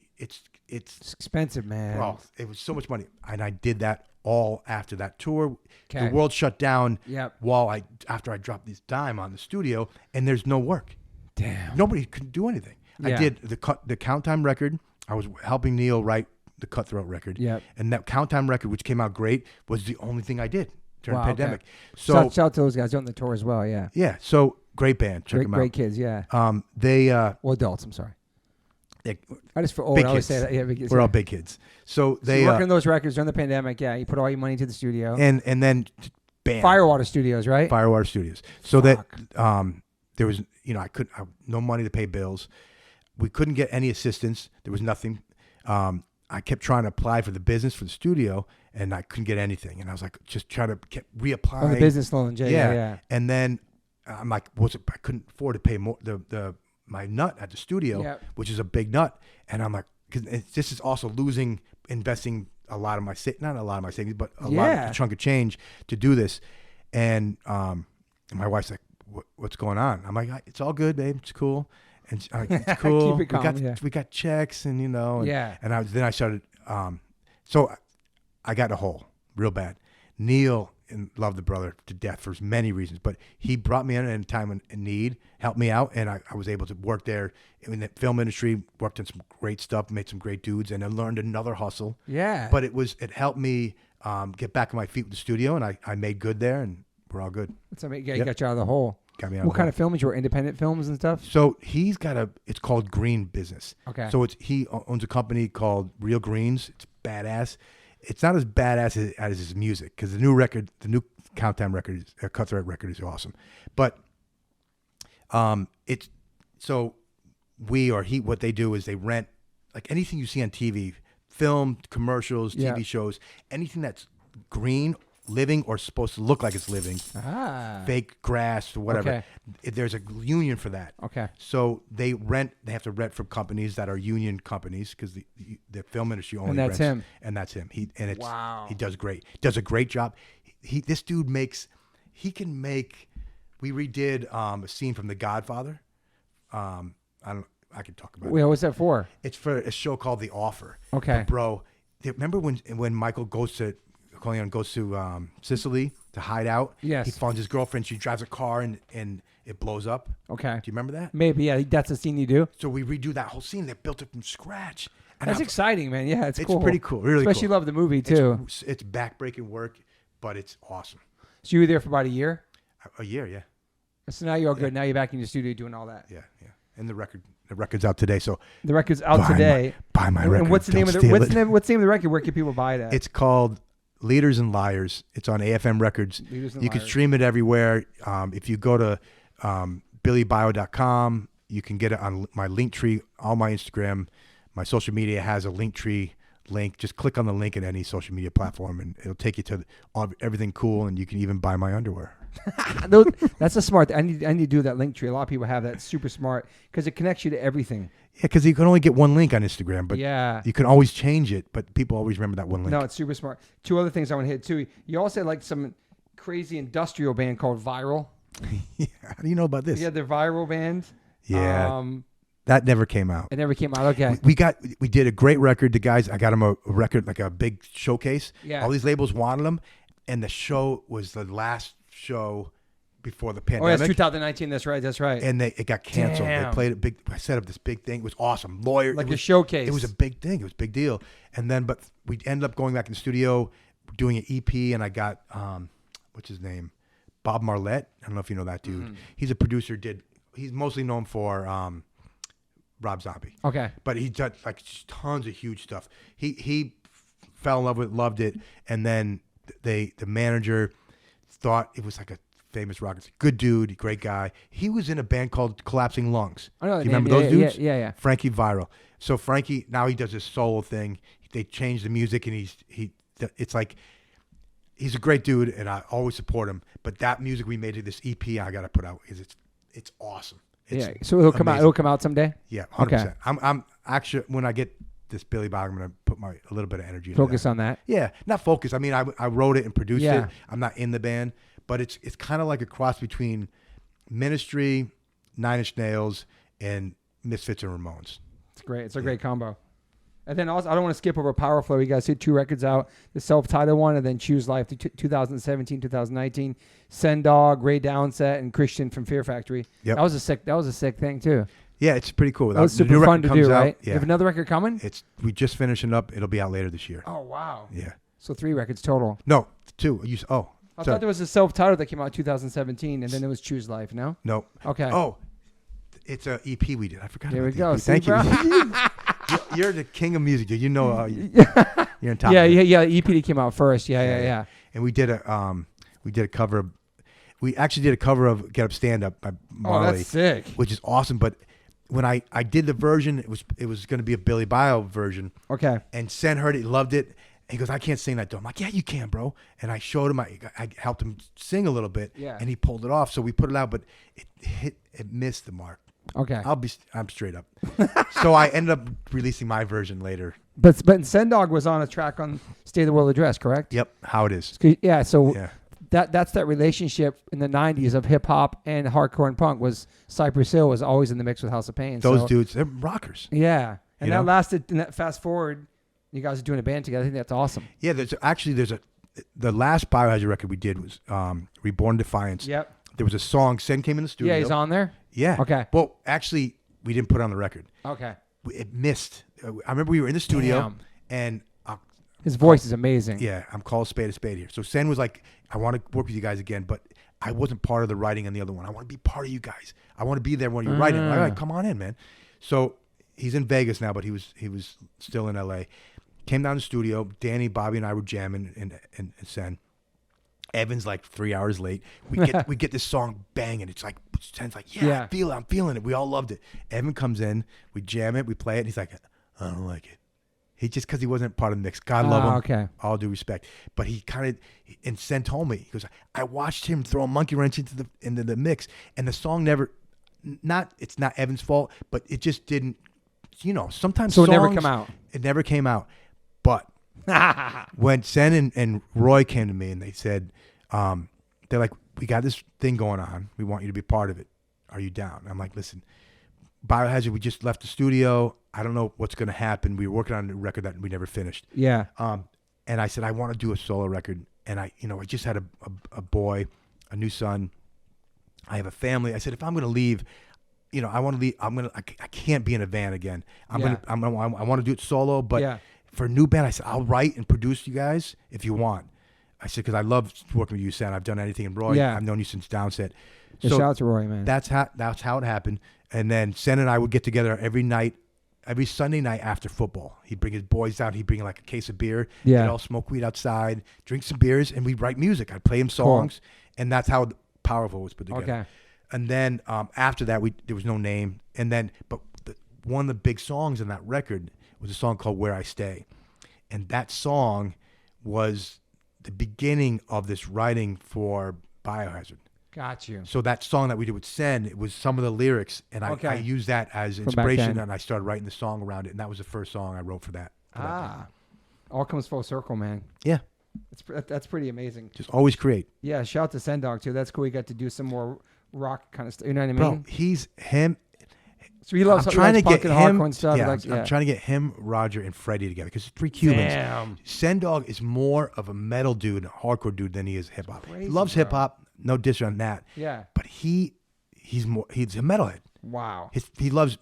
it's expensive, man. Well, it was so much money, and I did that all after that tour. Okay. The world shut down Yep. after I dropped this dime on the studio, and there's no work. Damn. Nobody could do anything. Yeah. I did the Count Time record. I was helping Neil write the Cutthroat record. Yep. And that Count Time record, which came out great, was the only thing I did during the pandemic. Okay. So shout out to those guys on the tour as well. Yeah. yeah, so great band. Check them out. Great kids. Yeah. They Well, adults. I'm sorry. I just for old. big I always kids. say that. Yeah, big kids. We're all big kids. So they So working on those records during the pandemic. Yeah, you put all your money into the studio. and then bam, Firewater Studios, right? Firewater Studios. So Fuck. that there was I no money to pay bills. We couldn't get any assistance. There was nothing. I kept trying to apply for the business for the studio, and I couldn't get anything. And I was like, just trying to reapply. On the business loan, Jay. Yeah. And then I'm like, I couldn't afford to pay more my nut at the studio, which is a big nut. And I'm like, because this is also investing a lot of my not a lot of my savings, but a lot of a chunk of change to do this. And my wife's like, what's going on? I'm like, it's all good, babe. It's cool. And it's cool. Keep it calm, we got checks, and and, Yeah. And then I started. So I got in a hole real bad. Neil loved the brother to death for many reasons, but he brought me in at a time in need, helped me out, and I was able to work there in the film industry. Worked on some great stuff, met some great dudes, and I learned another hustle. Yeah. But it helped me get back on my feet with the studio, and I made good there, and we're all good. That's amazing. He got you out of the hole. Got me out. What kind of films? You were independent films and stuff? So he's got it's called Green Business. Okay. So he owns a company called Real Greens. It's badass. It's not as badass as his music, because the new Count Time record, Cutthroat record is awesome. But it's so what they do is they rent like anything you see on TV, film, commercials, TV shows, anything that's green, living, or supposed to look like it's living, fake grass or whatever. Okay. There's a union for that. Okay. So they have to rent from companies that are union companies, because the film industry only that's rents. him. And that's him. He does great. Does a great job. This dude can make. We redid a scene from The Godfather. I can talk about it. Wait, what's that for? It's for a show called The Offer. Okay. But bro, remember when Michael Corleone goes to Sicily to hide out? Yes. He finds his girlfriend. She drives a car and it blows up. Okay. Do you remember that? Maybe, yeah. That's a scene you do. So we redo that whole scene. They built it from scratch. And That's exciting, man. Yeah, it's cool. It's pretty cool. Really Especially cool. love the movie, too. It's backbreaking work, but it's awesome. So you were there for about a year? A year, yeah. So now you're all good. Now you're back in your studio doing all that. Yeah. And the record's out today. So the record's out today. Buy my record. And what's the name of the what's the name of the record? Where can people buy that? It's called Leaders and Liars. It's on AFM Records. You can stream it everywhere. If you go to BillyBio.com, you can get it on my link tree. All my Instagram, my social media has a link tree link. Just click on the link in any social media platform, and it'll take you to everything cool. And you can even buy my underwear. That's a smart. I need to do that link tree. A lot of people have that. It's super smart because it connects you to everything. Yeah, because you can only get one link on Instagram, but you can always change it. But people always remember that one link. No, it's super smart. Two other things I want to hit too. You also had like some crazy industrial band called Viral. Yeah, how do you know about this? Yeah, the Viral band. Yeah, that never came out. It never came out. Okay. We did a great record. The guys, I got them a record, like a big showcase. Yeah. All these labels wanted them, and the show was the last show before the pandemic. Oh, that's 2019. That's right. That's right. And it got canceled. Damn. They played a big. I set up this big thing. It was awesome. Like a showcase. It was a big thing. It was a big deal. And then, but we ended up going back in the studio, doing an EP, and I got what's his name, Bob Marlette. I don't know if you know that dude. Mm-hmm. He's a producer. He's mostly known for Rob Zombie. Okay. But he did like tons of huge stuff. He fell in love with it, loved it, and then the manager thought it was like a famous rock. Good dude, great guy. He was in a band called Collapsing Lungs. I know. Do you remember those dudes? Yeah. Frankie Viral. So Frankie, now he does his solo thing. They changed the music, and it's like, he's a great dude, and I always support him. But that music we made to this EP, I got to put out because it's awesome. Yeah. So it'll come out. amazing. It'll come out someday. Yeah, 100%. Okay. I'm actually, when I get this Billy Bog, I'm gonna put a little bit of energy. Focus into on that. Yeah, not focus. I mean, I wrote it and produced Yeah. it. I'm not in the band, but it's kind of like a cross between Ministry, Nine Inch Nails, and Misfits and Ramones. It's great. It's a great combo. And then also, I don't want to skip over Powerflo. You guys had 2 records out, the self-titled one, and then Choose Life, 2017, 2019. Send Dog, Ray Downset, and Christian from Fear Factory. Yep. That was a sick thing too. Yeah, it's pretty cool. That was The new super fun record to do, comes out, right? Yeah. You have another record coming? We just finishing up. It'll be out later this year. Oh wow. Yeah. So 3 records total. No, 2. I thought there was a self-titled that came out in 2017, and then it was Choose Life. No. No. Okay. Oh, it's a EP we did. I forgot. There we about go. the EP. See, Thank bro? you. You're the king of music, dude. You know, you're on top. Yeah, of it. yeah. EP that came out first. Yeah. And we did a cover. We actually did a cover of "Get Up, Stand Up" by Oh, Marley, that's sick. which is awesome. But when I did the version, it was going to be a Billy Bio version. Okay. And Sen heard it, loved it. And he goes, "I can't sing that, though." I'm like, "Yeah, you can, bro." And I showed him. I helped him sing a little bit. Yeah. And he pulled it off. So we put it out, but it missed the mark. Okay. I'm straight up. So I ended up releasing my version later. But Send Dog was on a track on State of the World Address, correct? Yep, how it is. Yeah. So Yeah. that's that relationship in the 90s of hip hop and hardcore and punk was Cypress Hill was always in the mix with House of Pain. Those dudes, they're rockers. Yeah. And You that know? lasted, and that fast forward, you guys are doing a band together. I think that's awesome. Yeah, the last Biohazard record we did was Reborn Defiance. Yep. There was a song, Sen came in the studio. Yeah, he's on there? Yeah. Okay. Well, actually, we didn't put it on the record. Okay. It missed. I remember we were in the studio, Damn. and His voice is amazing. yeah, I'm called a spade here. So Sen was like, "I want to work with you guys again, but I wasn't part of the writing on the other one. I want to be part of you guys. I want to be there when you're writing." All right, come on in, man. So he's in Vegas now, but he was still in LA. Came down to the studio. Danny, Bobby, and I were jamming, and Sen. Evan's like 3 hours late. We get this song banging. It's like Sen's like, yeah, I'm feeling it. We all loved it. Evan comes in, we jam it, we play it, and he's like, "I don't like it." He just because he wasn't part of the mix. God love him. Okay. All due respect. But he kind of, and Sen told me, he goes, "I watched him throw a monkey wrench into the mix, and the song never, it's not Evan's fault, but it just didn't, sometimes So songs, it never come out. It never came out. But when Sen and Roy came to me and they said, they're like, "We got this thing going on. We want you to be part of it. Are you down?" I'm like, "Listen, Biohazard, we just left the studio. I don't know what's going to happen. We were working on a record that we never finished." Yeah. And I said, "I want to do a solo record." And I just had a boy, a new son. I have a family. I said, if I'm going to leave, I want to leave. I can't be in a van again. I want to do it solo, but for a new band, I said, I'll write and produce you guys if you want. I said, because I love working with you, Sen. I've done anything in Roy. Yeah. I've known you since Downset. So shout out to Roy, man. That's how it happened. And then Sen and I would get together every Sunday night after football. He'd bring his boys down. He'd bring like a case of beer. Yeah. We'd all smoke weed outside, drink some beers, and we'd write music. I'd play him songs, and that's how Powerful was put together. Okay. And then after that, there was no name. And then, but one of the big songs on that record was a song called "Where I Stay," and that song was the beginning of this writing for Biohazard. Got you. So that song that we did with Sen, it was some of the lyrics, and I used that as inspiration, and I started writing the song around it, and that was the first song I wrote for that. All comes full circle, man. Yeah. That's pretty amazing. Just always create. Yeah, shout out to Sen Dog, too. That's cool. You got to do some more rock kind of stuff. You know what I mean? Bro, him. So he loves punk and hardcore and stuff. Yeah, I'm trying to get him, Roger, and Freddie together because it's 3 Cubans. Damn. Sen Dog is more of a metal dude, a hardcore dude than he is hip hop. He loves hip hop, no diss on that. Yeah. But he's a metalhead. Wow. He loves,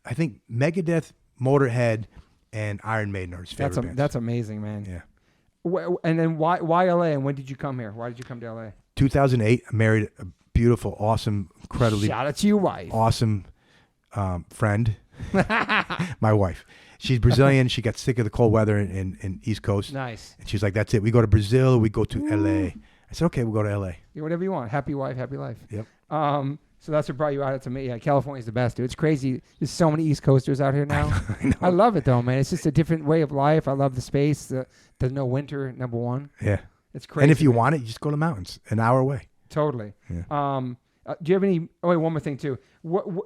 I think, Megadeth, Motorhead, and Iron Maiden are his favorite bands. That's amazing, man. Yeah. And then why LA? And when did you come here? Why did you come to LA? 2008, I married a beautiful, awesome, incredibly Shout out to your wife. awesome friend, my wife. She's Brazilian. She got sick of the cold weather in East Coast. Nice. And she's like, "That's it. We go to Brazil. We go to LA." I said, "Okay, we'll go to LA." Yeah, whatever you want. Happy wife, happy life. Yep. So that's what brought you out to me. Yeah, California's the best, dude. It's crazy. There's so many East Coasters out here now. I know. I love it though, man. It's just a different way of life. I love the space. There's no winter. Number one. Yeah. It's crazy. And if you want it, you just go to the mountains, an hour away. Totally. Yeah. Do you have any? Oh, wait, one more thing too.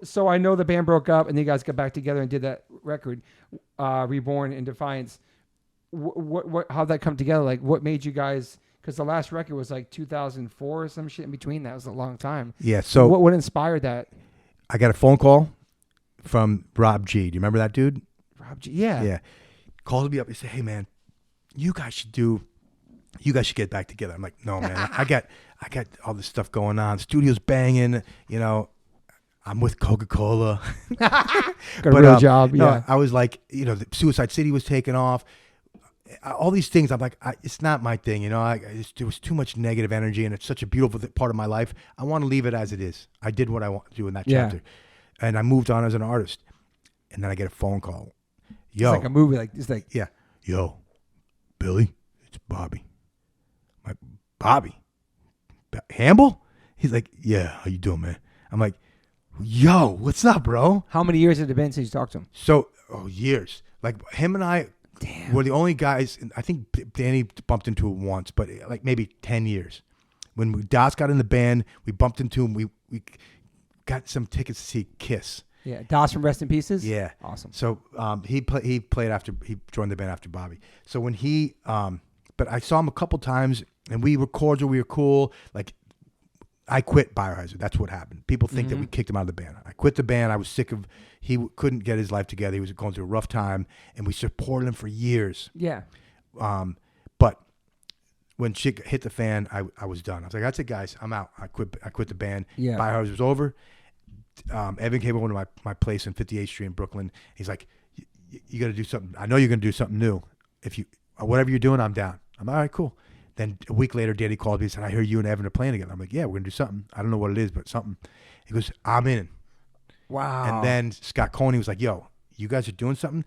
So I know the band broke up, and you guys got back together and did that record, Reborn in Defiance. How'd that come together? Like, what made you guys? Because the last record was like 2004 or some shit in between. That was a long time. Yeah. So what inspired that? I got a phone call from Rob G. Do you remember that dude? Rob G. Yeah. Yeah. Calls me up. He said, "Hey man, you guys should get back together." I'm like, "No man, I got all this stuff going on. Studio's banging. You know, I'm with Coca-Cola. Got a real job. No, Yeah. I was like, you know, the Suicide City was taking off. All these things, I'm like, it's not my thing, you know. There was too much negative energy, and it's such a beautiful part of my life. I want to leave it as it is. I did what I want to do in that chapter, and I moved on as an artist. And then I get a phone call. Yo, It's like a movie. Like it's like yeah, yo, Billy, it's Bobby. I'm like, Bobby, Hamble? He's like, yeah, how you doing, man? I'm like, yo, what's up, bro? How many years had it been since you talked to him? So, years. Like him and I. Damn. We're the only guys. I think Danny bumped into it once, but like maybe 10 years. When Das got in the band, we bumped into him. We got some tickets to see Kiss. Yeah, Das from Rest in Pieces. Yeah, awesome. So he played after he joined the band after Bobby. So when but I saw him a couple times, and we were cordial. We were cool. Like I quit Biohazard. That's what happened. People think that we kicked him out of the band. I quit the band. I was sick of. He couldn't get his life together. He was going through a rough time, and we supported him for years. Yeah. But when shit hit the fan, I was done. I was like, that's it, guys. I'm out. I quit the band. Yeah. Biohazard was over. Evan came over to my place on 58th Street in Brooklyn. He's like, you got to do something. I know you're going to do something new. If you whatever you're doing, I'm down. I'm all right, cool. Then a week later, Danny called me and said, I hear you and Evan are playing together. I'm like, yeah, we're going to do something. I don't know what it is, but something. He goes, I'm in. Wow. And then Scott Coney was like, yo, you guys are doing something.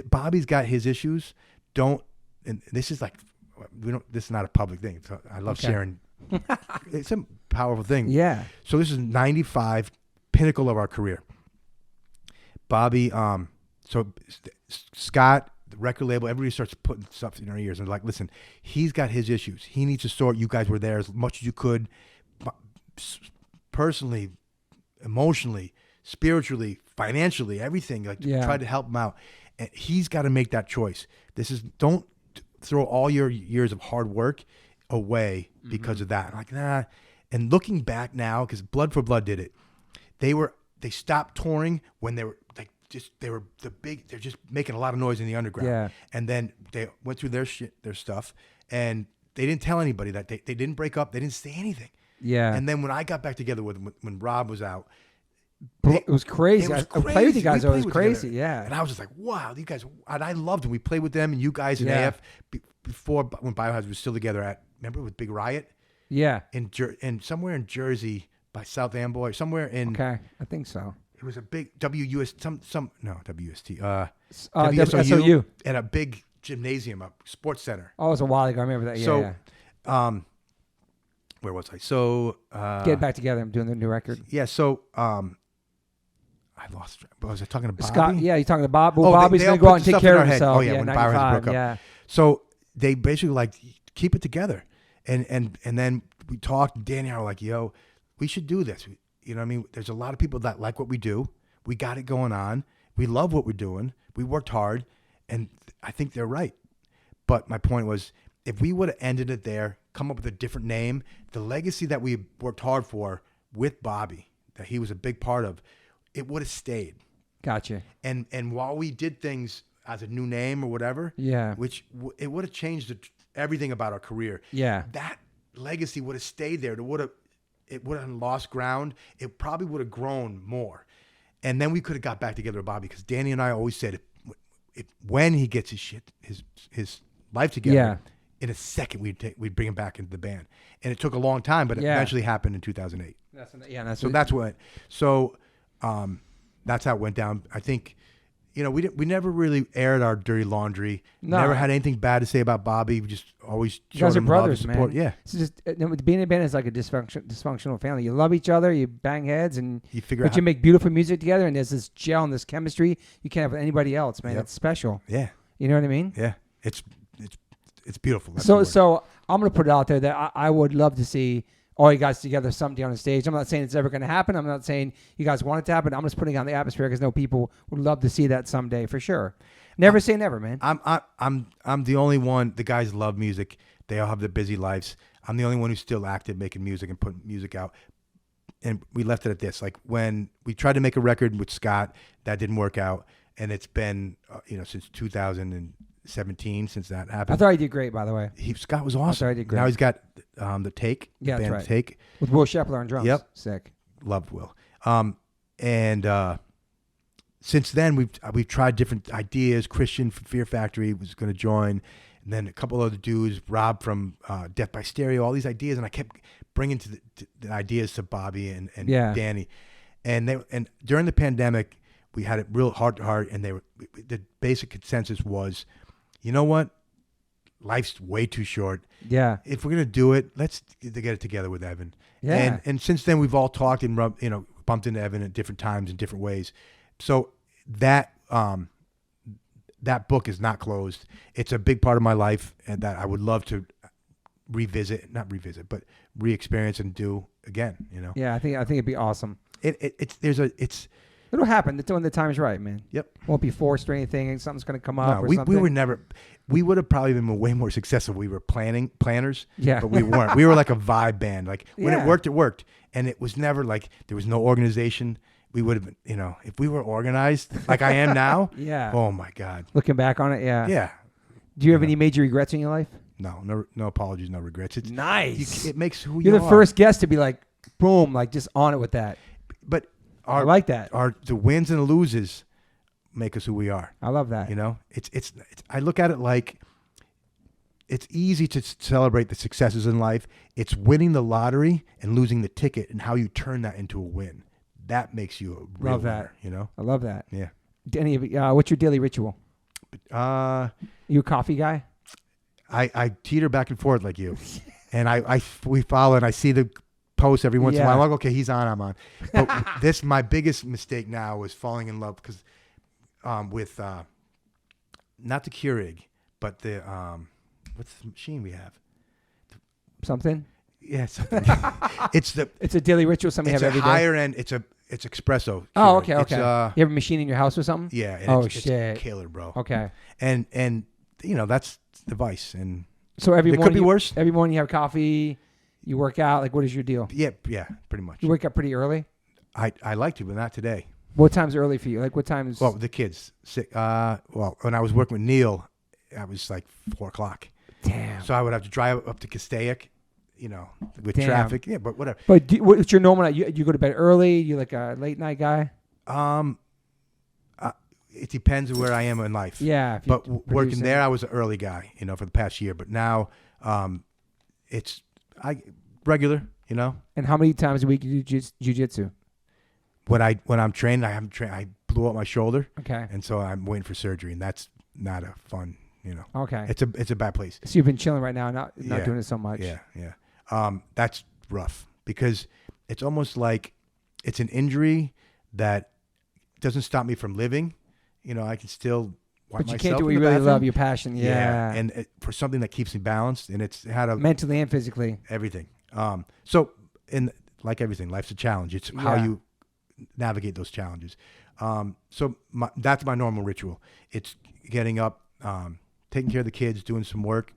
Bobby's got his issues. And this is like, this is not a public thing. So I love sharing. It's a powerful thing. Yeah. So this is 95, pinnacle of our career. Bobby, so Scott, the record label, everybody starts putting stuff in our ears and like, listen, he's got his issues. He needs to sort. You guys were there as much as you could, personally, emotionally, spiritually, financially, everything. Like try to help him out, and he's got to make that choice. Don't throw all your years of hard work away because of that. Like nah. And looking back now, because Blood for Blood did it, they stopped touring when they were like they're just making a lot of noise in the underground. Yeah. And then they went through their stuff, and they didn't tell anybody that they didn't break up. They didn't say anything. Yeah. And then when I got back together with them, when Rob was out, it was crazy. I played with you guys. It was crazy. Together. Yeah. And I was just like, wow, you guys. And I loved them. We played with them and you guys in AF before when Biohazard was still together remember with Big Riot? Yeah. In somewhere in Jersey by South Amboy, somewhere in. Okay, I think so. It was a big WST. SOU at a big gymnasium, a sports center. Oh, it was a while ago. I remember that. Yeah. So, where was I? So get back together. I'm doing the new record. Yeah. So I lost. Was I talking to Bobby? Scott. Yeah, you're talking to Bob. Well, Bobby's gonna go out and take care of himself. Oh yeah, when Biohazard broke up. Yeah. So they basically like keep it together, and then we talked. And Danny and I were like, yo, we should do this. You know what I mean? There's a lot of people that like what we do. We got it going on. We love what we're doing. We worked hard, and I think they're right. But my point was, if we would have ended it there, come up with a different name, the legacy that we worked hard for with Bobby, that he was a big part of, it would have stayed. Gotcha. And while we did things as a new name or whatever, which it would have changed everything about our career. Yeah, that legacy would have stayed there. It would have lost ground. It probably would have grown more, and then we could have got back together with Bobby, because Danny and I always said, when he gets his life together, in a second we'd bring him back into the band, and it took a long time, but it eventually happened in 2008. That's how it went down. I think, we never really aired our dirty laundry. No. Never had anything bad to say about Bobby. We just always showed him love and support. Man. Yeah. It's just being in a band is like a dysfunctional family. You love each other, you bang heads, and you make beautiful music together, and there's this gel and this chemistry you can't have with anybody else, man. Yep. It's special. Yeah. You know what I mean? Yeah. It's beautiful. So I'm gonna put it out there that I would love to see all you guys together someday on the stage. I'm not saying it's ever going to happen. I'm not saying you guys want it to happen. I'm just putting it on the atmosphere because I know people would love to see that someday for sure. Never say never, man. I'm the only one. The guys love music. They all have their busy lives. I'm the only one who's still active, making music and putting music out. And we left it at this. Like when we tried to make a record with Scott, that didn't work out. And it's been, since 2017 since that happened. I thought he did great, by the way. Scott was awesome. I thought he did great. Now he's got the Take. Yeah, the that's band right. Take. With Will Shepler on drums. Yep. Sick. Loved Will. Since then we've tried different ideas. Christian from Fear Factory was going to join, and then a couple other dudes, Rob from Death by Stereo, all these ideas, and I kept bringing the ideas to Bobby and Danny, and during the pandemic we had it real heart to heart, and the basic consensus was, you know what, life's way too short. Yeah. If we're gonna do it, let's get it together with Evan. Yeah. And since then we've all talked and bumped into Evan at different times in different ways. So that book is not closed. It's a big part of my life, and that I would love to re-experience and do again. Yeah, I think it'd be awesome. It'll happen when the time's right, man. Yep. Won't be forced or anything, and something's going to come up. No, or something. we were never. We would have probably been way more successful. We were planners. Yeah. But we weren't. We were like a vibe band. Like when Yeah. it worked, and it was never like there was no organization. We would have been, if we were organized like I am now. Yeah. Oh my God. Looking back on it, yeah. Yeah. Do you have any major regrets in your life? No apologies, no regrets. It's nice. It makes who You're you the are. first guest to be like, boom, like just on it with that. But I like that. The wins and the loses make us who we are. I love that. It's I look at it like it's easy to celebrate the successes in life. It's winning the lottery and losing the ticket, and how you turn that into a win. That makes you a real love that. winner, I love that. Yeah. What's your daily ritual? You a coffee guy? I teeter back and forth like you, and we follow, and I see the post every once in a while. I'm like, okay, he's on, I'm on. But my biggest mistake now is falling in love because with not the Keurig, but the what's the machine we have? Something? Yeah, something. It's a daily ritual something have every day. It's a higher end. It's espresso. Oh, Keurig. okay. You have a machine in your house or something? Yeah. And shit. It's killer, bro. Okay. And that's the vice. And so every morning could be worse. Every morning you have coffee. You work out. Like, what is your deal? Yeah, pretty much. You wake up pretty early? I like to, but not today. What time's early for you? Like, what time's... Well, the kids. When I was working with Neil, I was like 4:00. Damn. So I would have to drive up to Castaic, with traffic. Yeah, but whatever. But what's your normal night? You go to bed early? You like a late night guy? It depends on where I am in life. Yeah. But working there, I was an early guy, for the past year. But now, it's regular, And how many times a week do you do jiu-jitsu? When I'm training, I blew up my shoulder. Okay. And so I'm waiting for surgery, and that's not a fun, Okay. It's a bad place. So you've been chilling right now, not doing it so much. Yeah. That's rough because it's almost like it's an injury that doesn't stop me from living. I can still wipe myself. But you can't do what in you the really bathroom. love, your passion. Yeah. And for something that keeps me balanced, and it's had a mentally and physically. Everything. So like everything, life's a challenge. It's how you navigate those challenges. So that's my normal ritual. It's getting up, taking care of the kids, doing some work,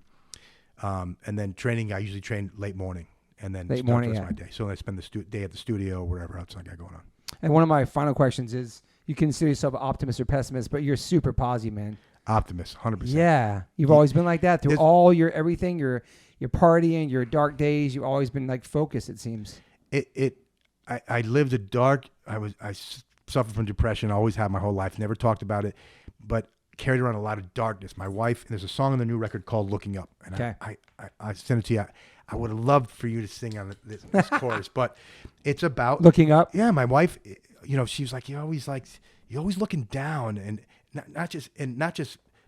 and then training. I usually train late morning, and then start the rest of my day. So I spend the day at the studio or whatever else I got going on. And one of my final questions is: you consider yourself an optimist or pessimist, but you're super positive, man. Optimist, 100%. Yeah, you've always been like that through all your everything. Your partying, your dark days. You've always been like focused. It seems. I lived a dark. I suffered from depression. Always had my whole life. Never talked about it, but carried around a lot of darkness. My wife. And there's a song on the new record called "Looking Up," and I sent it to you. I would have loved for you to sing on this chorus, but it's about looking up. Yeah, my wife. She was like, you're always looking down, and not just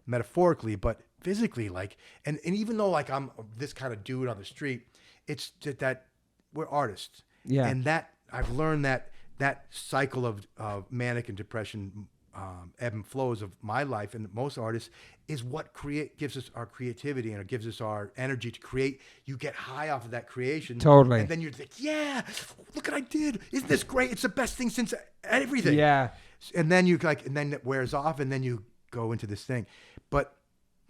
metaphorically, but physically. Like, and even though like I'm this kind of dude on the street, it's that we're artists. Yeah. And that I've learned that cycle of manic and depression ebb and flows of my life and most artists is what gives us our creativity and it gives us our energy to create. You get high off of that creation. Totally. And then you're like, yeah, look what I did. Isn't this great? It's the best thing since everything. Yeah. And then and then it wears off and then you go into this thing. But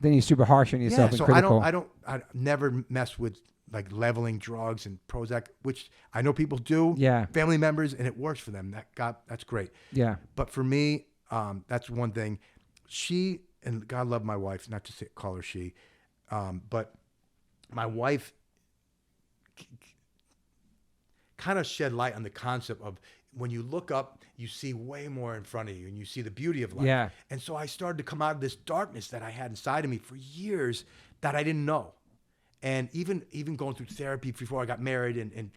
then you're super harsh on yourself and so critical. I never mess with like leveling drugs and Prozac, which I know people do. Yeah. Family members, and it works for them. That's great. Yeah. But for me, that's one thing. She, and God love my wife, not to call her she, but my wife kind of shed light on the concept of when you look up, you see way more in front of you and you see the beauty of life. Yeah. And so I started to come out of this darkness that I had inside of me for years that I didn't know. And even going through therapy before I got married and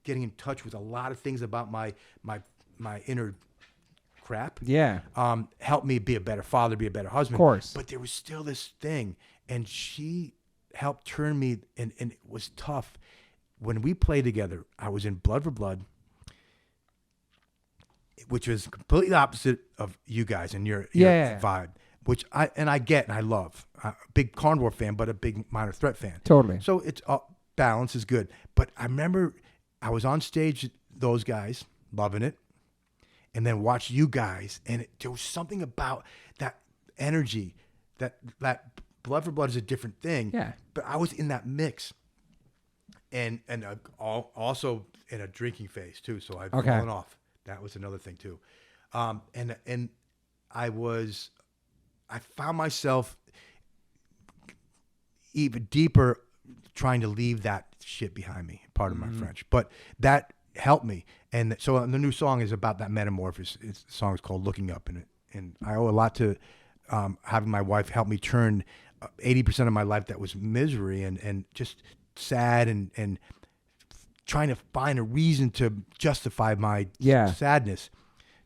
getting in touch with a lot of things about my inner crap. Yeah. Helped me be a better father, be a better husband. Of course. But there was still this thing. And she helped turn me, and it was tough. When we played together, I was in Blood for Blood, which was completely the opposite of you guys and your vibe, which I get and I love. I'm a big Carnivore fan, but a big Minor Threat fan. Totally. So it's balance is good. But I remember I was on stage with those guys, loving it, and then watched you guys, and there was something about that energy, that Blood for Blood is a different thing. Yeah. But I was in that mix, and also in a drinking phase too. So I'd fallen off. That was another thing too. And I found myself even deeper trying to leave that shit behind me, pardon my French. But that helped me. And so the new song is about that metamorphosis. The song is called Looking Up. And I owe a lot to having my wife help me turn 80% of my life that was misery and just sad and trying to find a reason to justify my sadness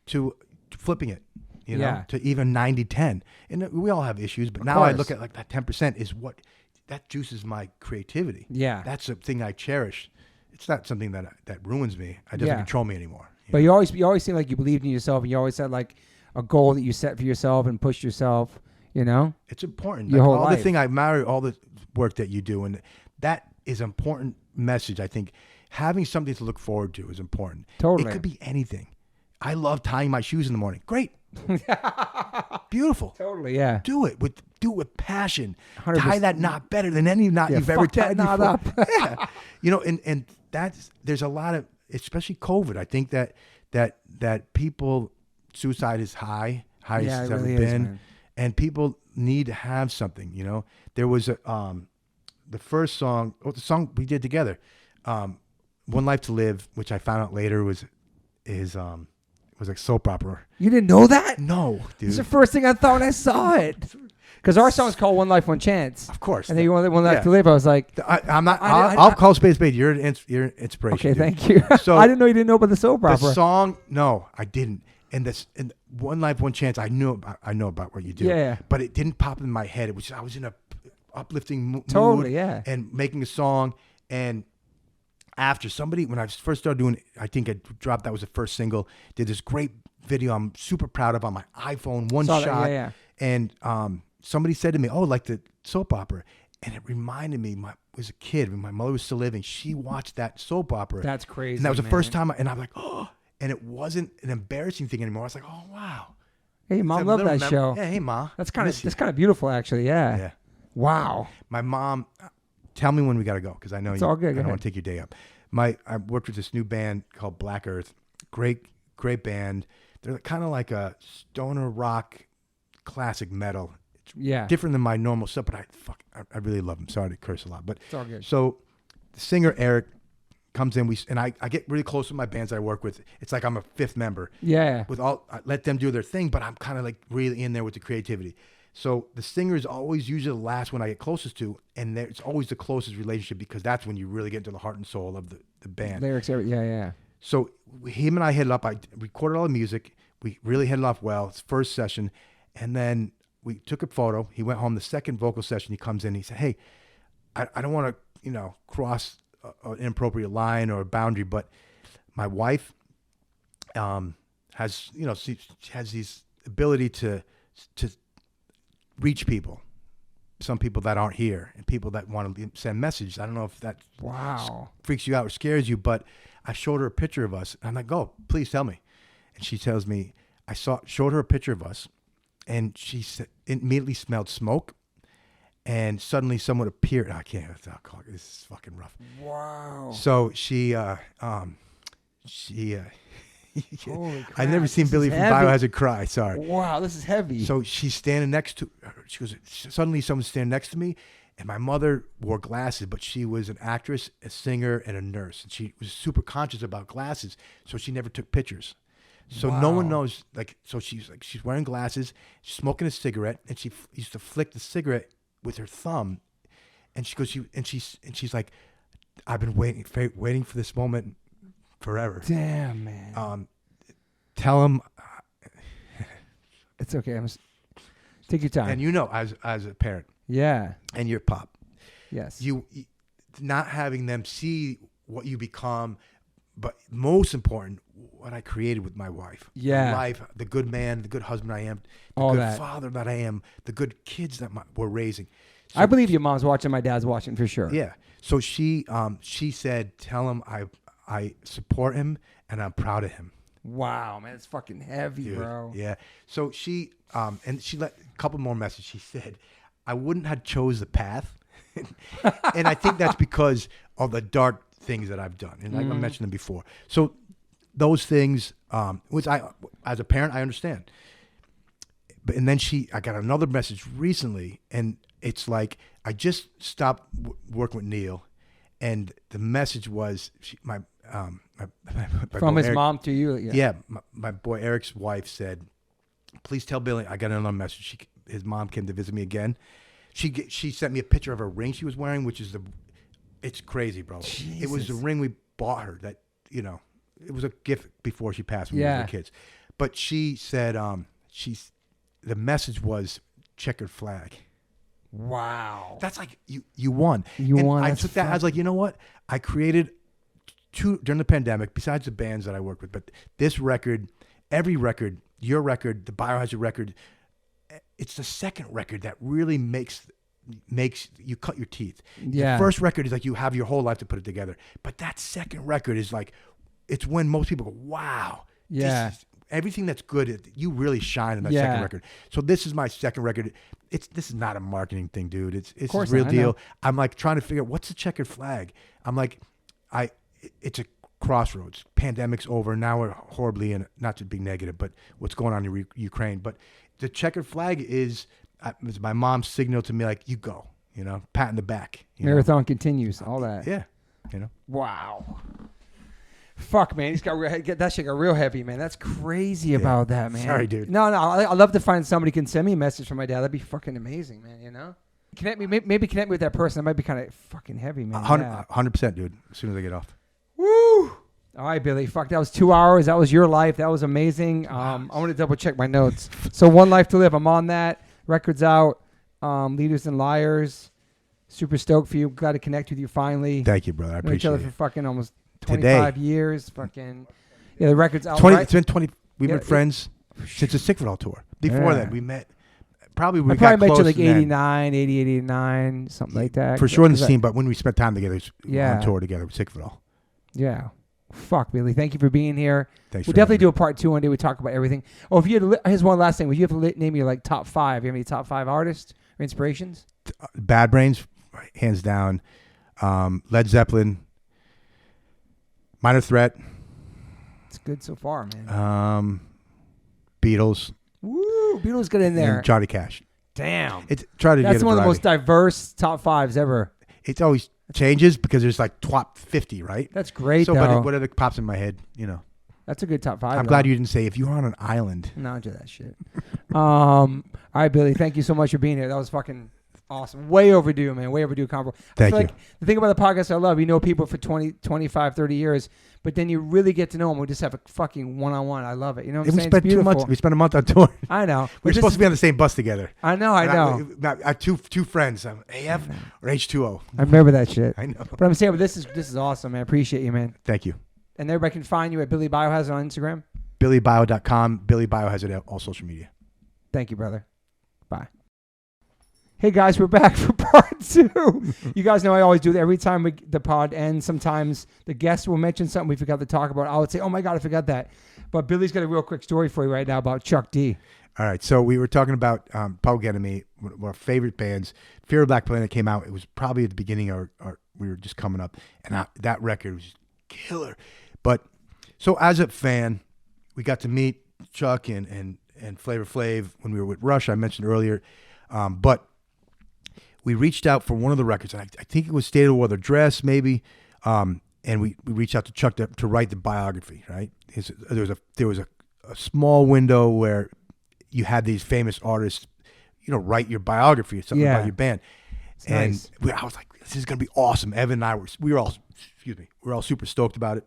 to flipping it, you know, to even 90-10. And we all have issues, but now I look at like that 10% is what that juices my creativity. Yeah. That's a thing I cherish. It's not something that ruins me. It doesn't control me anymore. But you always seem like you believed in yourself, and you always had like a goal that you set for yourself and pushed yourself, you know? It's important. Your whole all life. the thing I admire all the work that you do, and that is an important message. I think having something to look forward to is important. Totally. It could be anything. I love tying my shoes in the morning. Great. Beautiful. Totally, yeah. Do it with passion. 100%. Tie that knot better than any knot you've ever tied knot before. up. Yeah. You know, and there's a lot of, especially COVID. I think that people, suicide is highest it's ever been. Man. And people need to have something, you know. There was the first song, the song we did together, One Life to Live, which I found out later was like soap opera. You didn't know that? No, dude. It's the first thing I thought when I saw it. Because our song's called One Life, One Chance. Of course. And then you want One Life to Live. I was like, I'm not. I'll call space spade. You're an inspiration. Okay, dude. thank you. So I didn't know you didn't know about the soap opera. The song, no, I didn't. And One Life, One Chance, I know about what you do. Yeah. But it didn't pop in my head. I was in a uplifting mood. Totally, yeah. And making a song. And after when I first started doing, I think I dropped, that was the first single, did this great video I'm super proud of on my iPhone, one shot. Yeah. And somebody said to me, oh, like the soap opera. And it reminded me, as a kid, when my mother was still living, she watched that soap opera. That's crazy. And that was the first time, and I'm like, oh, and it wasn't an embarrassing thing anymore. I was like, oh, wow. Hey, Mom loved that show. Yeah, hey, Ma. That's kind of beautiful, actually. Yeah. Yeah. Wow. My mom, tell me when we got to go, because I know all good. I don't want to take your day up. I worked with this new band called Black Earth. Great band. They're kind of like a stoner rock, classic metal. It's different than my normal stuff, but I really love them. Sorry to curse a lot, but it's all good. So the singer Eric comes in, and I get really close with my bands I work with. It's like I'm a fifth member. Yeah. I let them do their thing, but I'm kind of like really in there with the creativity. So the singer is always usually the last one I get closest to, and it's always the closest relationship because that's when you really get into the heart and soul of the band. Lyrics, yeah. So him and I hit it up. I recorded all the music. We really hit it off well. It's first session, and then we took a photo. He went home. The second vocal session, he comes in. He said, "Hey, I don't want to, cross an inappropriate line or a boundary, but my wife has, she has these ability to reach people. Some people that aren't here and people that want to send messages. I don't know if that freaks you out or scares you, but I showed her a picture of us. And I'm like, oh, please tell me. And she tells me, showed her a picture of us, and she immediately smelled smoke, and suddenly someone appeared. I can't. This is fucking rough. Wow. So she Holy crap, I've never seen Billy from Biohazard cry. Sorry. Wow, this is heavy. So she's standing next to her. She goes, suddenly someone's standing next to me, and my mother wore glasses, but she was an actress, a singer, and a nurse. And she was super conscious about glasses, so she never took pictures. So no one knows, so she's wearing glasses, she's smoking a cigarette, and she used to flick the cigarette with her thumb. And she goes, she's like, I've been waiting for this moment forever. Damn, man. Tell him. It's okay. Take your time. And as a parent. Yeah. And your pop. Yes. You not having them see what you become, but most important, what I created with my wife. Yeah. My life, the good man, the good husband I am, the all good that. father that I am, the good kids that we're raising. So, I believe your mom's watching, my dad's watching for sure. Yeah. So she said, tell him I support him and I'm proud of him. Wow, man, it's fucking heavy, dude, bro. Yeah. So she and she let a couple more messages. She said, I wouldn't have chose the path. And I think that's because of the dark things that I've done. And I mentioned them before. So those things, which I, as a parent, I understand. And then I got another message recently, and it's like, I just stopped working with Neil, and the message was my from his Eric, mom to you. Yeah, my boy Eric's wife said, please tell Billy, I got another message. His mom came to visit me again. She sent me a picture of a ring she was wearing, which is it's crazy, bro. Jesus. It was the ring we bought her that, it was a gift before she passed when we were kids. But she said, the message was checkered flag. Wow. That's like, you won. You won. I took that, I was like, you know what? I created two during the pandemic, besides the bands that I worked with, but this record, every record, your record, the Biohazard record, it's the second record that really makes you cut your teeth. Yeah. The first record is like you have your whole life to put it together. But that second record is like, it's when most people go, wow. Yeah. Everything that's good, you really shine in that second record. So this is my second record. This is not a marketing thing, dude. It's a real deal. I'm like trying to figure out what's the checkered flag. I'm like, it's a crossroads. Pandemic's over. Now we're horribly in, not to be negative, but what's going on in Ukraine. But the checkered flag is my mom's signal to me, like, you go, pat in the back. Marathon continues, all that. Yeah. Wow. Fuck, man. That shit got real heavy, man. That's crazy about that, man. Sorry, dude. No. I love to find somebody can send me a message from my dad. That'd be fucking amazing, man, Connect me, maybe connect me with that person. That might be kind of fucking heavy, man. 100%, dude, as soon as I get off. Woo! All right, Billy. Fuck, that was 2 hours. That was your life. That was amazing. I want to double check my notes. So, One Life to Live. I'm on that. Record's out. Leaders and Liars. Super stoked for you. Glad to connect with you finally. Thank you, brother. I appreciate it. Known each other for fucking almost 25 years. Fucking the record's out. 20. Right? It's been 20. We've been friends since the Sickfried tour. Before that, we met. I probably got met close you like 89, 80, 89, something like that. For sure in the scene, but when we spent time together, on tour together with Sickfried. Yeah. Fuck, Billy. Thank you for being here. Thanks. We'll definitely do a part 2 one day. We talk about everything. Oh, if you had here's one last thing. Would you have to name your like top 5? You have any top 5 artists or inspirations? Bad Brains, hands down. Led Zeppelin. Minor Threat. It's good so far, man. Beatles. Woo! Beatles got in there. And Johnny Cash. Damn. That's one of the most diverse top 5s ever. It always changes because there's like top 50, right? That's great, though. But whatever pops in my head, That's a good top 5. I'm glad you didn't say if you were on an island. No, I do that shit. All right, Billy. Thank you so much for being here. That was fucking awesome. Way overdue, man. Way overdue convo. Thank you. Like the thing about the podcast I love, people for 20, 25, 30 years, but then you really get to know them. We just have a fucking one-on-one. I love it. You know what I'm saying? Spent 2 months. We spent a month on tour. I know. We're supposed to be on the same bus together. I know. I have two friends. AF or H2O. I remember that shit. I know. But I'm saying, this is awesome, man. I appreciate you, man. Thank you. And everybody can find you at Billy Biohazard on Instagram. BillyBio.com. Billy Biohazard all social media. Thank you, brother. Bye. Hey guys, we're back for part 2. You guys know I always do that every time the pod ends. Sometimes the guest will mention something we forgot to talk about. I would say, "Oh my God, I forgot that." But Billy's got a real quick story for you right now about Chuck D. All right, so we were talking about Public Enemy, one of our favorite bands. Fear of Black Planet came out. It was probably at the beginning, or we were just coming up, and that record was just killer. But so as a fan, we got to meet Chuck and Flavor Flav when we were with Rush. I mentioned earlier, but we reached out for one of the records, and I think it was State of the Weather Dress, maybe. And we reached out to Chuck to write the biography, right? There was a small window where you had these famous artists, write your biography or something about your band. It's and nice. I was like, this is going to be awesome. Evan and I we were all super stoked about it.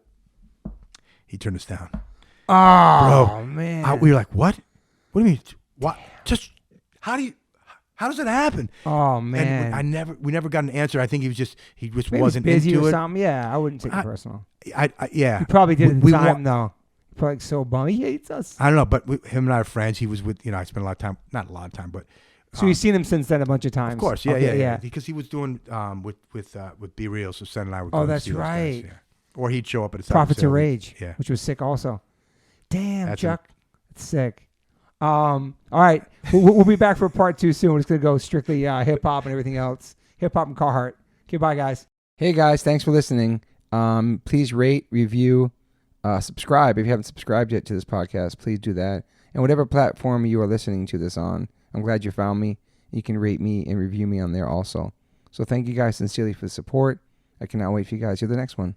He turned us down. Oh, Bro, man. we were like, what? What do you mean? What? Just, how does it happen? Oh, man. And we never got an answer. I think he just Maybe wasn't he's busy into or it. something. Yeah, I wouldn't take it personal. Yeah. He probably did it in We time, though. Probably so bummed. He hates us. I don't know, but him and I are friends. He was with, I spent a lot of time, not a lot of time, but. So you've seen him since then a bunch of times. Of course, yeah. Because he was doing with Be Real, so Sen and I were going to that's see those right. guys, yeah. Or he'd show up at a Prophets of Rage, yeah. which was sick also. Damn, That's Chuck. It's sick. All right. We'll be back for part 2 soon. We're just going to go strictly hip-hop and everything else. Hip-hop and Carhartt. Okay, bye, guys. Hey, guys. Thanks for listening. Please rate, review, subscribe. If you haven't subscribed yet to this podcast, please do that. And whatever platform you are listening to this on, I'm glad you found me. You can rate me and review me on there also. So thank you guys sincerely for the support. I cannot wait for you guys to hear the next one.